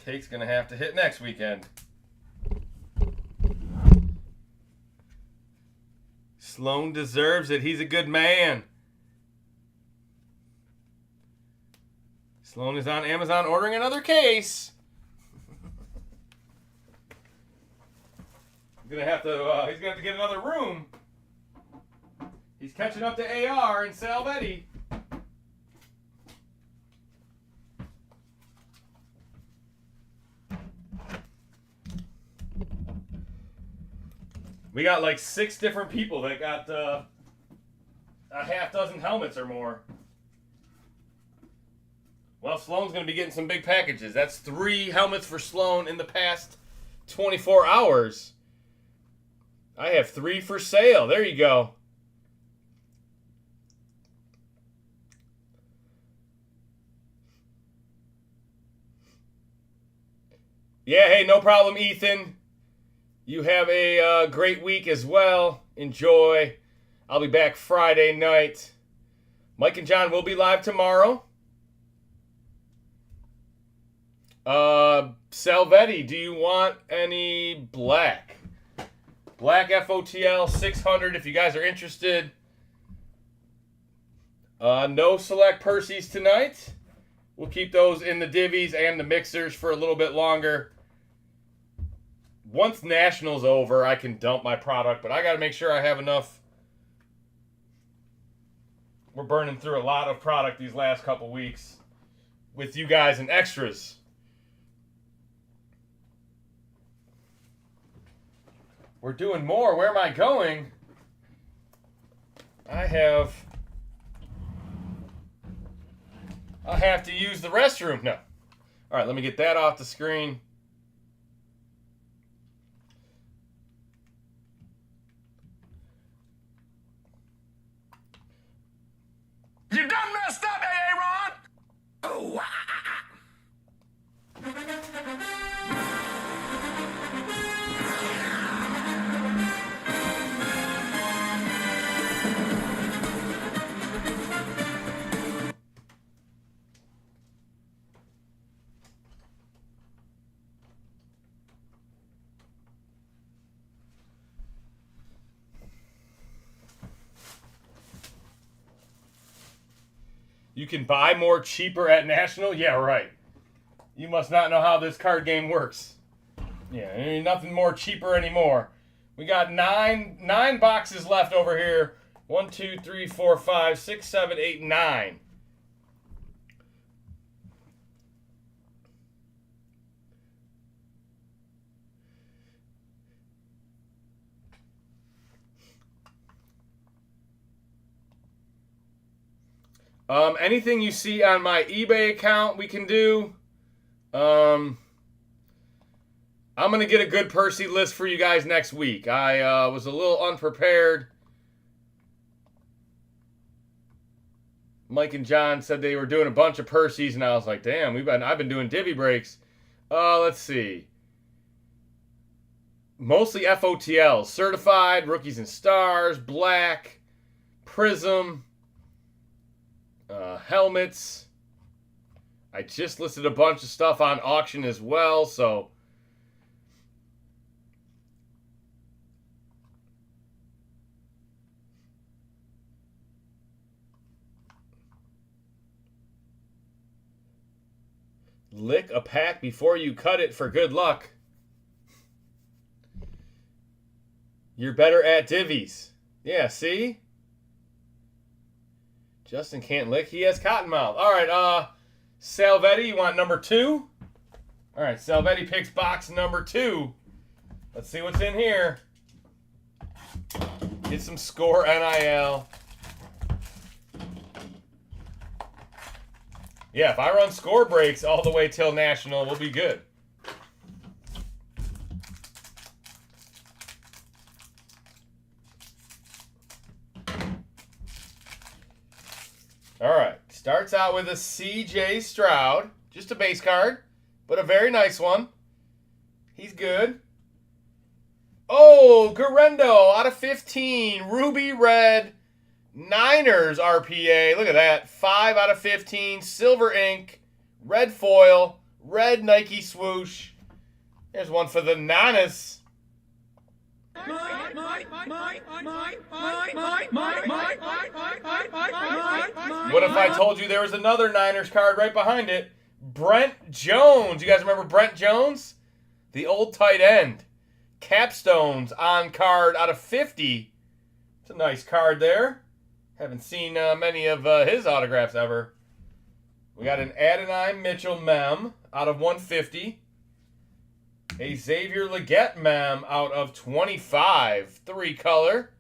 Cake's going to have to hit next weekend. Sloan deserves it. He's a good man. Sloan is on Amazon ordering another case. He's going to have to get another room. He's catching up to AR and Salvetti. We got like 6 different people that got a half dozen helmets or more. Well, Sloan's going to be getting some big packages. That's 3 helmets for Sloan in the past 24 hours. I have 3 for sale. There you go. Yeah, hey, no problem, Ethan. You have a great week as well. Enjoy. I'll be back Friday night. Mike and John will be live tomorrow. Salvetti, do you want any black? Black FOTL 600 if you guys are interested. No select Percy's tonight. We'll keep those in the divvies and the mixers for a little bit longer. Once National's over, I can dump my product, but I got to make sure I have enough. We're burning through a lot of product these last couple weeks with you guys and extras. We're doing more. Where am I going? I have to use the restroom. No. All right, let me get that off the screen. You done messed up, Aaron! Oh, You can buy more cheaper at National? Yeah, right. You must not know how this card game works. Yeah, ain't nothing more cheaper anymore. We got nine boxes left over here. 1, 2, 3, 4, 5, 6, 7, 8, 9. Anything you see on my eBay account, we can do. I'm going to get a good Percy list for you guys next week. I was a little unprepared. Mike and John said they were doing a bunch of Percys, and I was like, damn, I've been doing divvy breaks. Let's see. Mostly FOTLs. Certified, Rookies and Stars, Black, Prism. Helmets. I just listed a bunch of stuff on auction as well, so lick a pack before you cut it for good luck. You're better at divvies. Yeah, see? Justin can't lick. He has cottonmouth. All right, Salvetti, you want number 2? All right, Salvetti picks box number 2. Let's see what's in here. Get some score NIL. Yeah, if I run score breaks all the way till National, we'll be good. All right, starts out with a CJ Stroud. Just a base card, but a very nice one. He's good. Oh, Garendo out of 15. Ruby Red. Niners RPA. Look at that. 5 out of 15. Silver ink. Red foil. Red Nike swoosh. There's one for the Nanas. What if I told you there was another Niners card right behind it? Brent Jones. You guys remember Brent Jones? The old tight end. Capstones on card out of 50. It's a nice card there. Haven't seen many of his autographs ever. We got an Adonai Mitchell mem out of 150. A Xavier Legette mem out of 25. 3-color.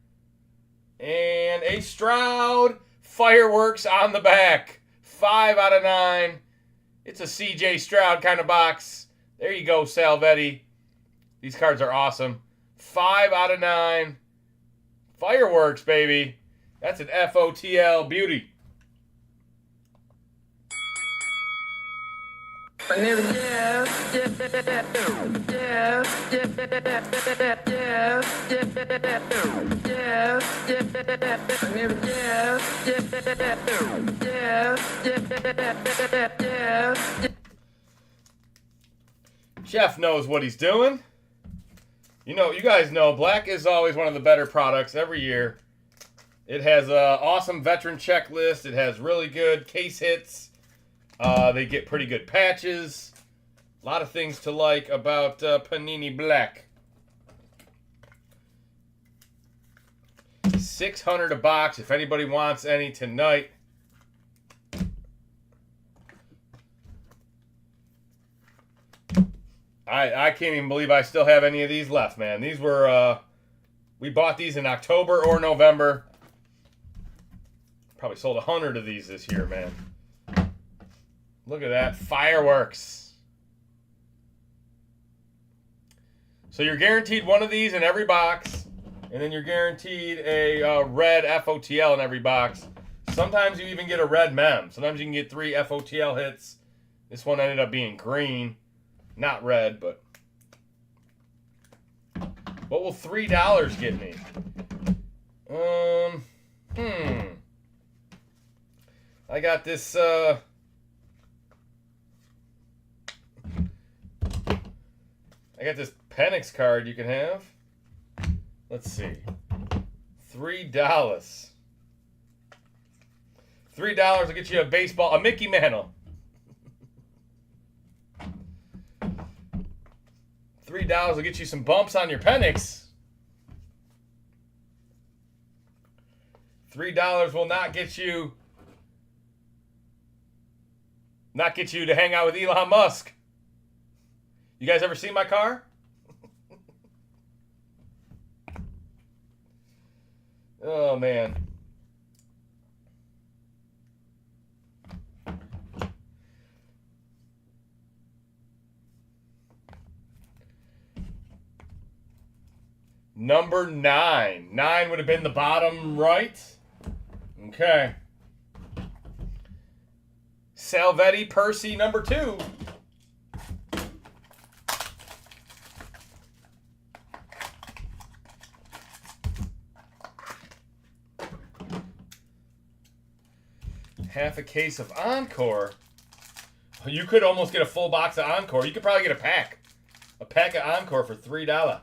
And a Stroud fireworks on the back. 5 out of 9. It's a CJ Stroud kind of box. There you go, Salvetti. These cards are awesome. 5 out of 9. Fireworks, baby. That's an FOTL beauty. Jeff knows what he's doing. You know, you guys know black is always one of the better products every year. It has an awesome veteran checklist. It has really good case hits. They get pretty good patches. A lot of things to like about Panini Black. $600 a box if anybody wants any tonight. I can't even believe I still have any of these left, man. These were, we bought these in October or November. Probably sold 100 of these this year, man. Look at that. Fireworks. So you're guaranteed one of these in every box. And then you're guaranteed a red FOTL in every box. Sometimes you even get a red mem. Sometimes you can get 3 FOTL hits. This one ended up being green. Not red, but... What will $3 get me? I got this, I got this Penix card you can have. Let's see. $3. $3 will get you a baseball, a Mickey Mantle. $3 will get you some bumps on your Penix. $3 will not get you to hang out with Elon Musk. You guys ever seen my car? Oh, man. Number 9. 9 would have been the bottom right. Okay. Salvetti Percy number 2. Half a case of Encore. You could almost get a full box of Encore. You could probably get a pack. A pack of Encore for $3.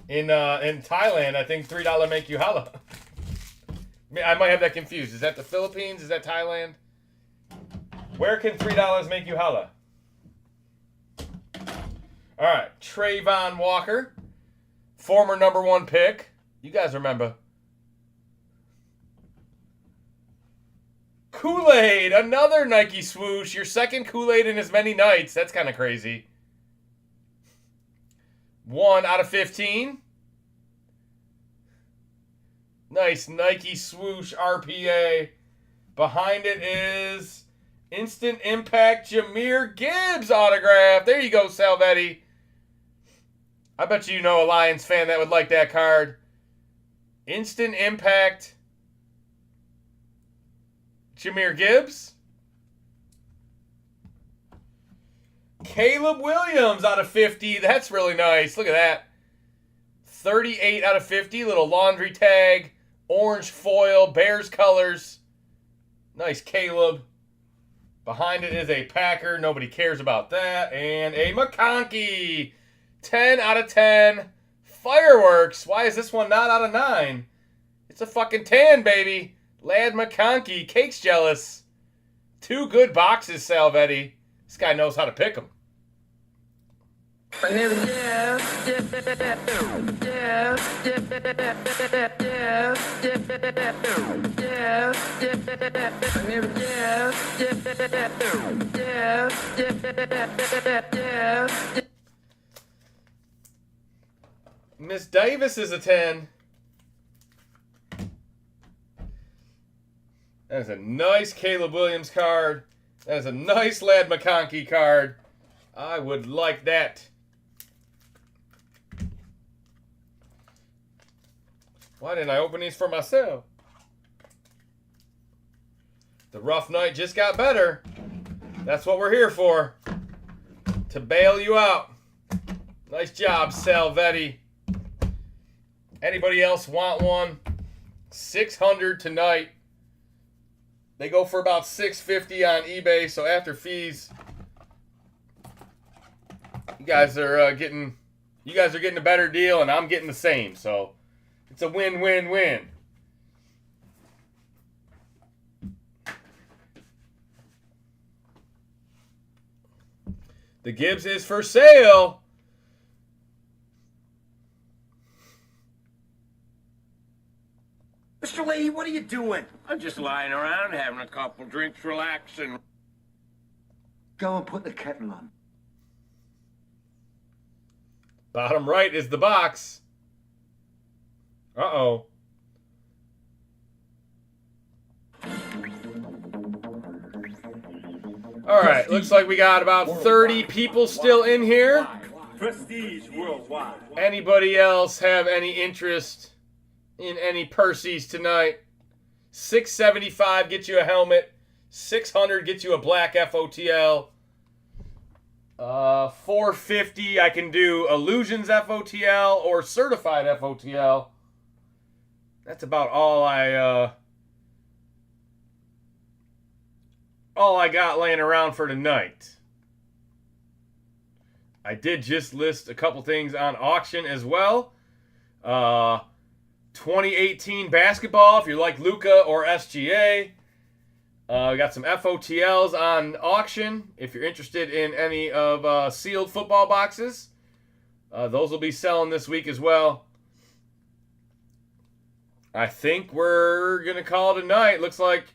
In Thailand, I think $3 make you holla. I might have that confused. Is that the Philippines? Is that Thailand? Where can $3 make you holla? All right, Trayvon Walker, former #1 pick. You guys remember. Kool-Aid, another Nike swoosh. Your second Kool-Aid in as many nights. That's kind of crazy. 1 out of 15. Nice Nike swoosh RPA. Behind it is Instant Impact Jahmyr Gibbs autograph. There you go, Salvetti. I bet you know a Lions fan that would like that card. Instant Impact Jahmyr Gibbs. Caleb Williams out of 50. That's really nice. Look at that. 38 out of 50. Little laundry tag. Orange foil. Bears colors. Nice Caleb. Behind it is a Packer. Nobody cares about that. And a McConkey. 10 out of 10. Fireworks. Why is this one not out of 9? It's a fucking 10, baby. Lad McConkey. Cake's jealous. 2 good boxes, Salvetti. This guy knows how to pick them. Miss Davis is a 10. That is a nice Caleb Williams card. That is a nice Lad McConkey card. I would like that. Why didn't I open these for myself? The rough night just got better. That's what we're here for. To bail you out. Nice job, Salvetti. Anybody else want one? $600 tonight. They go for about $650 on eBay. So after fees, you guys are getting a better deal, and I'm getting the same. So it's a win-win-win. The Gibbs is for sale. Mr. Leahy, what are you doing? I'm just lying around, having a couple drinks, relaxing. Go and put the kettle on. Bottom right is the box. Uh-oh. All right, looks like we got about 30 people still in here. Prestige worldwide. Anybody else have any interest in any Percy's tonight? $675 gets you a helmet. $600 gets you a black FOTL. $450 I can do Illusions FOTL or Certified FOTL. That's about all I got laying around for tonight. I did just list a couple things on auction as well. 2018 basketball, if you like Luka or SGA. We got some FOTLs on auction if you're interested in any of sealed football boxes. Those will be selling this week as well. I think we're going to call it a night. Looks like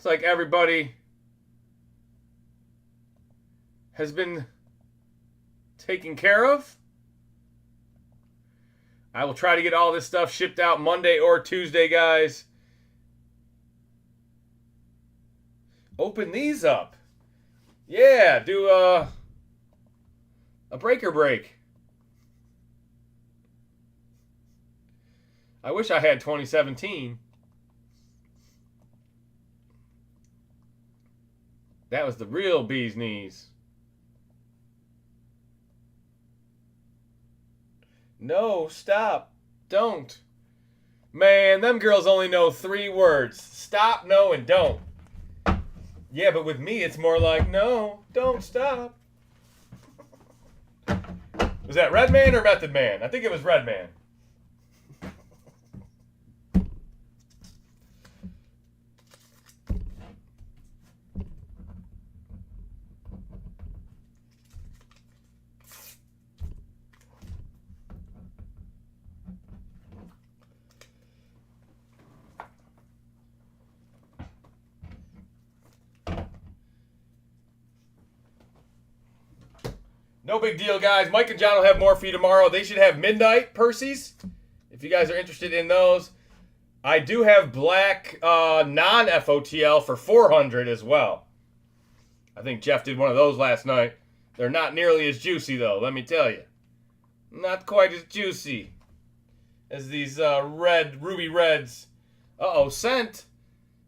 everybody has been taken care of. I will try to get all this stuff shipped out Monday or Tuesday, guys. Open these up. Yeah, do a breaker break. I wish I had 2017. That was the real bee's knees. No, stop. Don't. Man, them girls only know 3 words. Stop, no, and don't. Yeah, but with me, it's more like, no, don't stop. Was that Red Man or Method Man? I think it was Red Man. No big deal, guys. Mike and John will have more for you tomorrow. They should have midnight Percy's, if you guys are interested in those. I do have black non-FOTL for $400 as well. I think Jeff did one of those last night. They're not nearly as juicy, though, let me tell you. Not quite as juicy as these red Ruby Reds. Uh-oh, sent.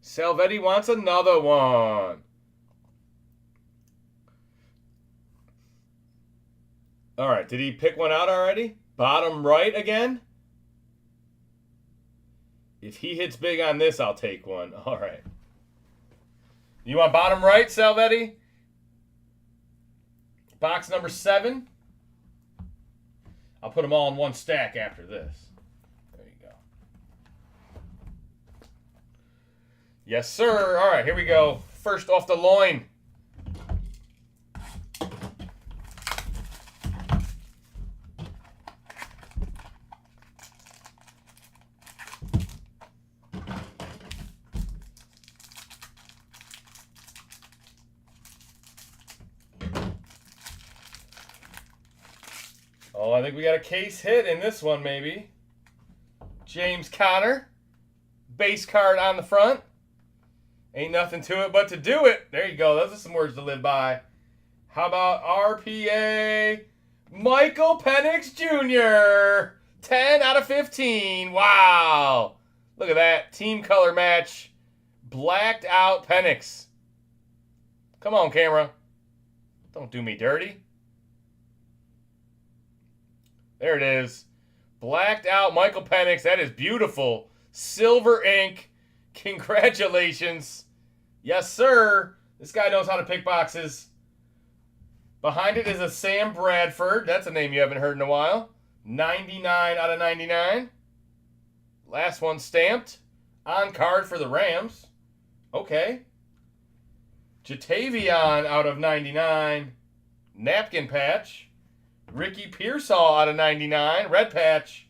Salvetti wants another one. All right, did he pick one out already? Bottom right again? If he hits big on this, I'll take one. All right. You want bottom right, Salvetti? Box number 7. I'll put them all in one stack after this. There you go. Yes, sir. All right, here we go. First off the loin. Oh, I think we got a case hit in this one, maybe. James Conner. Base card on the front. Ain't nothing to it but to do it. There you go. Those are some words to live by. How about RPA Michael Penix Jr.? 10 out of 15. Wow. Look at that. Team color match. Blacked out Penix. Come on, camera. Don't do me dirty. There it is. Blacked out Michael Penix. That is beautiful. Silver ink. Congratulations. Yes, sir. This guy knows how to pick boxes. Behind it is a Sam Bradford. That's a name you haven't heard in a while. 99 out of 99. Last one stamped. On card for the Rams. Okay. Jatavion out of 99. Napkin patch. Ricky Pearsall out of 99. Red patch.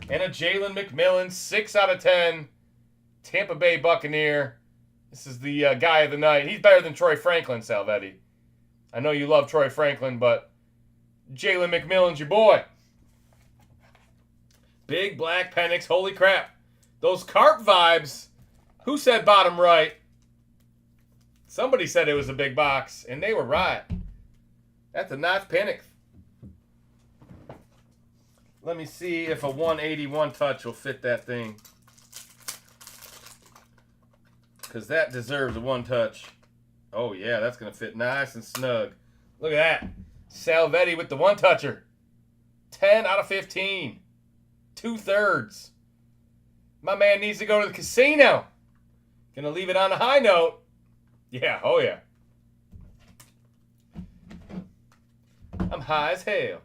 And a Jalen McMillan 6 out of 10. Tampa Bay Buccaneer. This is the guy of the night. He's better than Troy Franklin, Salvetti. I know you love Troy Franklin, but Jalen McMillan's your boy. Big black Penix. Holy crap. Those carp vibes. Who said bottom right? Somebody said it was a big box, and they were right. That's a nice Penix. Let me see if a 181 touch will fit that thing. Because that deserves a one touch. Oh, yeah, that's going to fit nice and snug. Look at that. Salvetti with the one-toucher. 10 out of 15. 2/3. My man needs to go to the casino. Going to leave it on a high note. Yeah, oh, yeah. I'm high as hell.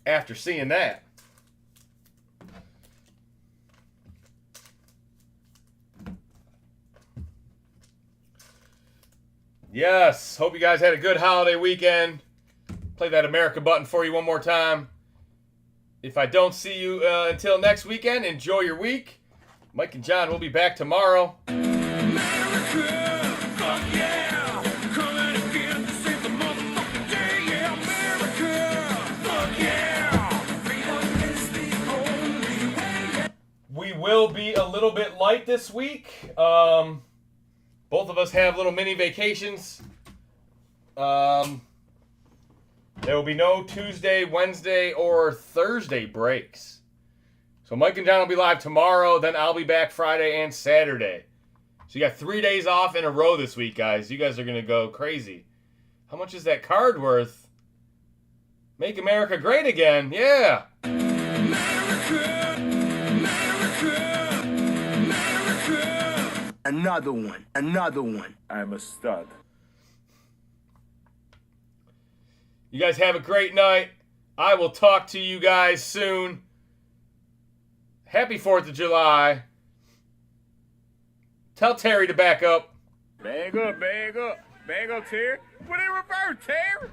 After seeing that. Yes, hope you guys had a good holiday weekend. Play that America button for you one more time. If I don't see you until next weekend, enjoy your week. Mike and John will be back tomorrow. America, fuck yeah. Coming again to save the motherfucking day. Yeah, America, fuck yeah. Freedom is the only way. We will be a little bit light this week. Both of us have little mini vacations. There will be no Tuesday, Wednesday, or Thursday breaks. So Mike and John will be live tomorrow. Then I'll be back Friday and Saturday. So you got 3 days off in a row this week, guys. You guys are going to go crazy. How much is that card worth? Make America great again. Yeah. America, America, America. Another one. Another one. I'm a stud. You guys have a great night. I will talk to you guys soon. Happy 4th of July. Tell Terry to back up. Bag up, Terry. What in reverse, Terry?